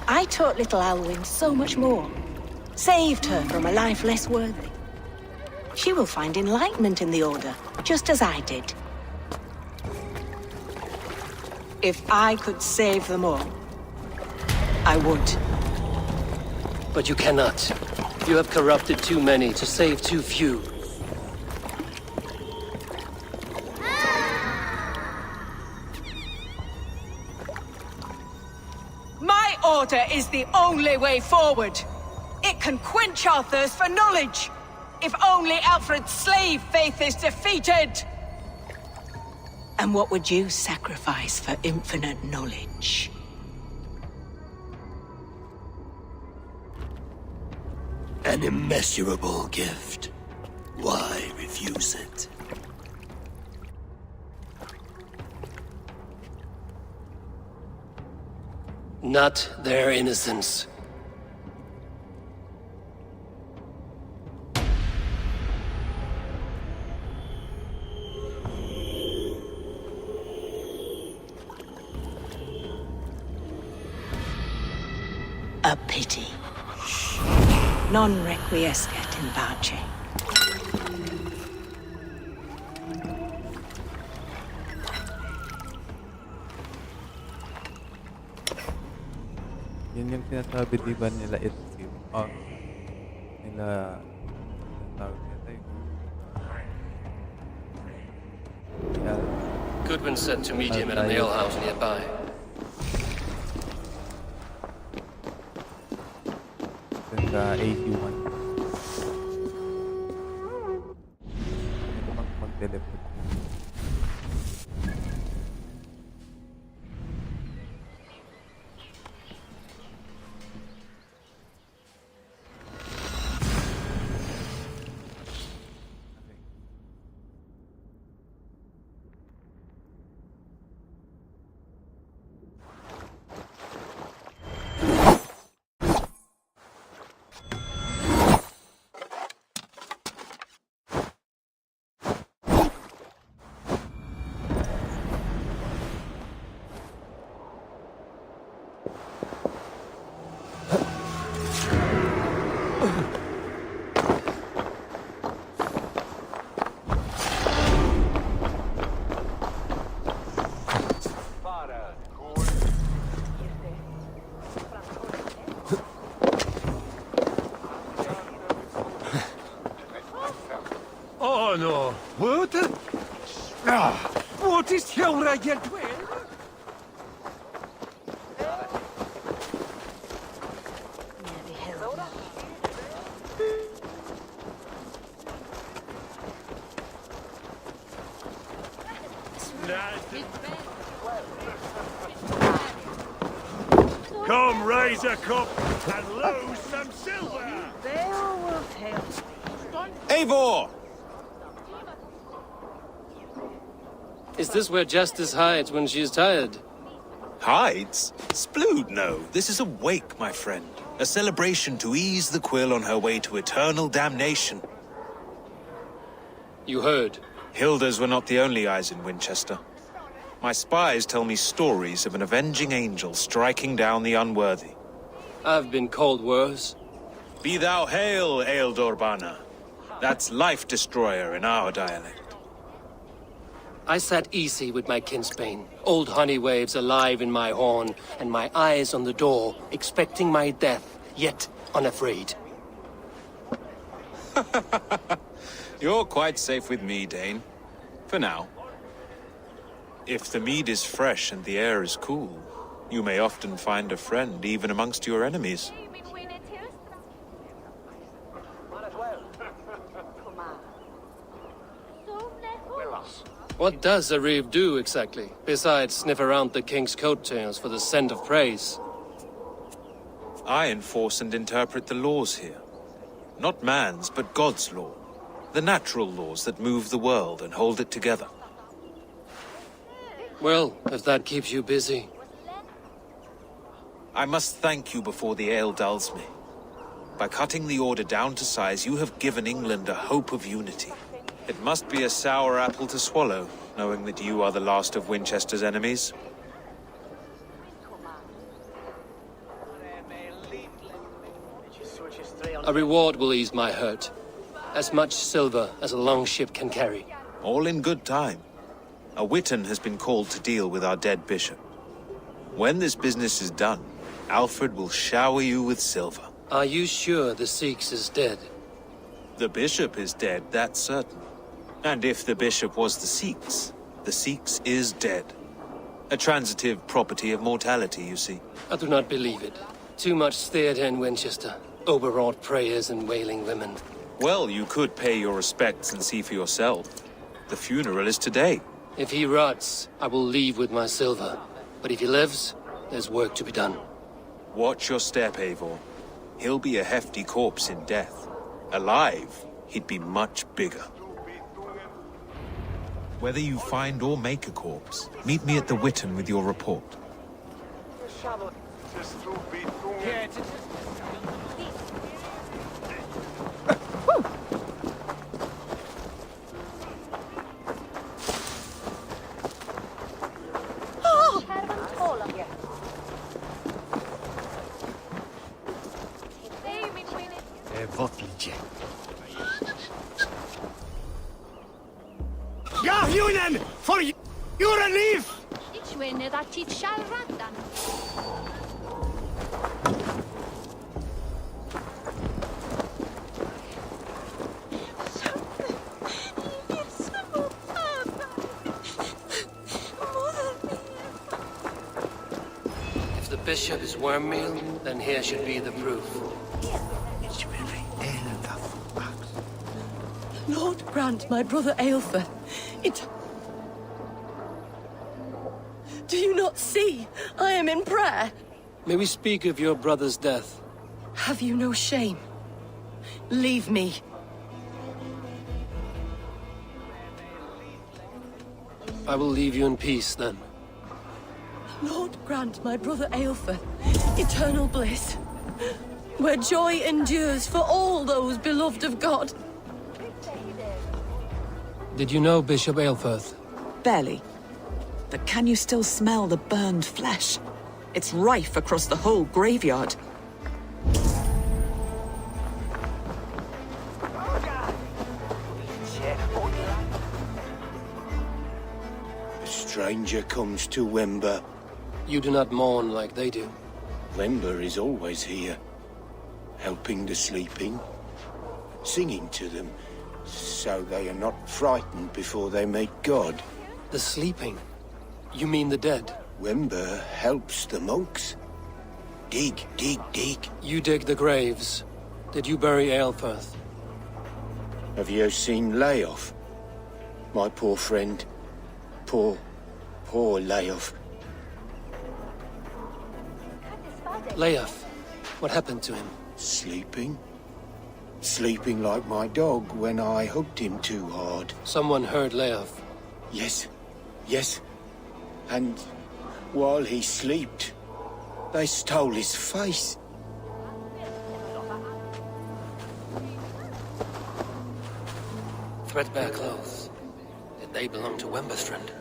I taught little Alwyn so much more. Saved her from a life less worthy. She will find enlightenment in the Order, just as I did. If I could save them all, I would. But you cannot. You have corrupted too many to save too few. My order is the only way forward. It can quench our thirst for knowledge. If only Alfred's slave faith is defeated. And what would you sacrifice for infinite knowledge? An immeasurable gift. Why refuse it? Not their innocence. A pity. Non requiescat in pace. Yun yung sinasabi diba nila Ezio. Oh. Nila... Tawag nila yung... Goodwin said to meet him at an alehouse nearby. Yung AC1. Lilliput. Oh no, what? Ah, what is here again? Come, raise a cup and lose some silver! Eivor! Is this where Justice hides when she's tired? Hides? Splood, no. This is a wake, my friend. A celebration to ease the quill on her way to eternal damnation. You heard. Hilda's were not the only eyes in Winchester. My spies tell me stories of an avenging angel striking down the unworthy. I've been called worse. Be thou hail, Ealdor Bana. That's Life Destroyer in our dialect. I sat easy with my kinsbane, old honey waves alive in my horn, and my eyes on the door, expecting my death, yet unafraid. You're quite safe with me, Dane. For now. If the mead is fresh and the air is cool, you may often find a friend even amongst your enemies. What does a reeve do exactly, besides sniff around the king's coattails for the scent of praise? I enforce and interpret the laws here. Not man's, but God's law. The natural laws that move the world and hold it together. Well, if that keeps you busy. I must thank you before the ale dulls me. By cutting the order down to size, you have given England a hope of unity. It must be a sour apple to swallow, knowing that you are the last of Winchester's enemies. A reward will ease my hurt. As much silver as a long ship can carry. All in good time. A Witan has been called to deal with our dead bishop. When this business is done, Alfred will shower you with silver. Are you sure the Sikhs is dead? The bishop is dead, that's certain. And if the bishop was the Sikhs is dead. A transitive property of mortality, you see. I do not believe it. Too much theatre in Winchester. Overwrought prayers and wailing women. Well, you could pay your respects and see for yourself. The funeral is today. If he rots, I will leave with my silver. But if he lives, there's work to be done. Watch your step, Eivor. He'll be a hefty corpse in death. Alive, he'd be much bigger. Whether you find or make a corpse, meet me at the Witan with your report. Ja, Junen! For your relief! If the bishop is worm meal, then here should be the proof. Lord grant my brother Aelfred. Do you not see? I am in prayer. May we speak of your brother's death? Have you no shame? Leave me. I will leave you in peace, then. Lord grant my brother Aelfred eternal bliss, where joy endures for all those beloved of God. Did you know Bishop Aelfred? Barely. But can you still smell the burned flesh? It's rife across the whole graveyard. A stranger comes to Wember. You do not mourn like they do. Wember is always here, helping the sleeping, singing to them, so they are not frightened before they meet God. The sleeping? You mean the dead? Wember helps the monks. Dig, dig, dig. You dig the graves. Did you bury Aelfred? Have you seen Layoff? My poor friend. Poor Layoff. Layoff. What happened to him? Sleeping. Sleeping like my dog when I hugged him too hard. Someone heard Layoff. Yes. Yes. And while he slept, they stole his face. Threadbare clothes. Did they belong to Wember's friend?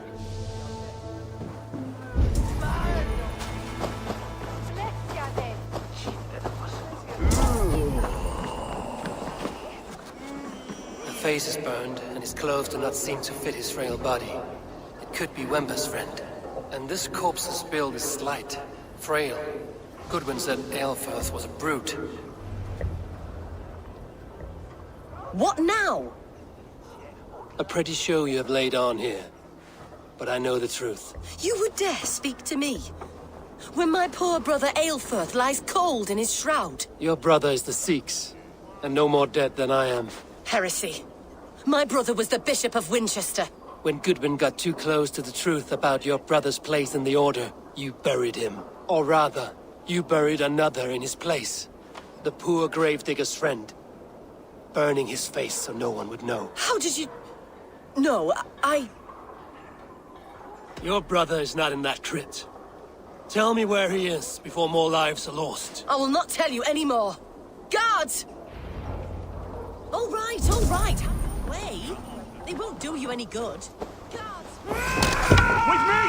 The face is burned, and his clothes do not seem to fit his frail body. It could be Wember's friend. And this corpse's build is slight, frail. Goodwin said Aelfirth was a brute. What now? A pretty show you have laid on here. But I know the truth. You would dare speak to me? When my poor brother Aelfirth lies cold in his shroud. Your brother is the Sikhs, and no more dead than I am. Heresy. My brother was the Bishop of Winchester. When Goodwin got too close to the truth about your brother's place in the Order, you buried him. Or rather, you buried another in his place. The poor gravedigger's friend. Burning his face so no one would know. How did you... No, Your brother is not in that crypt. Tell me where he is before more lives are lost. I will not tell you any more. Guards! All right. Way. They won't do you any good. Guards! With me!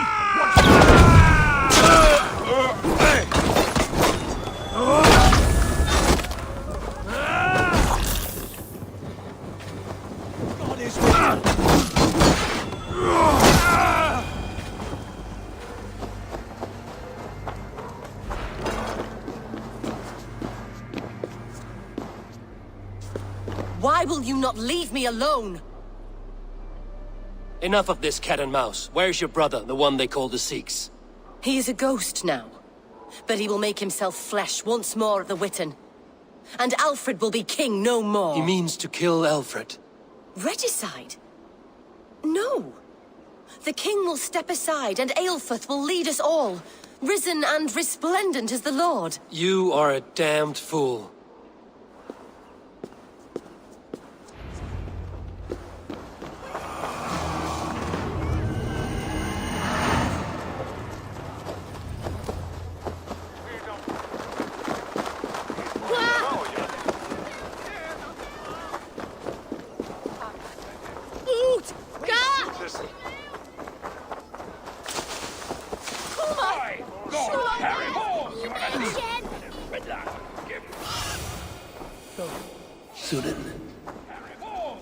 God is with Why will you not leave me alone? Enough of this cat and mouse. Where's your brother, the one they call the Sikhs? He is a ghost now. But he will make himself flesh once more at the Witten. And Alfred will be king no more. He means to kill Alfred. Regicide? No. The king will step aside and Aelfirth will lead us all. Risen and resplendent as the Lord. You are a damned fool.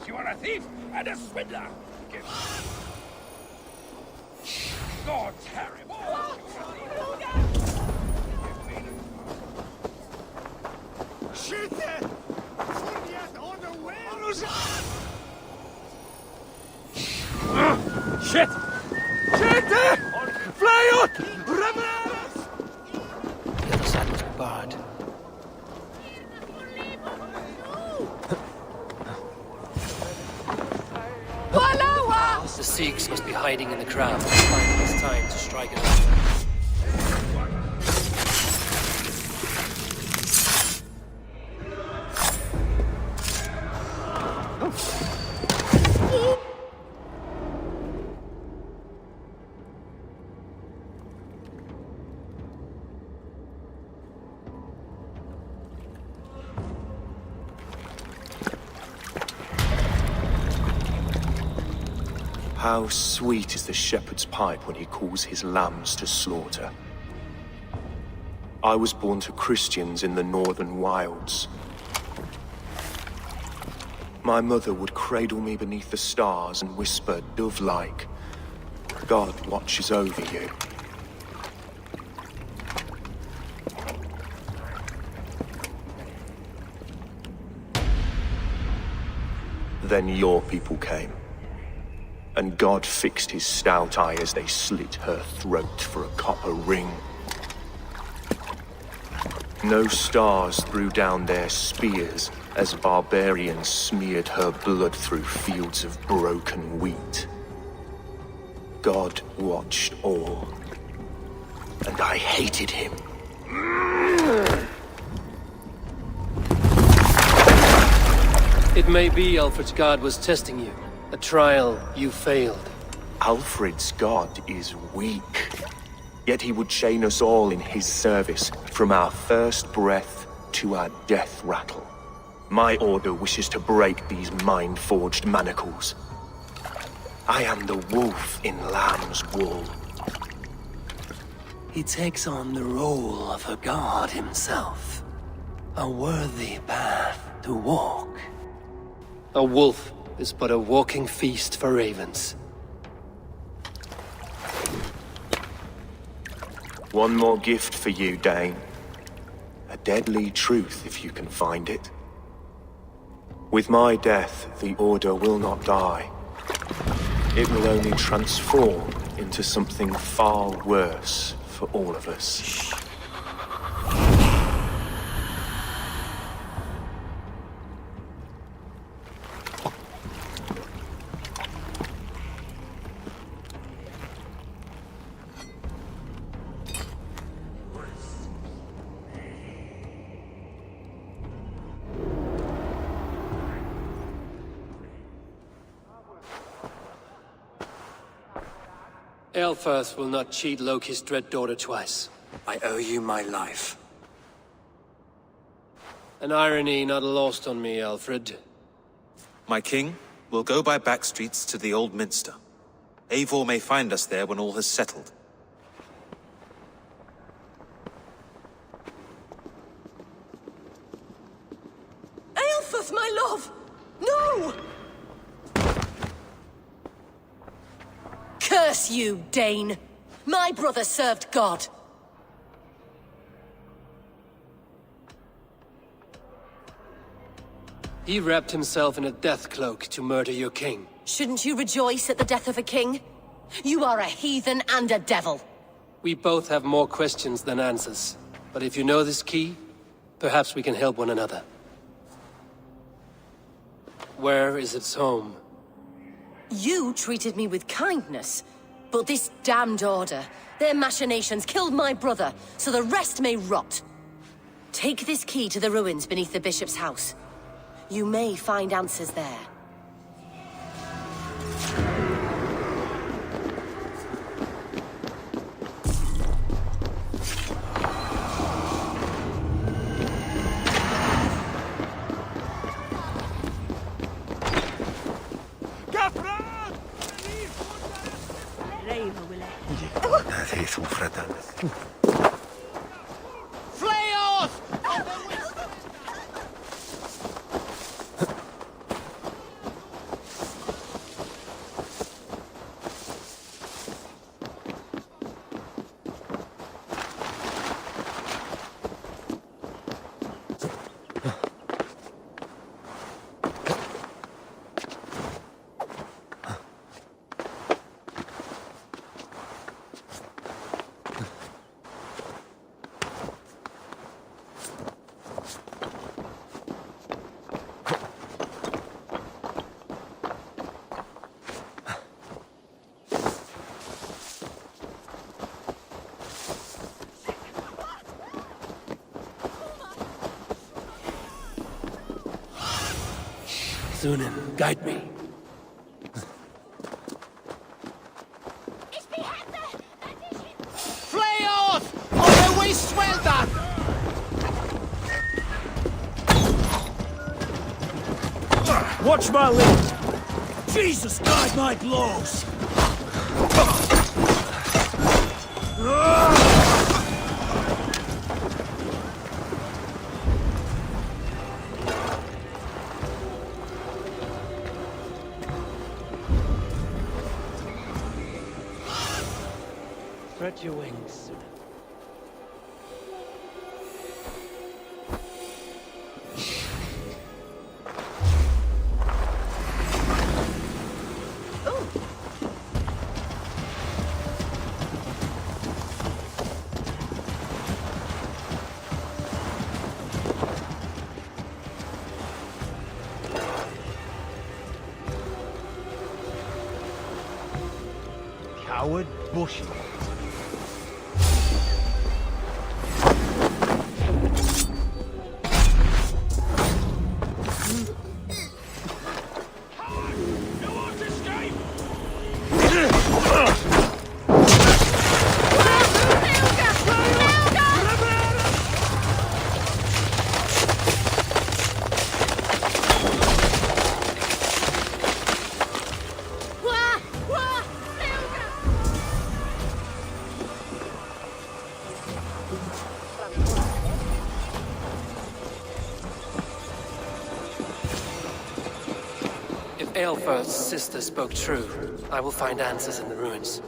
You are a thief and a swindler! God's Harry! Schütte! Furiat on the wheels! Shit! Schütte! Fly out! Reverse! The other side was barred. The Sikhs must be hiding in the crowd. Finally, it's time to strike it off. How sweet is the shepherd's pipe when he calls his lambs to slaughter. I was born to Christians in the northern wilds. My mother would cradle me beneath the stars and whisper, dove-like, God watches over you. Then your people came. And God fixed his stout eye as they slit her throat for a copper ring. No stars threw down their spears as barbarians smeared her blood through fields of broken wheat. God watched all, and I hated him. It may be Alfred's God was testing you. A trial you failed. Alfred's God is weak. Yet he would chain us all in his service, from our first breath to our death rattle. My order wishes to break these mind-forged manacles. I am the wolf in lamb's wool. He takes on the role of a god himself. A worthy path to walk. A wolf is but a walking feast for ravens. One more gift for you, Dane. A deadly truth, if you can find it. With my death, the Order will not die. It will only transform into something far worse for all of us. Aelfirth will not cheat Loki's dread daughter twice. I owe you my life. An irony not lost on me, Alfred. My king, we'll go by back streets to the Old Minster. Eivor may find us there when all has settled. Aelfirth, my love! No! Curse you, Dane! My brother served God. He wrapped himself in a death cloak to murder your king. Shouldn't you rejoice at the death of a king? You are a heathen and a devil. We both have more questions than answers. But if you know this key, perhaps we can help one another. Where is its home? You treated me with kindness, but this damned Order, their machinations killed my brother, so the rest may rot. Take this key to the ruins beneath the bishop's house. You may find answers there. Sunan, guide me. Flay off! Or we swell that! Watch my lead! Jesus, guide my blows! Spread your wings, Sunan. Coward bushy. If Aelfir's sister spoke true, I will find answers in the ruins.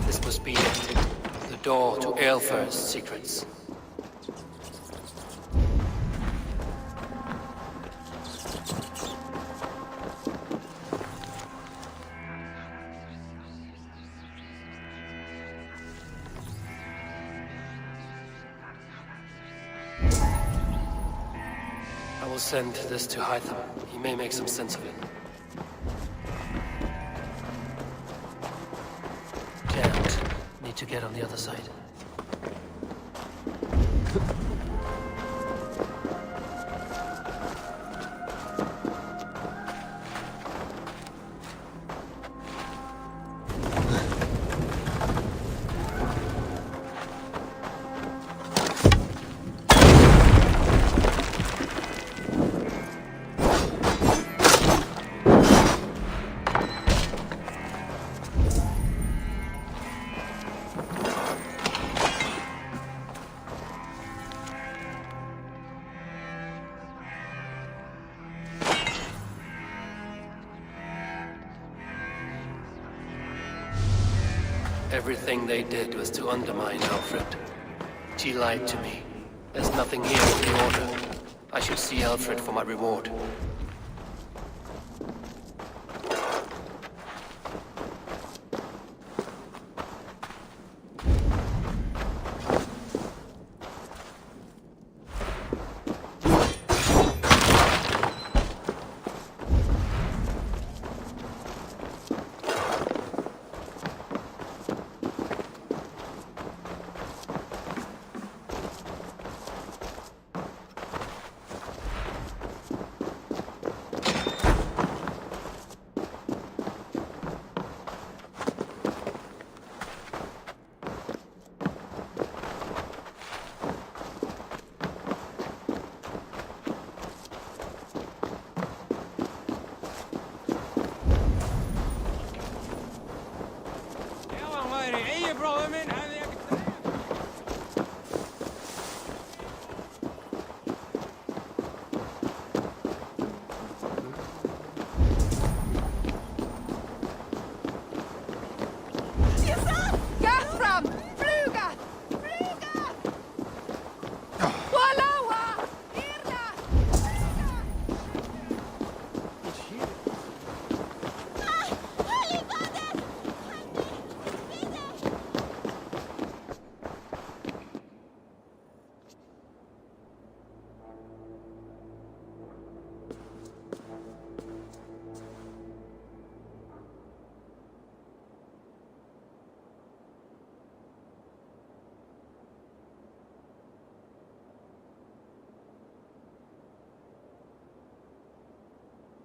This must be it. The door to Aelfir's secrets. I will send this to Hytham. He may make some sense of it. Can't. Need to get on the other side. Everything they did was to undermine Alfred. She lied to me. There's nothing here in the Order. I should see Alfred for my reward.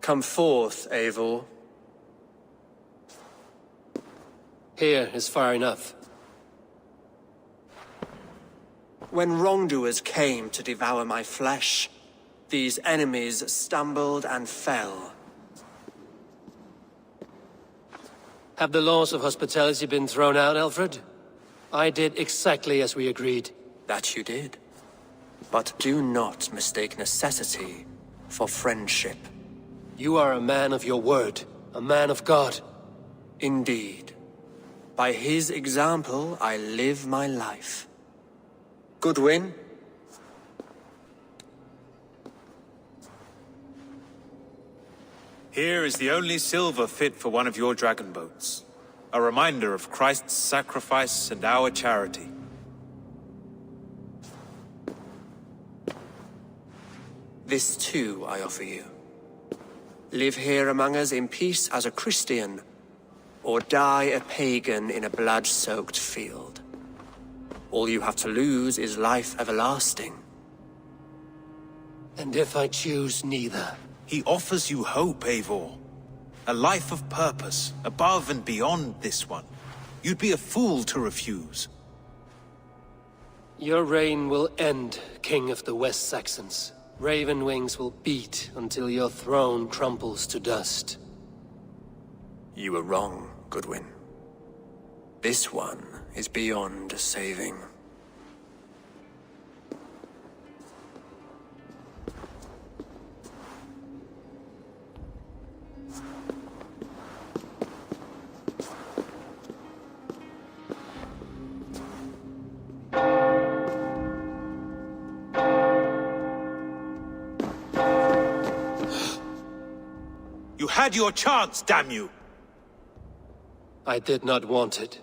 Come forth, Eivor. Here is far enough. When wrongdoers came to devour my flesh, these enemies stumbled and fell. Have the laws of hospitality been thrown out, Alfred? I did exactly as we agreed. That you did. But do not mistake necessity for friendship. You are a man of your word, a man of God. Indeed. By his example, I live my life. Goodwin? Here is the only silver fit for one of your dragon boats. A reminder of Christ's sacrifice and our charity. This too I offer you. Live here among us in peace as a Christian, or die a pagan in a blood-soaked field. All you have to lose is life everlasting. And if I choose neither? He offers you hope, Eivor. A life of purpose, above and beyond this one. You'd be a fool to refuse. Your reign will end, King of the West Saxons. Raven wings will beat until your throne crumbles to dust. You were wrong, Goodwin. This one is beyond saving. You had your chance, damn you! I did not want it.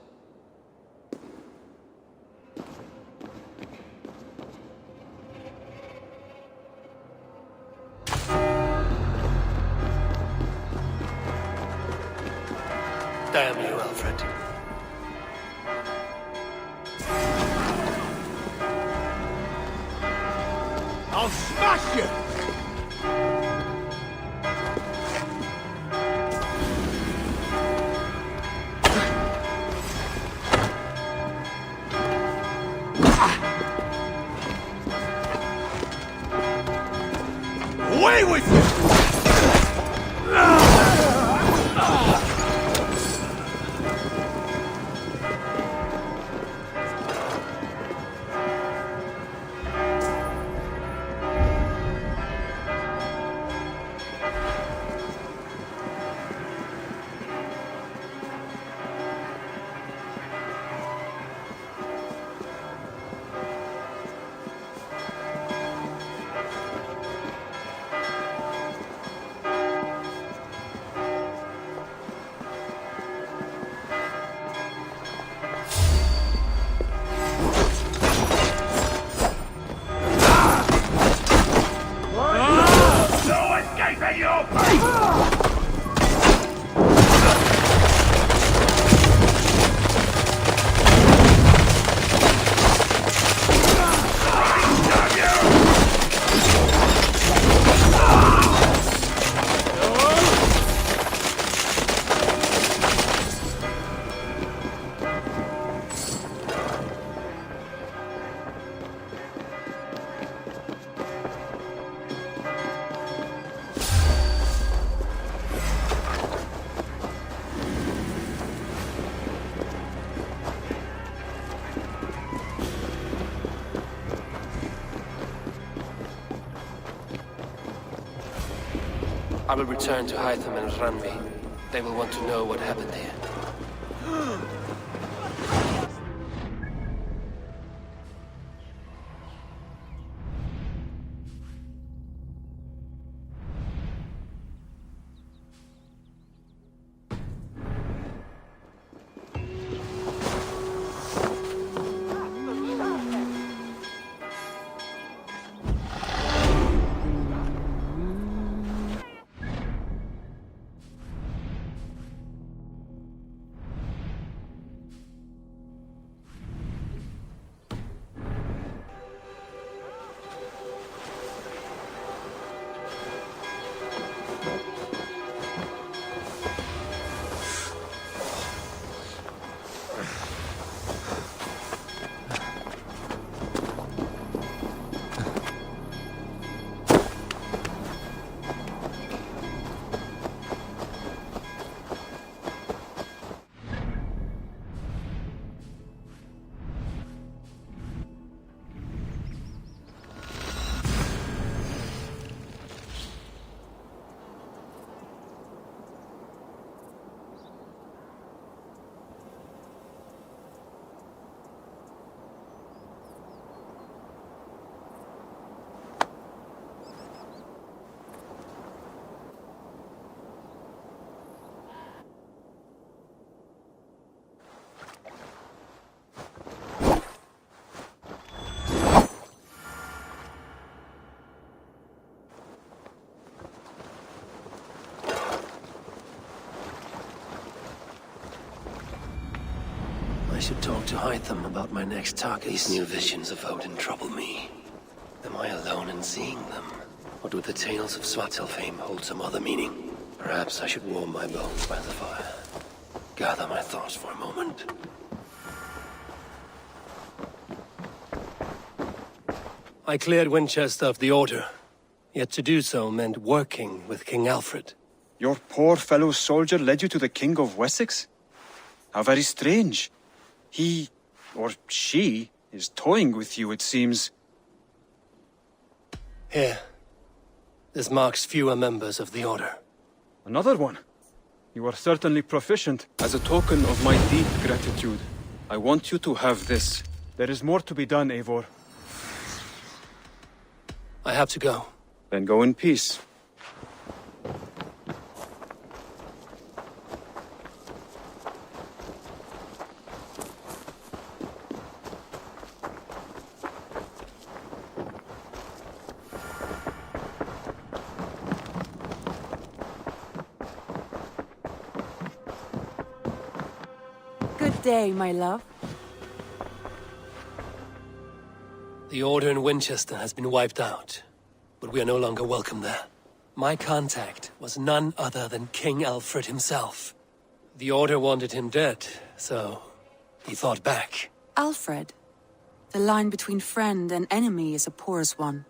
Damn you, Alfred. I'll smash you! Away with you! I will return to Hytham and Ranvi. They will want to know what happened here. should talk to Hytham about my next target. These new visions of Odin trouble me. Am I alone in seeing them? Or do the tales of Svartalfheim hold some other meaning? Perhaps I should warm my bones by the fire. Gather my thoughts for a moment. I cleared Winchester of the Order. Yet to do so meant working with King Alfred. Your poor fellow soldier led you to the King of Wessex? How very strange. He, or she, is toying with you, it seems. Here. This marks fewer members of the Order. Another one? You are certainly proficient. As a token of my deep gratitude, I want you to have this. There is more to be done, Eivor. I have to go. Then go in peace. Good day, my love. The Order in Winchester has been wiped out, but we are no longer welcome there. My contact was none other than King Alfred himself. The Order wanted him dead, so he fought back. Alfred. The line between friend and enemy is a porous one.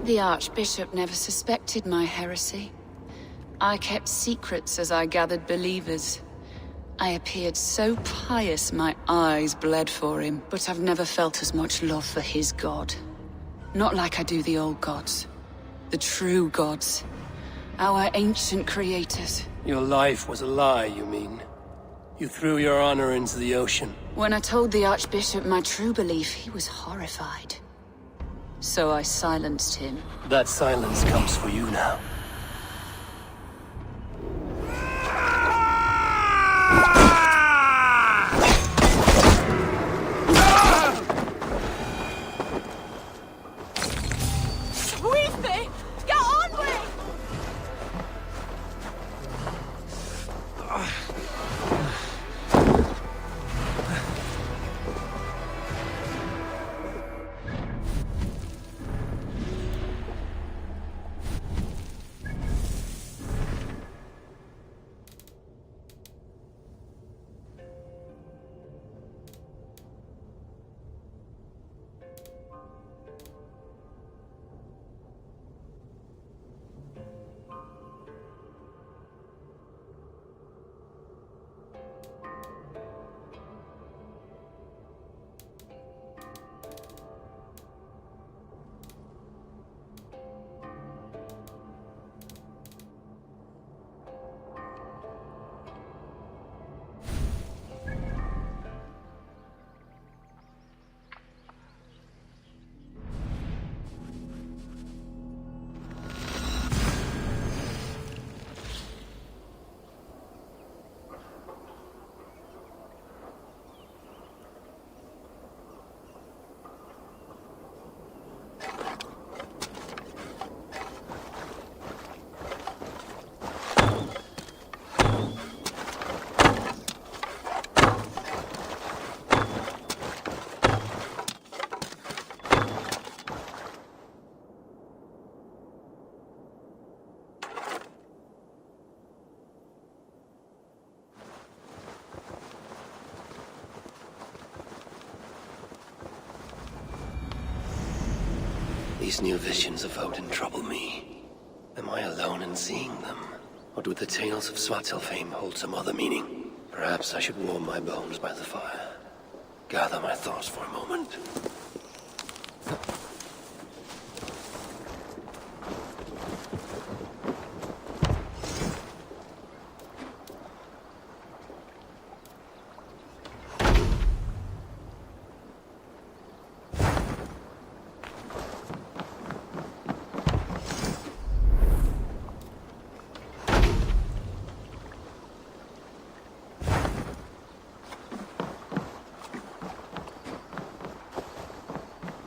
The Archbishop never suspected my heresy. I kept secrets as I gathered believers. I appeared so pious my eyes bled for him, but I've never felt as much love for his god. Not like I do the old gods. The true gods. Our ancient creators. Your life was a lie, you mean? You threw your honor into the ocean. When I told the Archbishop my true belief, he was horrified. So I silenced him. That silence comes for you now. These new visions of Odin trouble me. Am I alone in seeing them? Or do the tales of Svartalfheim hold some other meaning? Perhaps I should warm my bones by the fire. Gather my thoughts for a moment.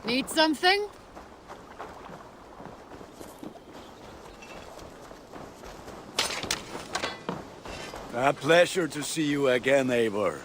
Need something? A pleasure to see you again, Eivor.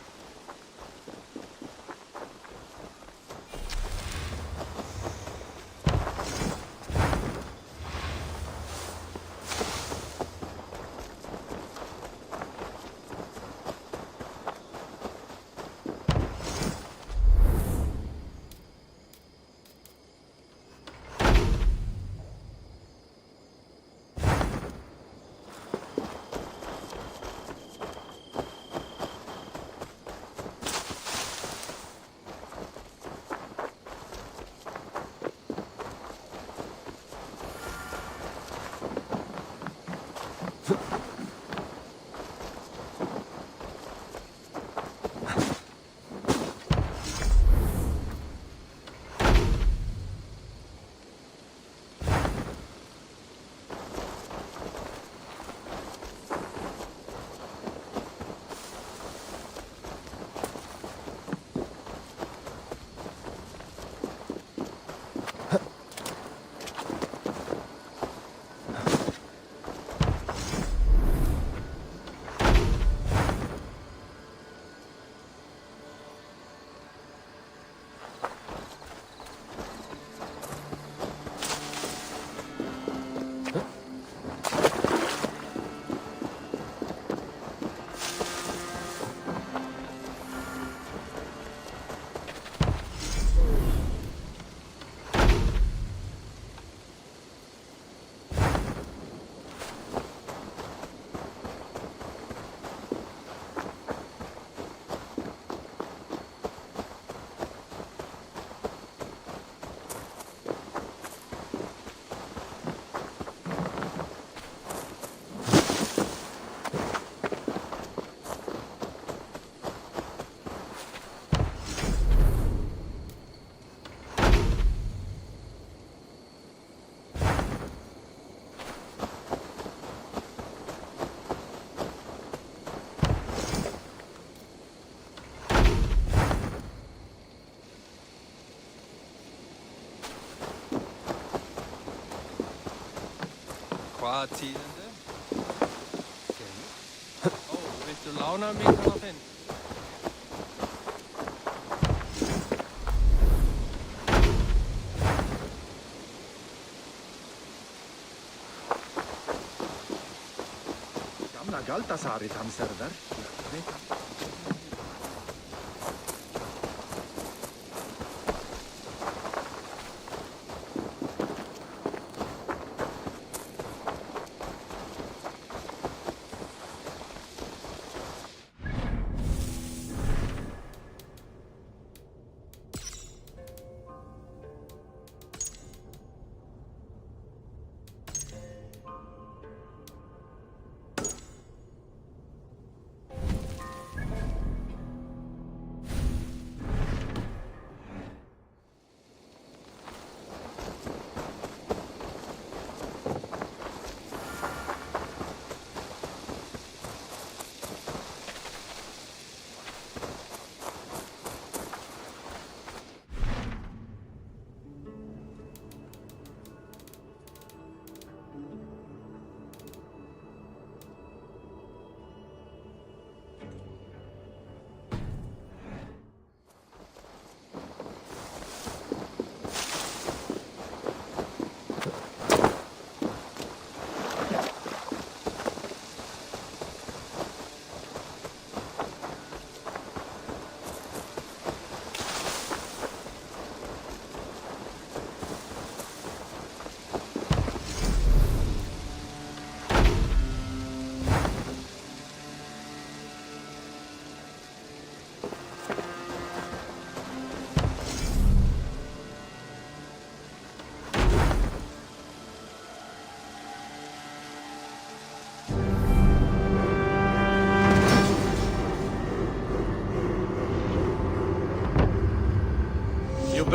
Qua tidende. Hvis du lavner min, kan du finde. Gamla Galtasari tamserver.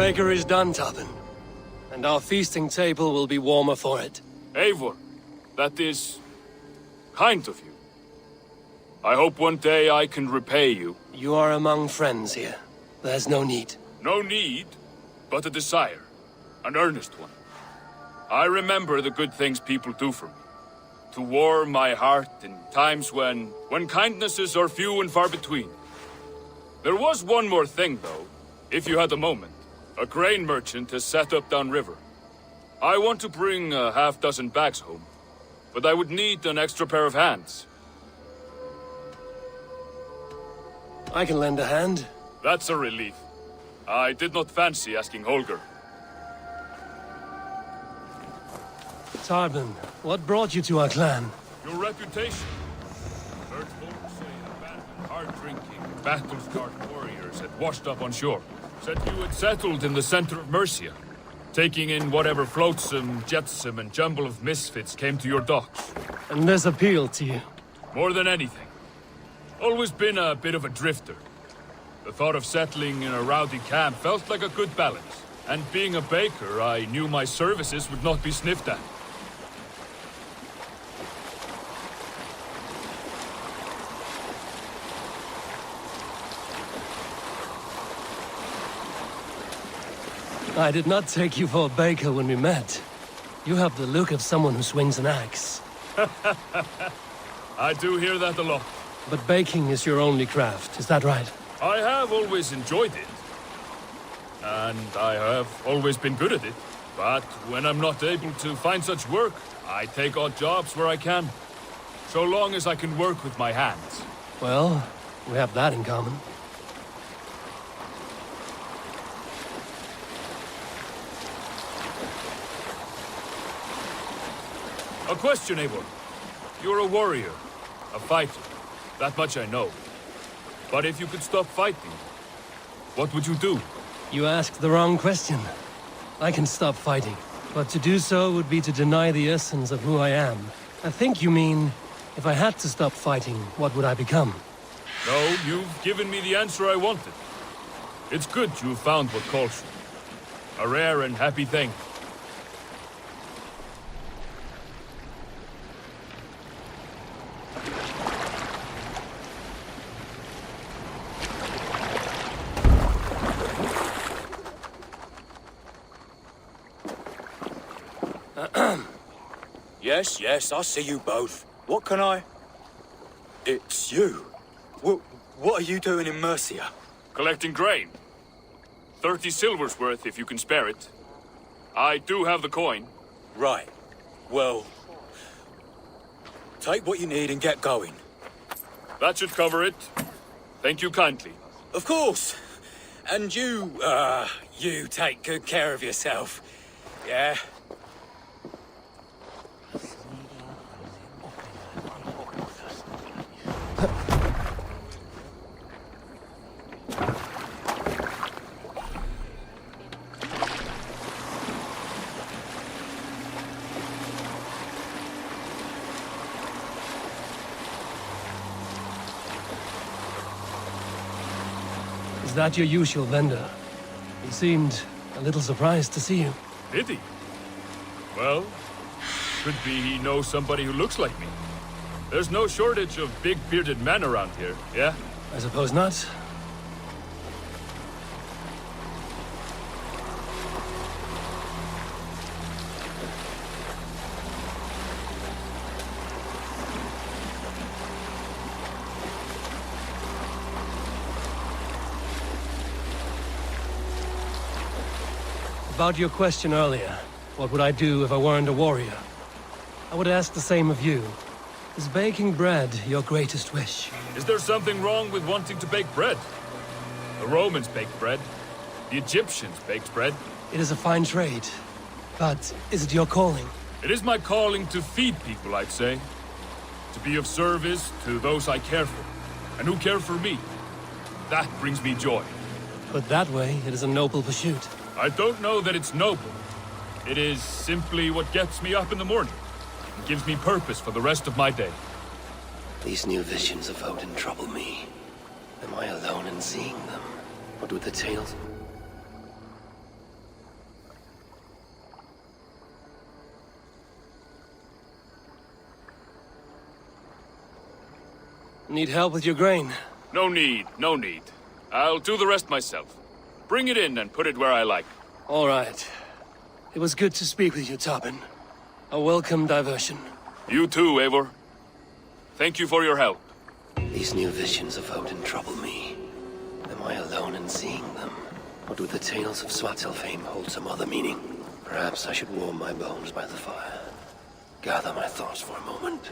baker is done, Tavin. And our feasting table will be warmer for it. Eivor, that is kind of you. I hope one day I can repay you. You are among friends here. There's no need. No need, but a desire. An earnest one. I remember the good things people do for me. To warm my heart in times when kindnesses are few and far between. There was one more thing, though, if you had a moment. A grain merchant has set up downriver. I want to bring a half-dozen bags home, but I would need an extra pair of hands. I can lend a hand. That's a relief. I did not fancy asking Holger. Tarbin, what brought you to our clan? Your reputation. Heard folks say abandoned, hard-drinking, battle-scarred warriors had washed up on shore. Said you had settled in the center of Mercia, taking in whatever flotsam, jetsam, and jumble of misfits came to your docks. And this appealed to you? More than anything. Always been a bit of a drifter. The thought of settling in a rowdy camp felt like a good balance. And being a baker, I knew my services would not be sniffed at. I did not take you for a baker when we met. You have the look of someone who swings an axe. I do hear that a lot. But baking is your only craft, is that right? I have always enjoyed it. And I have always been good at it. But when I'm not able to find such work, I take odd jobs where I can. So long as I can work with my hands. Well, we have that in common. A question, Eivor. You're a warrior, a fighter. That much I know. But if you could stop fighting, what would you do? You asked the wrong question. I can stop fighting, but to do so would be to deny the essence of who I am. I think you mean, if I had to stop fighting, what would I become? No, you've given me the answer I wanted. It's good you've found what calls you. A rare and happy thing. Yes, I see you both. What can I... It's you. What are you doing in Mercia? Collecting grain. 30 silver's worth if you can spare it. I do have the coin. Right. Well... take what you need and get going. That should cover it. Thank you kindly. Of course. And you take good care of yourself. Yeah? Is that your usual vendor? He seemed a little surprised to see you. Did he? Well, could be he knows somebody who looks like me. There's no shortage of big bearded men around here, yeah? I suppose not. About your question earlier, what would I do if I weren't a warrior? I would ask the same of you. Is baking bread your greatest wish? Is there something wrong with wanting to bake bread? The Romans baked bread. The Egyptians baked bread. It is a fine trade. But is it your calling? It is my calling to feed people, I'd say. To be of service to those I care for, and who care for me. That brings me joy. Put that way, it is a noble pursuit. I don't know that it's noble. It is simply what gets me up in the morning. And gives me purpose for the rest of my day. These new visions of Odin trouble me. Am I alone in seeing them? What with the tales? Need help with your grain? No need, no need. I'll do the rest myself. Bring it in and put it where I like. All right. It was good to speak with you, Tobin. A welcome diversion. You too, Eivor. Thank you for your help. These new visions of Odin trouble me. Am I alone in seeing them? Or do the tales of Svartalfheim hold some other meaning? Perhaps I should warm my bones by the fire. Gather my thoughts for a moment.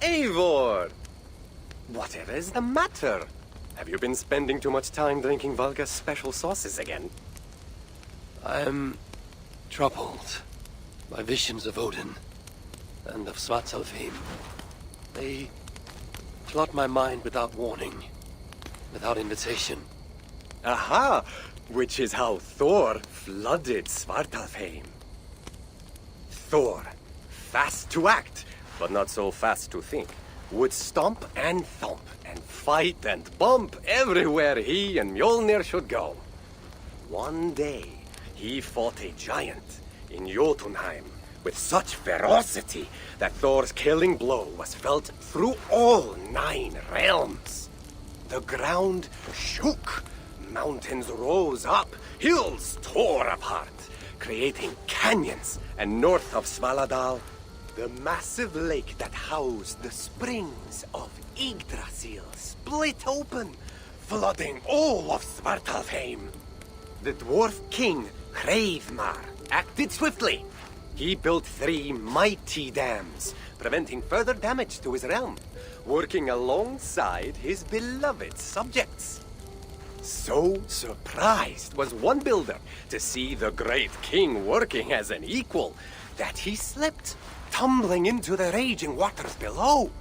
Eivor! Whatever is the matter? Have you been spending too much time drinking Valga's special sauces again? I am troubled by visions of Odin and of Svartalfheim. They flood my mind without warning, without invitation. Aha! Which is how Thor flooded Svartalfheim. Thor, fast to act, but not so fast to think, would stomp and thump and fight and bump everywhere he and Mjolnir should go. One day, he fought a giant in Jotunheim with such ferocity that Thor's killing blow was felt through all 9 realms. the ground shook. Mountains rose up, hills tore apart, creating canyons. And north of Svaladal, the massive lake that housed the springs of Yggdrasil split open, flooding all of Svartalfheim. The dwarf king, Hreidmar, acted swiftly. He built 3 mighty dams, preventing further damage to his realm, working alongside his beloved subjects. So surprised was one builder to see the great king working as an equal that he slipped, tumbling into the raging waters below.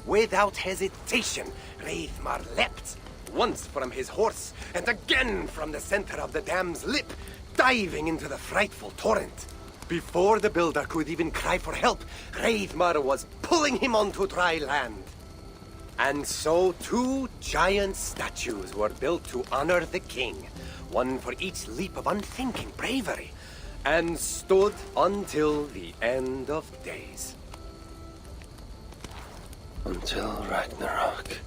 Without hesitation, Hreidmar leapt, once from his horse and again from the center of the dam's lip, diving into the frightful torrent. Before the builder could even cry for help, Hreidmar was pulling him onto dry land. And so 2 giant statues were built to honor the king, one for each leap of unthinking bravery, and stood until the end of days. Until Ragnarok.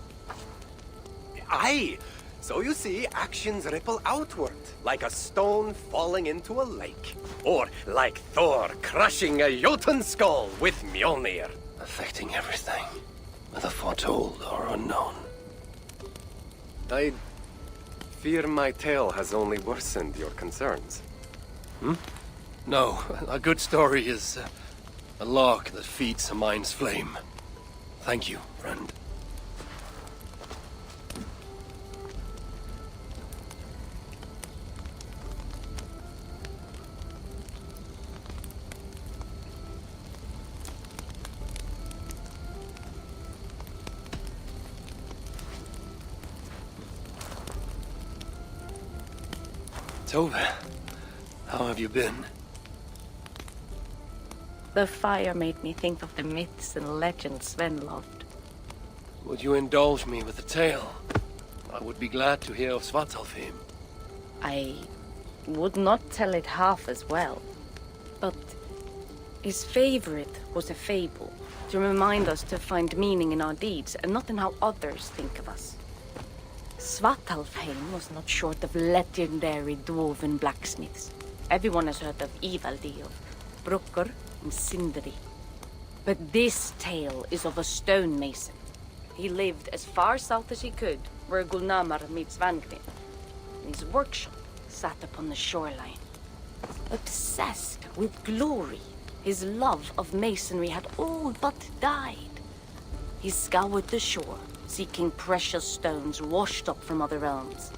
Aye! So you see, actions ripple outward, like a stone falling into a lake. Or like Thor crushing a Jotun skull with Mjolnir. Affecting everything, whether foretold or unknown. I fear my tale has only worsened your concerns. No, a good story is a log that feeds a mind's flame. Thank you, friend. Tove, how have you been? The fire made me think of the myths and legends Sven loved. Would you indulge me with a tale? I would be glad to hear of Svartalfheim. I would not tell it half as well, but his favorite was a fable, to remind us to find meaning in our deeds and not in how others think of us. Svartalfheim was not short of legendary dwarven blacksmiths. Everyone has heard of Ivaldi, of Brukker and Sindri. But this tale is of a stonemason. He lived as far south as he could, where Gulnamar meets Vangrim. His workshop sat upon the shoreline. Obsessed with glory, his love of masonry had all but died. He scoured the shore, seeking precious stones washed up from other realms.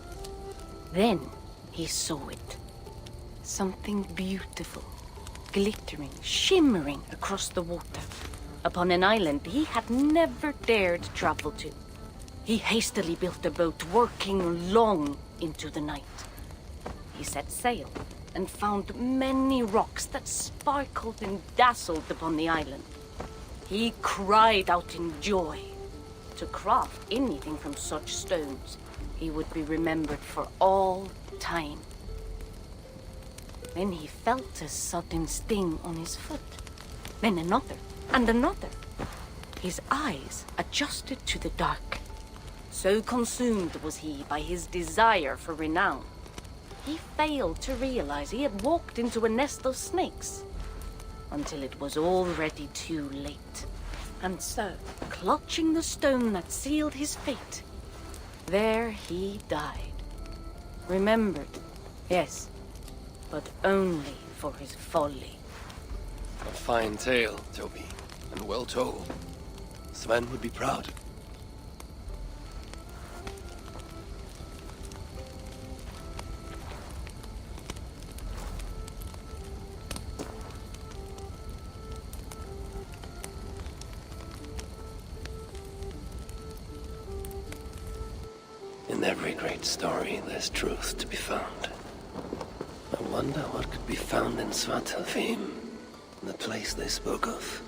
Then he saw it. Something beautiful, glittering, shimmering across the water, upon an island he had never dared travel to. He hastily built a boat, working long into the night. He set sail and found many rocks that sparkled and dazzled upon the island. He cried out in joy. To craft anything from such stones, he would be remembered for all time. Then he felt a sudden sting on his foot. Then another, and another. His eyes adjusted to the dark. So consumed was he by his desire for renown, he failed to realize he had walked into a nest of snakes, until it was already too late. And so, clutching the stone that sealed his fate, there he died. Remembered, yes, but only for his folly. A fine tale, Toby, and well told. Sven would be proud. In every great story, there's truth to be found. I wonder what could be found in Svartalfheim, the place they spoke of.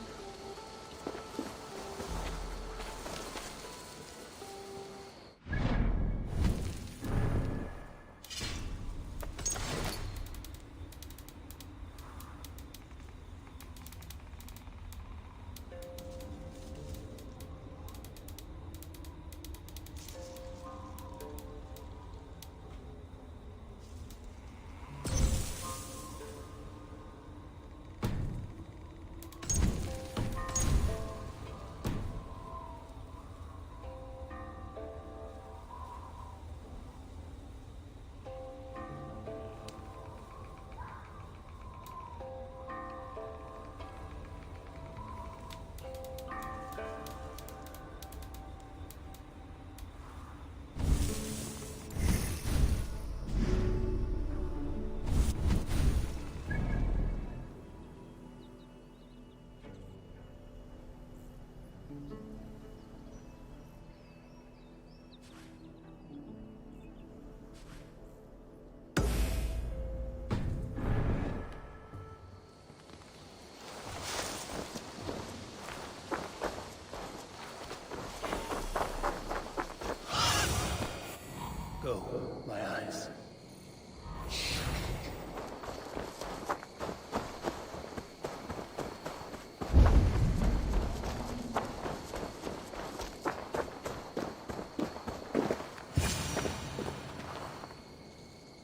My eyes.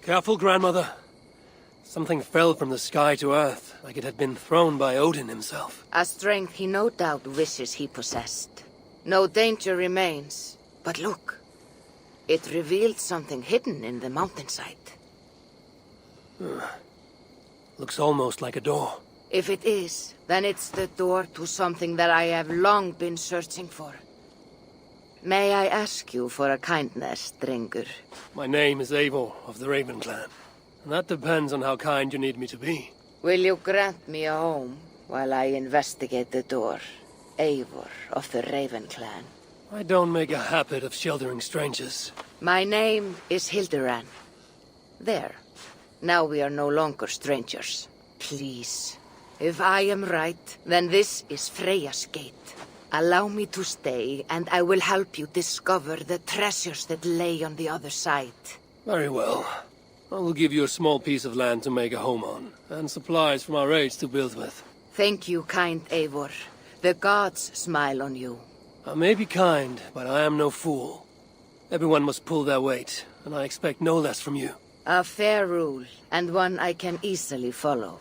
Careful, grandmother. Something fell from the sky to earth, like it had been thrown by Odin himself. A strength he no doubt wishes he possessed. No danger remains. But look. It revealed something hidden in the mountainside. Looks almost like a door. If it is, then it's the door to something that I have long been searching for. May I ask you for a kindness, Drengur? My name is Eivor of the Raven Clan. And that depends on how kind you need me to be. Will you grant me a home while I investigate the door? Eivor of the Raven Clan. I don't make a habit of sheltering strangers. My name is Hilderan. There. Now we are no longer strangers. Please. If I am right, then this is Freya's gate. Allow me to stay, and I will help you discover the treasures that lay on the other side. Very well. I will give you a small piece of land to make a home on, and supplies from our raids to build with. Thank you, kind Eivor. The gods smile on you. I may be kind, but I am no fool. Everyone must pull their weight, and I expect no less from you. A fair rule, and one I can easily follow.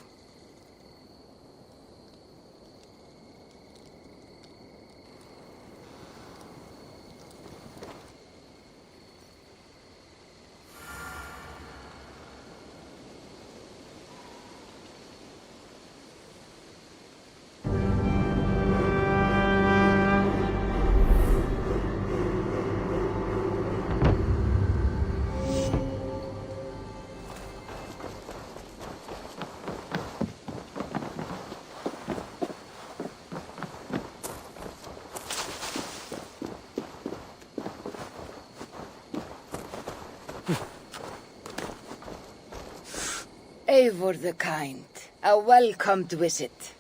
Eivor the Kind, a welcomed visit.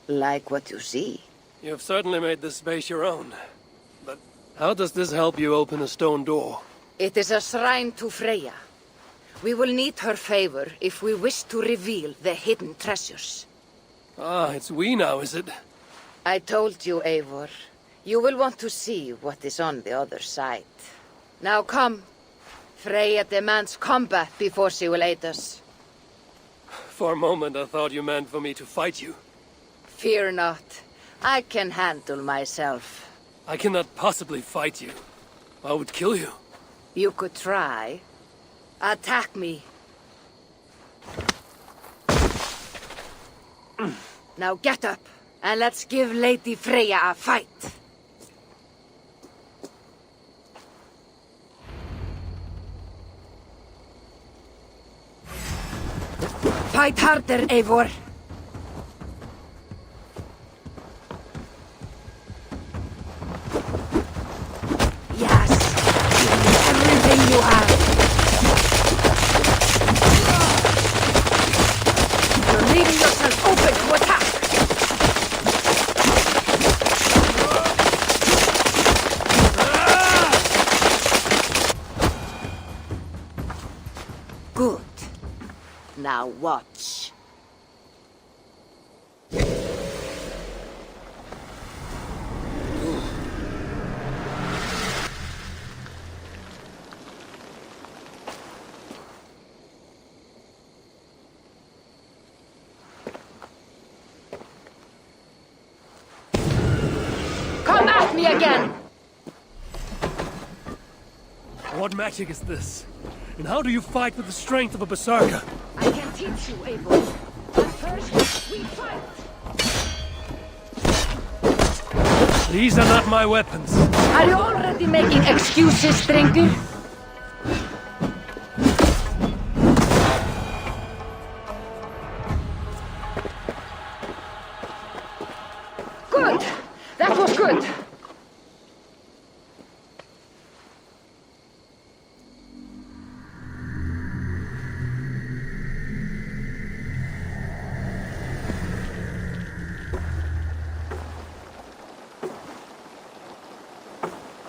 Like what you see. You have certainly made this space your own. But how does this help you open a stone door? It is a shrine to Freya. We will need her favor if we wish to reveal the hidden treasures. Ah, it's we now, is it? I told you, Eivor. You will want to see what is on the other side. Now come. Freya demands combat before she will aid us. For a moment I thought you meant for me to fight you. Fear not. I can handle myself. I cannot possibly fight you. I would kill you. You could try. Attack me. Now get up, and let's give Lady Freya a fight. Fight harder, Eivor. Yes. Everything you have. You're leaving yourself open to attack. Good. Now watch. Come at me again! What magic is this? And how do you fight with the strength of a berserker? I can teach you, Eivor. But first, we fight! These are not my weapons. Are you already making excuses, Drengur? Good! That was good!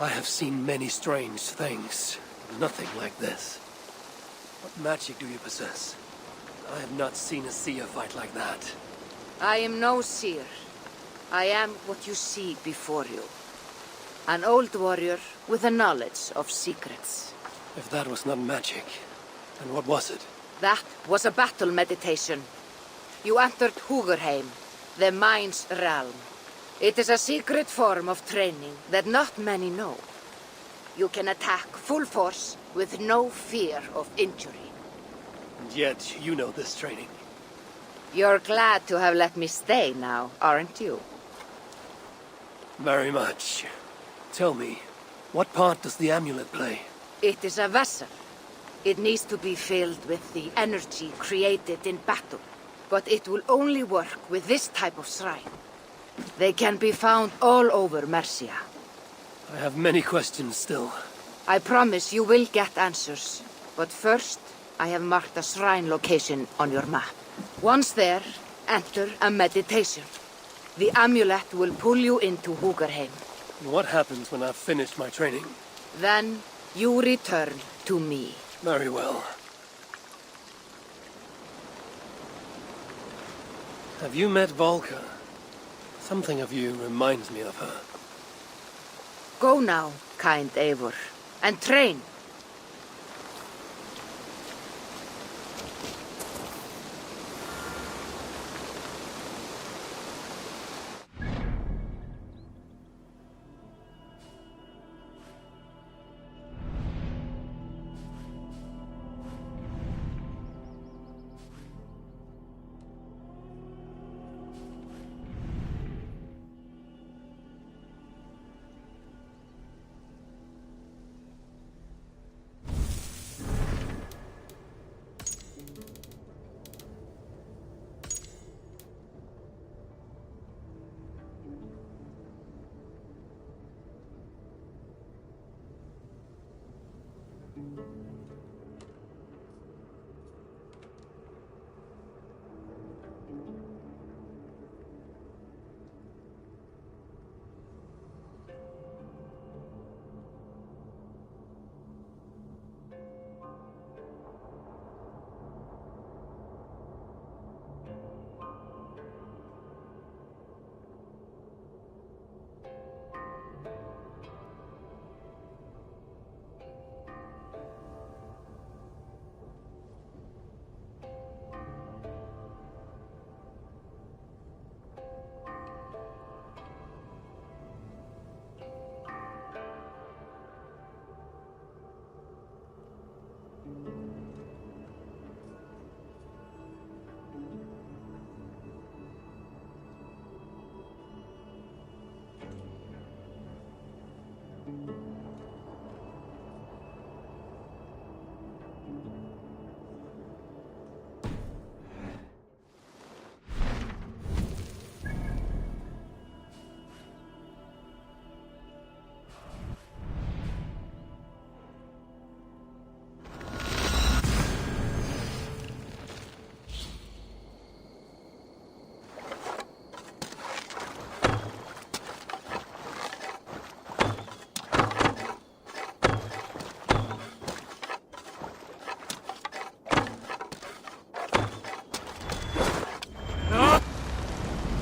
I have seen many strange things. Nothing like this. What magic do you possess? I have not seen a seer fight like that. I am no seer. I am what you see before you. An old warrior with a knowledge of secrets. If that was not magic, then what was it? That was a battle meditation. You entered Hugerheim, the mind's realm. It is a secret form of training that not many know. You can attack full force with no fear of injury. And yet, you know this training. You're glad to have let me stay now, aren't you? Very much. Tell me, what part does the amulet play? It is a vessel. It needs to be filled with the energy created in battle. But it will only work with this type of shrine. They can be found all over Mercia. I have many questions still. I promise you will get answers. But first, I have marked a shrine location on your map. Once there, enter a meditation. The amulet will pull you into Hugerheim. And what happens when I've finished my training? Then, you return to me. Very well. Have you met Volka? Something of you reminds me of her. Go now, kind Eivor, and train.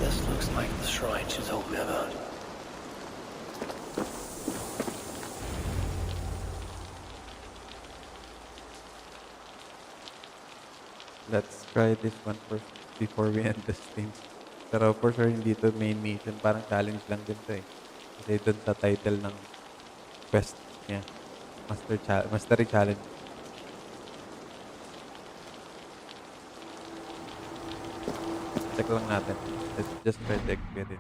This looks like the shrine she told me about. Let's try this one first before we end the stream. Pero for sure, hindi to main mission. Parang challenge lang din to eh. Kasi dun sa title ng quest niya. Mastery challenge. Check lang natin. Let's just try to get it.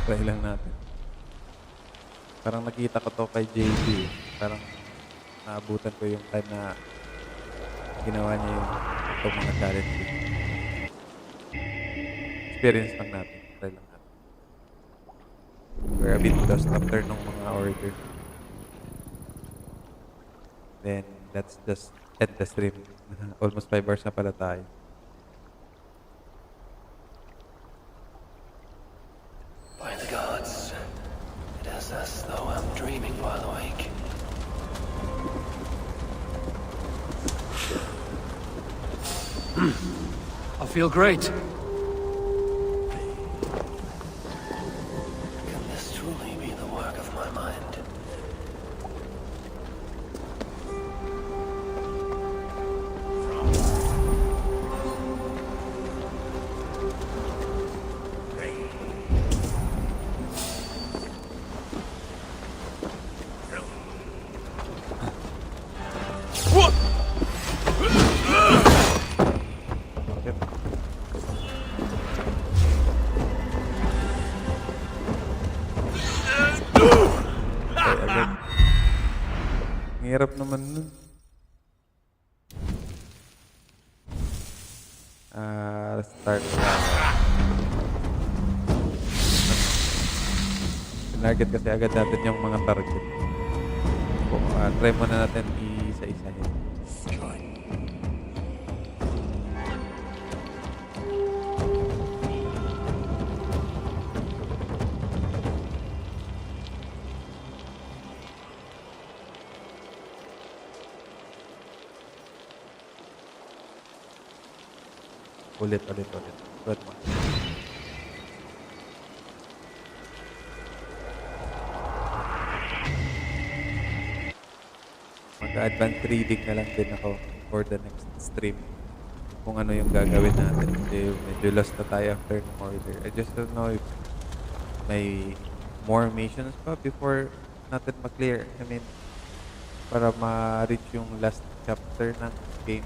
Try lang natin. Parang nakita ko to kay JB. Parang naabutan ko yung time na ginawa niya yung itong mga challenges. Experience lang natin. Try lang natin. We're a bit lost after nung mga order. Then, let's just end the stream. Almost 5 hours na pala tayo. By the gods, it is as though I'm dreaming while awake. I feel great. Can this truly be the work of my mind? Hirap naman nun. Start na. Target kasi agad natin yung mga target. Try muna natin isa-isahin. Ulit. Good one. Mag-advanced reading na lang din ako for the next stream. Kung ano yung gagawin natin. Kasi medyo lost na tayo after ng order. I just don't know if may more missions pa before natin ma-clear. I mean, para ma-reach yung last chapter ng game.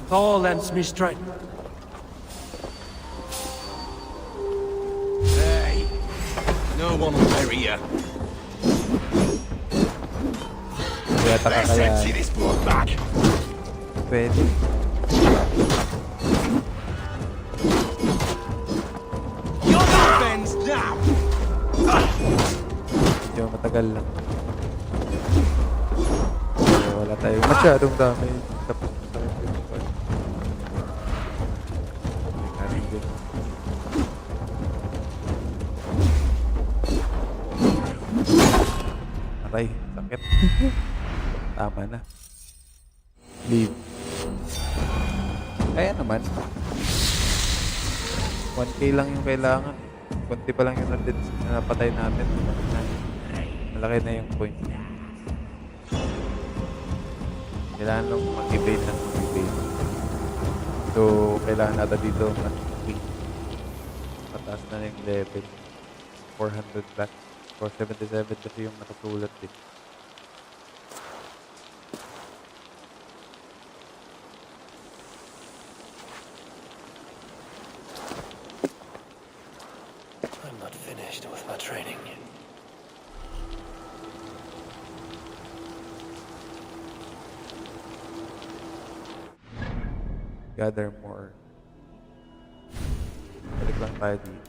Thor lends me strength. Hey! No one will bury you. Kaya taka kaya. this blood back. Pwede. Your defense now! Medyo matagal lang. So, wala tayong masyadong damage. Tapos aray, sakit. Tama na. Leave. Kaya naman. 1k lang yung kailangan. Kunti pa lang yung napatay natin. Malaki na yung point. Kailangan lang mag-evade ng mag-evade. So, kailangan natin dito mataas na yung level. 400 black. 477 kasi yung nakasulat din. I'm not finished with my training. Gather more. Balik lang tayo dito.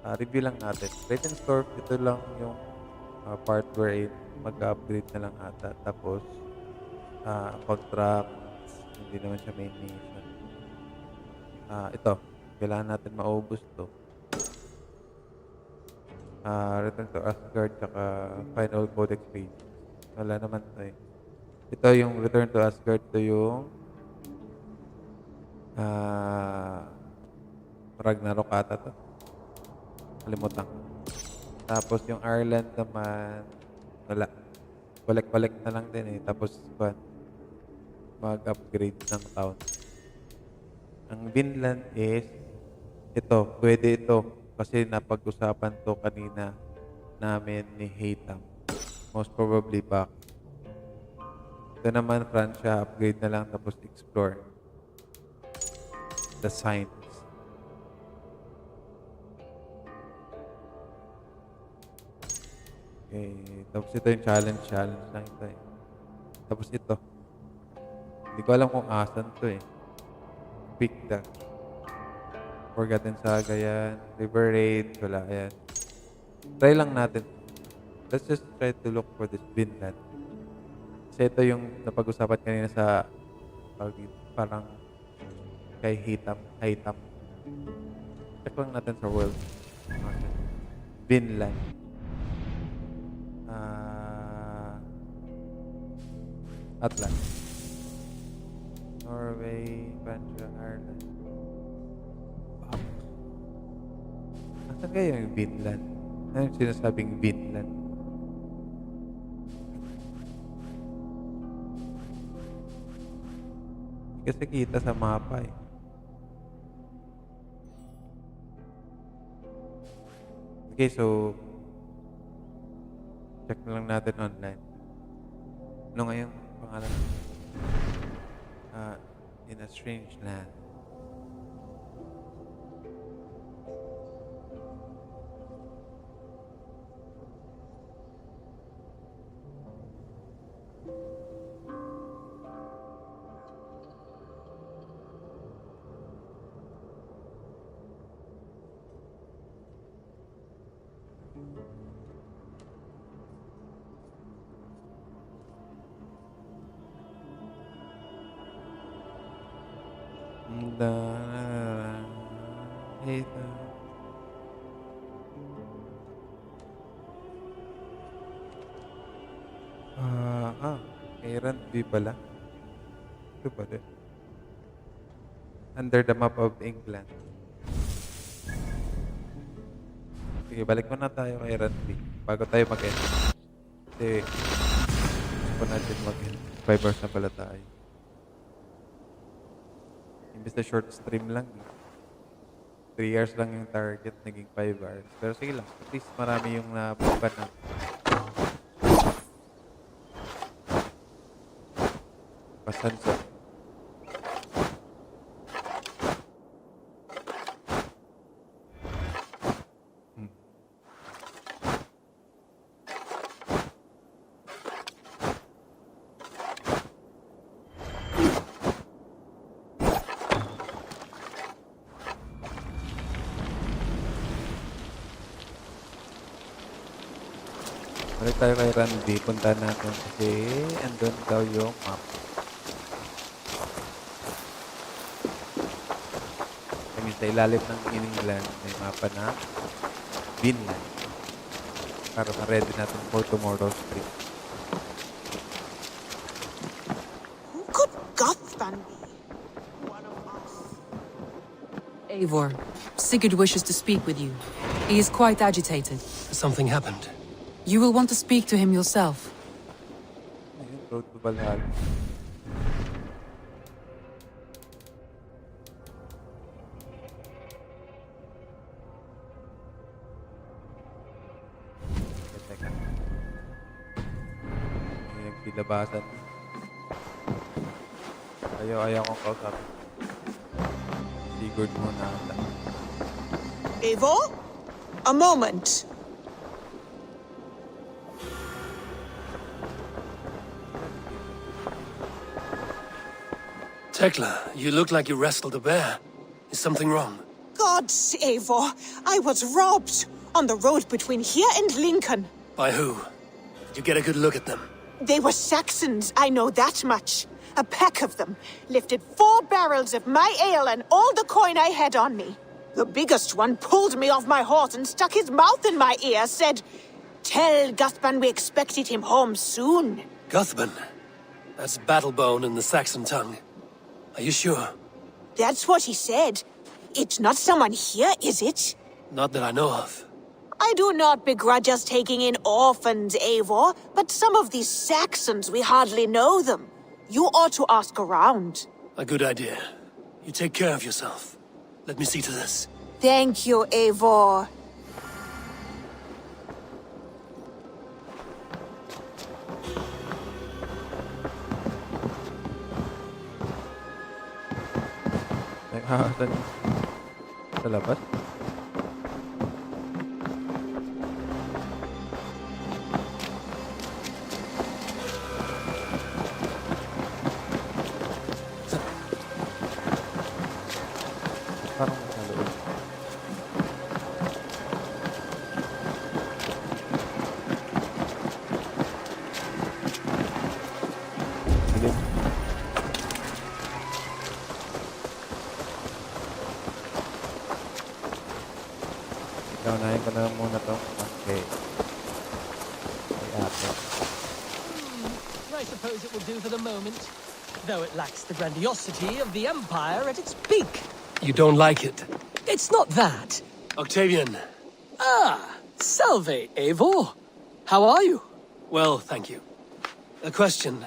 Review lang natin. Great and Storm, ito lang yung part wherein mag-upgrade na lang ata. Tapos, contract, hindi naman siya main mission. Ito, kailangan natin maubos to. Return to Asgard, tsaka Final Codex page. Wala naman to eh. Ito yung Return to Asgard, ito yung Ragnarok ata to. Kalimutan. Tapos yung Ireland naman, wala. Collect na lang din eh. Tapos, mag-upgrade ng town. Ang Vinland is, ito, pwede ito. Kasi napag-usapan to kanina namin ni Haytham. Most probably back. Ito naman, Francia, upgrade na lang tapos explore. The signs. Okay, tapos ito yung challenge lang ito eh. Tapos ito. Hindi ko alam kung asan to eh. Pick the Forgotten Saga yan. River Raid, wala yan. Try lang natin. Let's just try to look for this Vinland. Kasi ito yung napag-usapan kanina sa parang kay Hitam. Check lang natin sa world. Vinland. Atlas. Norway, Francia, Ireland. Fuck. Nasaan kaya yung Vinland? Ano yung sinasabing Vinland? Kasi kita sa mapa eh. Okay, so check na lang natin online. Ano nga yung pangalan? In a strange land. Iran B pala. Ito pala. Under the map of England. Sige, balik muna tayo kay Iran B. Bago tayo mag-end. Kasi gusto natin mag-end. 5 hours na pala tayo. Imbis na short stream lang. 3 hours lang yung target. Naging 5 hours. Pero sige lang. At least marami yung nabukan na. Pasansa. Balik tayo kay Randy. Punta natin kasi andun daw yung map. Sa ilalim ng England, may mapa na Vinland. Para ma-ready natin for tomorrow's trip. Who could Guthban be? One of us. Eivor, Sigurd wishes to speak with you. He is quite agitated. Something happened. You will want to speak to him yourself. Road to Valhalla. Labasan. Ayaw kong kausapin. Sigurd muna ata. Eivor? A moment. Tekla, you look like you wrestled a bear. Is something wrong? Gods, Eivor, I was robbed on the road between here and Lincoln. By who? Did you get a good look at them? They were Saxons, I know that much. A pack of them lifted 4 barrels of my ale and all the coin I had on me. The biggest one pulled me off my horse and stuck his mouth in my ear, said, "Tell Guthban we expected him home soon." Guthban? That's Battlebone in the Saxon tongue. Are you sure? That's what he said. It's not someone here, is it? Not that I know of. I do not begrudge us taking in orphans, Eivor, but some of these Saxons, we hardly know them. You ought to ask around. A good idea. You take care of yourself. Let me see to this. Thank you, Eivor. Saan? Sa labas? Parang nasa loob. Dilim. Unahin ko na lang muna to. Okay. I suppose it will do for the moment, though it lacks the grandiosity of the Empire at its peak. You don't like it? It's not that. Octavian. Ah, salve, Eivor. How are you? Well, thank you. A question.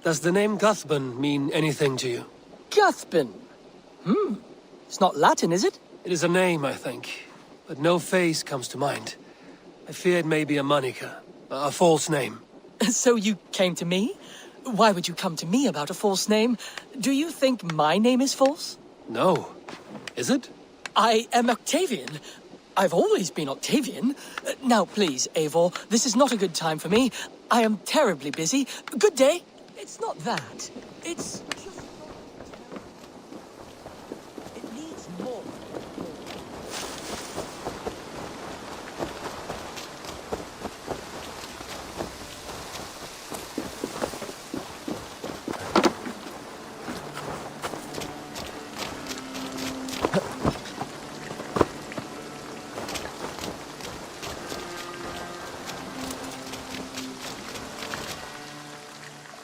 Does the name Guthban mean anything to you? Guthban? It's not Latin, is it? It is a name, I think. But no face comes to mind. I fear it may be a moniker. A false name. So you came to me? Why would you come to me about a false name? Do you think my name is false? No. Is it? I am Octavian. I've always been Octavian. Now, please, Eivor, this is not a good time for me. I am terribly busy. Good day. It's not that. It's just... It needs more.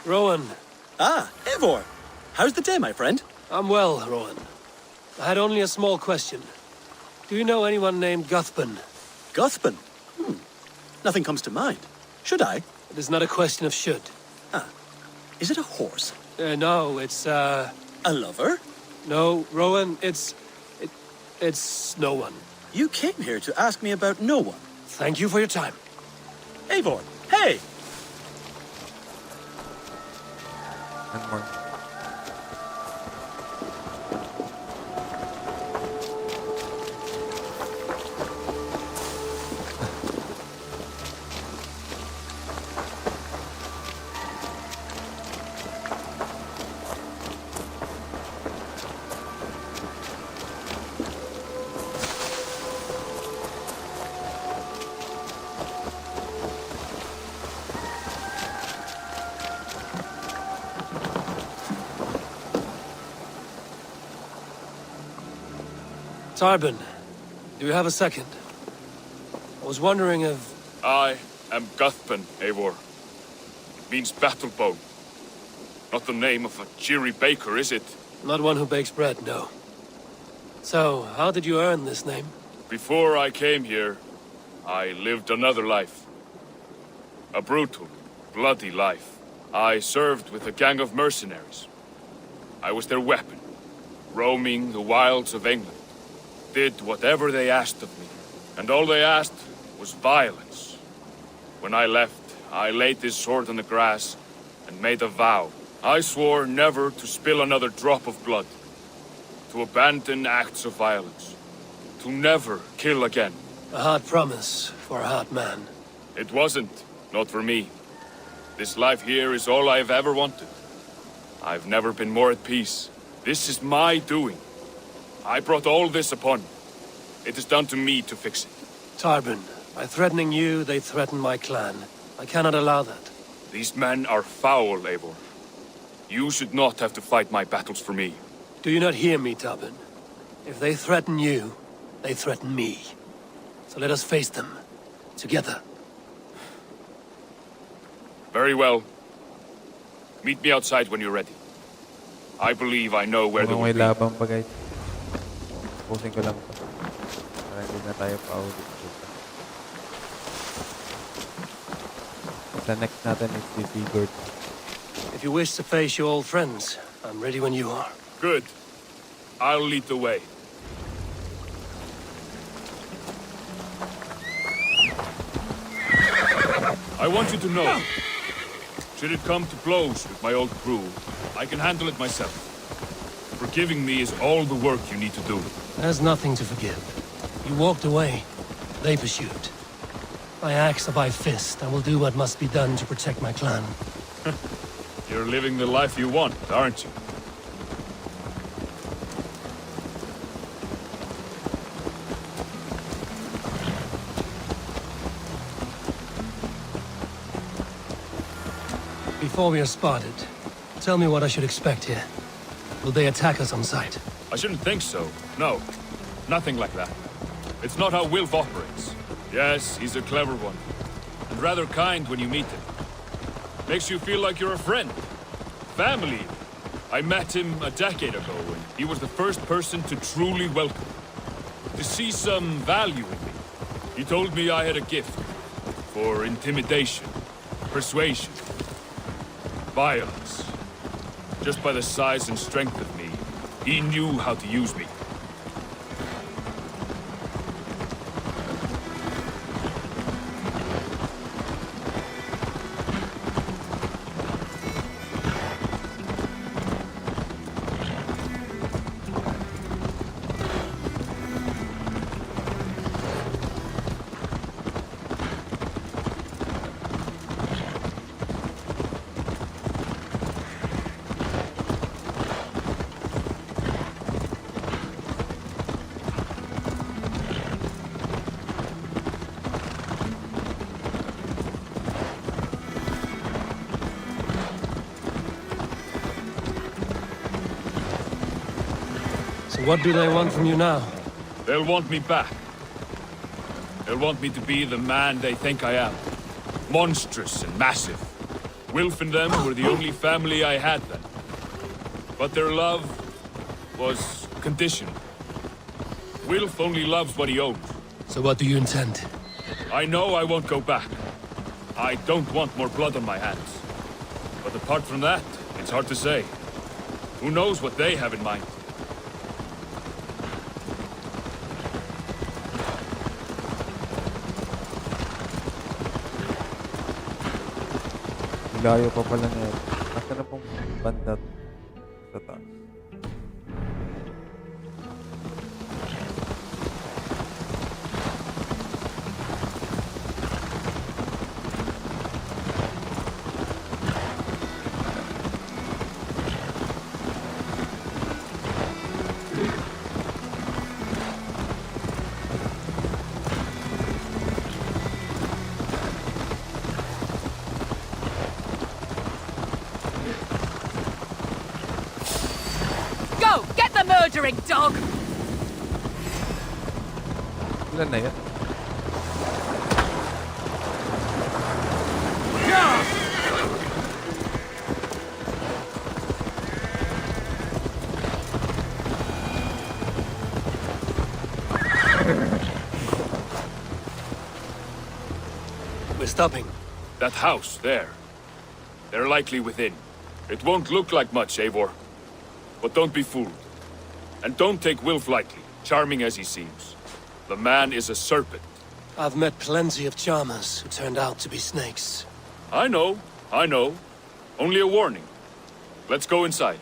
Rowan. Ah, Eivor. How's the day, my friend? I'm well, Rowan. I had only a small question. Do you know anyone named Guthban? Guthban? Nothing comes to mind. Should I? It is not a question of should. Ah. Is it a horse? No, it's, A lover? No, Rowan, it's no one. You came here to ask me about no one. Thank you for your time. Eivor, hey! And more. Tarbin, do you have a second? I was wondering if... I am Guthban, Eivor. It means battle bow. Not the name of a cheery baker, is it? Not one who bakes bread, no. So, how did you earn this name? Before I came here, I lived another life. A brutal, bloody life. I served with a gang of mercenaries. I was their weapon, roaming the wilds of England. Did whatever they asked of me, and all they asked was violence. When I left, I laid this sword on the grass and made a vow. I swore never to spill another drop of blood, to abandon acts of violence, to never kill again. A hard promise for a hard man. It wasn't, not for me. This life here is all I've ever wanted. I've never been more at peace. This is my doing. I brought all this upon me. It is down to me to fix it. Tarbin, by threatening you, they threaten my clan. I cannot allow that. These men are foul, Eivor. You should not have to fight my battles for me. Do you not hear me, Tarbin? If they threaten you, they threaten me. So let us face them. Together. Very well. Meet me outside when you're ready. I believe I know where they will May be. labang pa guys. Pusin ko lang to. Para hindi na tayo pa-audit dito. The next natin is the Sigurd. If you wish to face your old friends, I'm ready when you are. Good. I'll lead the way. I want you to know, should it come to blows with my old crew, I can handle it myself. Forgiving me is all the work you need to do. There's nothing to forgive. You walked away. They pursued. By axe or by fist, I will do what must be done to protect my clan. You're living the life you want, aren't you? Before we are spotted, tell me what I should expect here. Will they attack us on sight? I shouldn't think so. No. Nothing like that. It's not how Wilf operates. Yes, he's a clever one. And rather kind when you meet him. Makes you feel like you're a friend. Family. I met him a decade ago, and he was the first person to truly welcome me. To see some value in me. He told me I had a gift. For intimidation. Persuasion. Violence. Just by the size and strength of me, he knew how to use me. What do they want from you now? They'll want me back. They'll want me to be the man they think I am. Monstrous and massive. Wilf and them were the only family I had then. But their love was conditional. Wilf only loves what he owns. So what do you intend? I know I won't go back. I don't want more blood on my hands. But apart from that, it's hard to say. Who knows what they have in mind? Layo pa pala na yun. Nasa na pong banda sa taas. Murdering dog! Ilan na yan? We're stopping. That house, there. They're likely within. It won't look like much, Eivor. But don't be fooled. And don't take Wilf lightly, charming as he seems. The man is a serpent. I've met plenty of charmers who turned out to be snakes. I know. Only a warning. Let's go inside.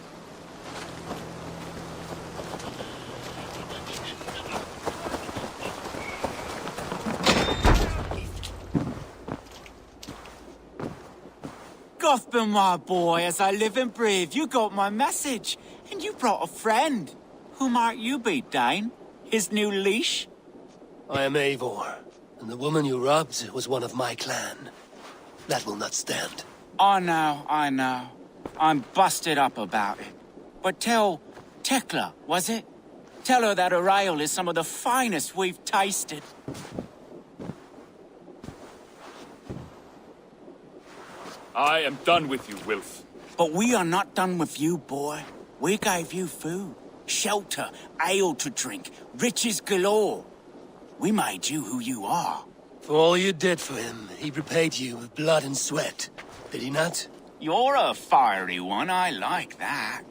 Gothman, my boy, as I live and breathe, you got my message. And you brought a friend. Who might you be, Dane? His new leash? I am Eivor, and the woman you robbed was one of my clan. That will not stand. I know. I'm busted up about it. But tell Tekla, was it? Tell her that her ale is some of the finest we've tasted. I am done with you, Wilf. But we are not done with you, boy. We gave you food, shelter, ale to drink, riches galore. We made you who you are. For all you did for him, he repaid you with blood and sweat. Did he not? You're a fiery one, I like that.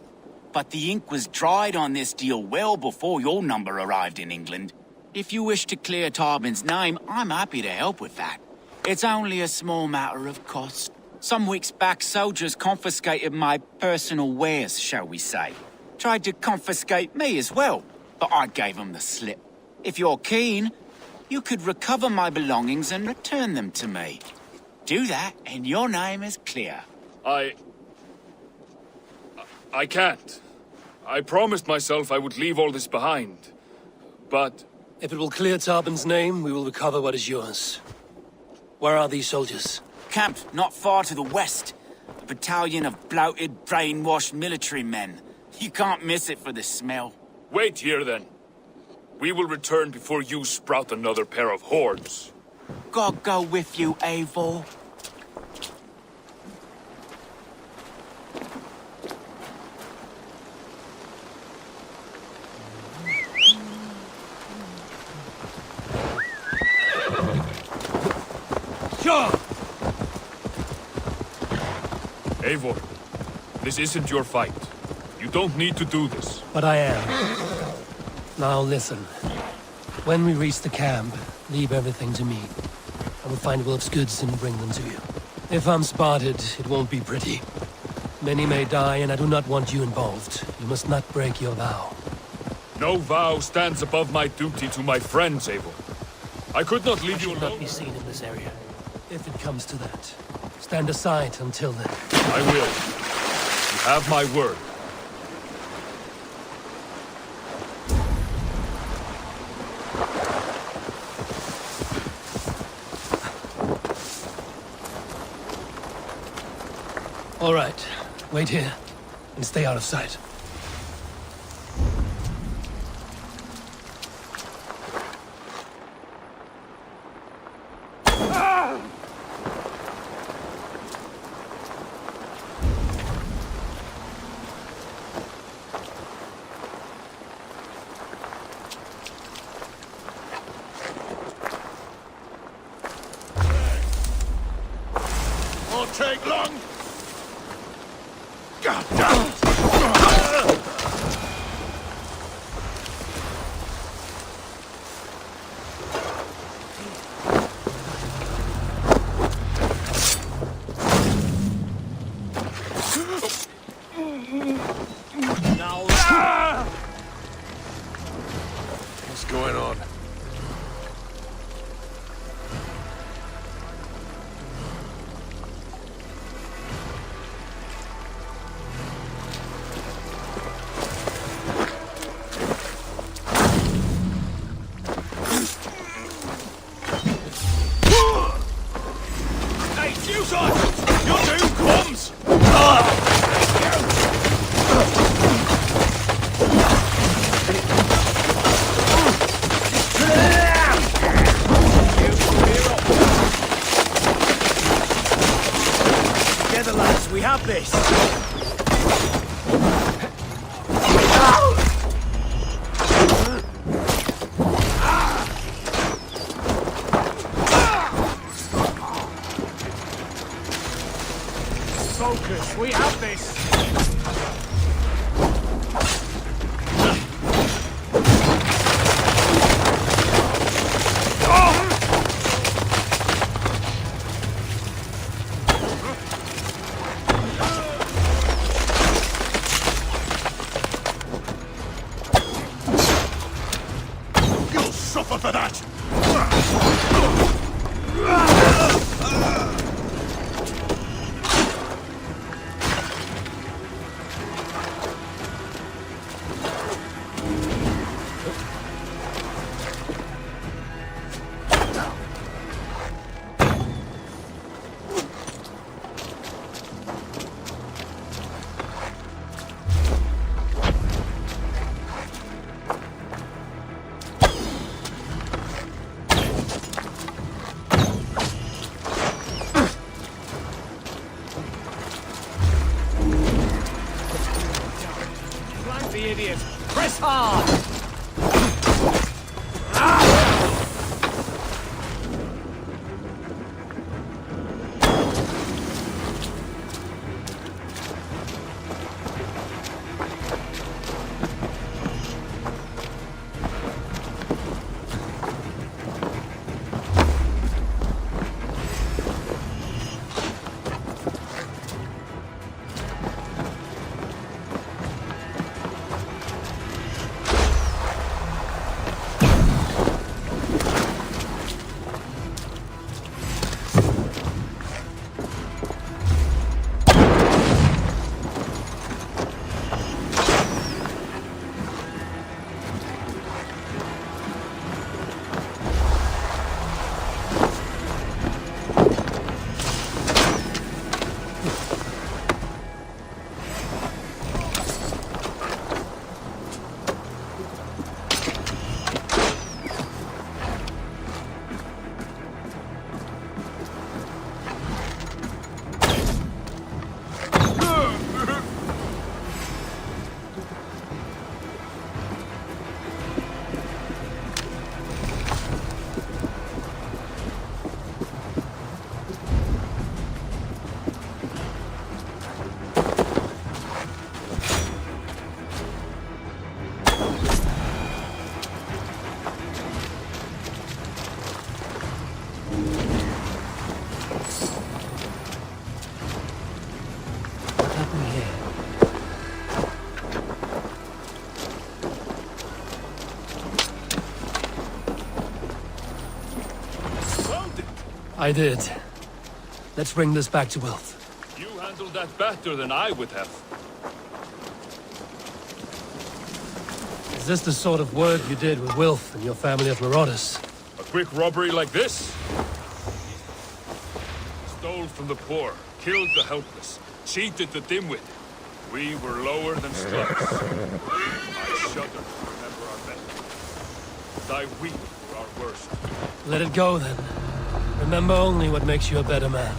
But the ink was dried on this deal well before your number arrived in England. If you wish to clear Tarbin's name, I'm happy to help with that. It's only a small matter of cost. Some weeks back, soldiers confiscated my personal wares, shall we say. Tried to confiscate me as well, but I gave him the slip. If you're keen, you could recover my belongings and return them to me. Do that, and your name is clear. I can't. I promised myself I would leave all this behind. But... If it will clear Tarbin's name, we will recover what is yours. Where are these soldiers? Camped not far to the west. A battalion of bloated, brainwashed military men. You can't miss it for the smell. Wait here, then. We will return before you sprout another pair of horns. God go with you, Eivor. Eivor, this isn't your fight. You don't need to do this. But I am. Now listen. When we reach the camp, leave everything to me. I will find Wilf's goods and bring them to you. If I'm spotted, it won't be pretty. Many may die, and I do not want you involved. You must not break your vow. No vow stands above my duty to my friends, Eivor. I could not leave you should alone. not be seen in this area. If it comes to that, stand aside until then. I will. You have my word. All right. Wait here, and stay out of sight. Won't take long. What's going on? Hey, you sergeants! Your doom comes! Together, lads, we have this. Focus, we have this. You'll suffer for that! Flank the idiot. Press hard. happen here? I did. Let's bring this back to Wilf. You handled that better than I would have. Is this the sort of work you did with Wilf and your family of marauders? A quick robbery like this? Stole from the poor, killed the helpless, cheated the dimwit. We were lower than slugs. I shudder to remember our best. And I weep for our worst. Let it go, then. Remember only what makes you a better man.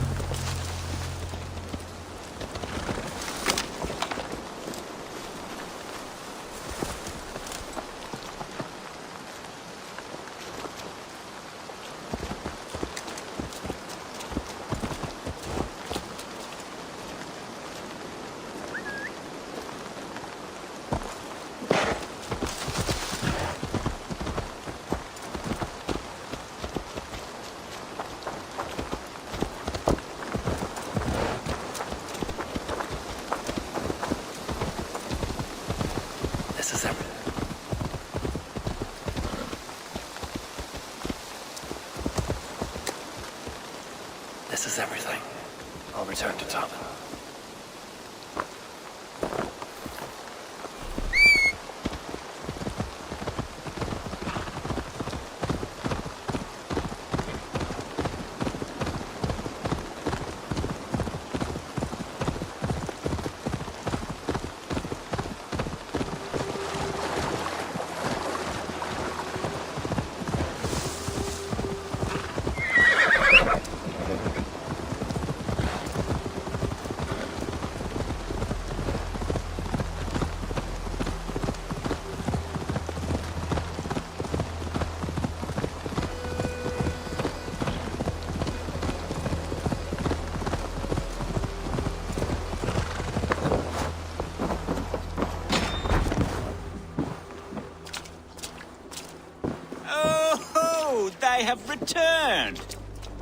This is everything. This is everything. I'll return to Tobin. They have returned.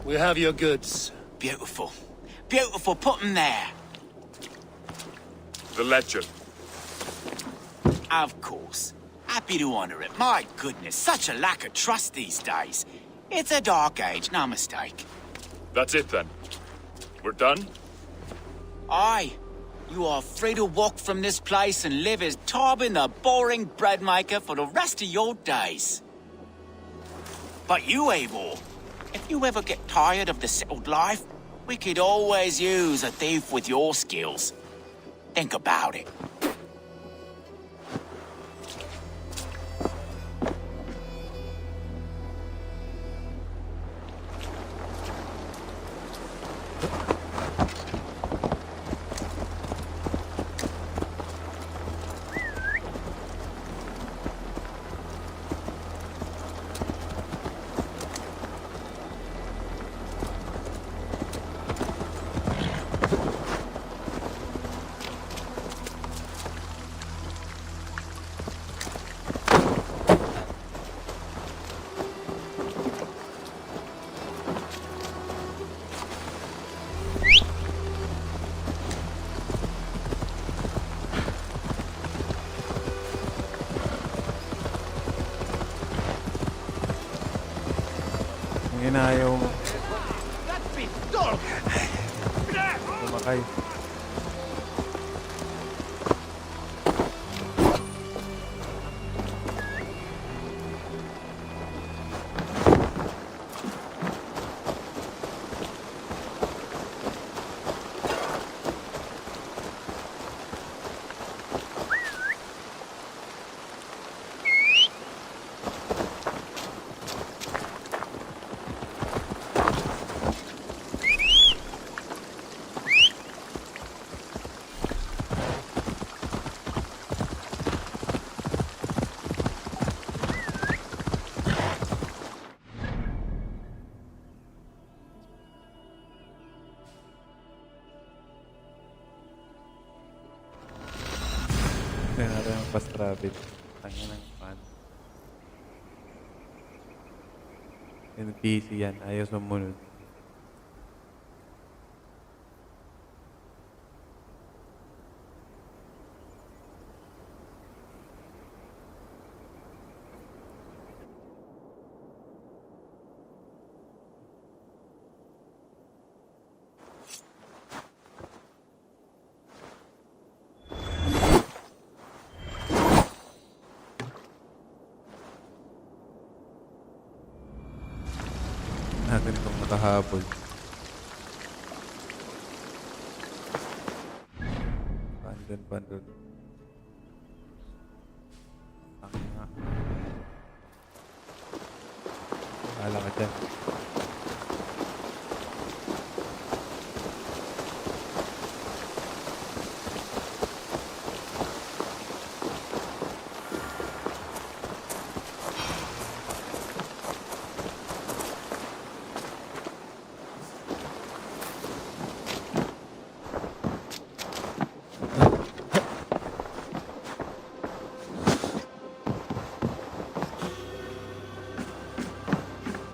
We have your goods. Beautiful. Beautiful. Put them there. The ledger. Of course. Happy to honor it. My goodness, such a lack of trust these days. It's a dark age, no mistake. That's it then. We're done? Aye. You are free to walk from this place and live as Tobin the boring bread maker for the rest of your days. But you, Eivor, if you ever get tired of the settled life, we could always use a thief with your skills. Think about it. Ngayon na ayaw sumakay. Tignan natin ang fast rabbit. Tanga ng fan. NPC yan. Ayaw sumunod. natin itong nakahabol. Bandon. Tama. Bahala ka dyan.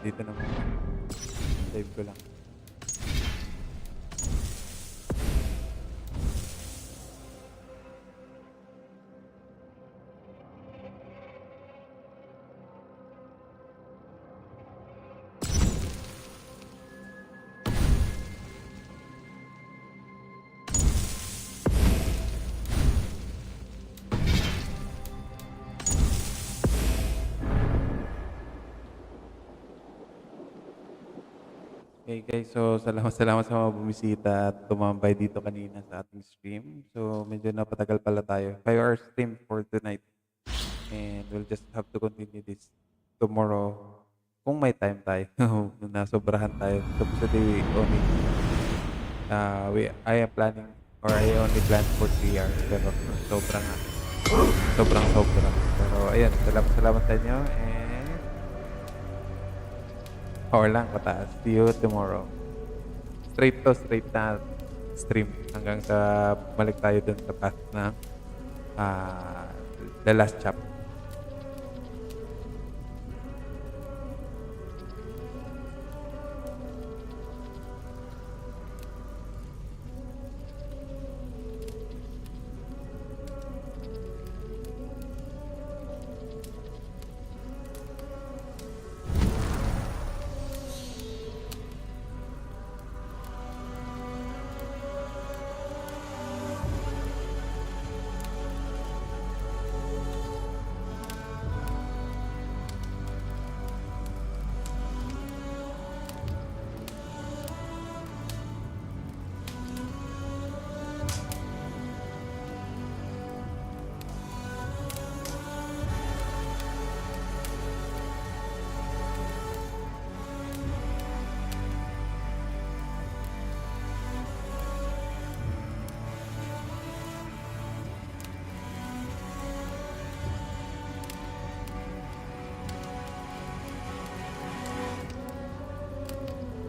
Dito naman. Save ko lang. Okay guys, so salamat sa mga bumisita at tumambay dito kanina sa ating stream. So medyo napatagal pala tayo. 5 hour stream for tonight. And we'll just have to continue this tomorrow. Kung may time tayo. Nasobrahan tayo. Supposedly I am planning or I only plan for 3 hours. Pero sobrang. Pero ayun, salamat sa inyo. And power lang kataas. See you tomorrow. Straight na stream hanggang sa balik tayo dun sa path na the last chapter.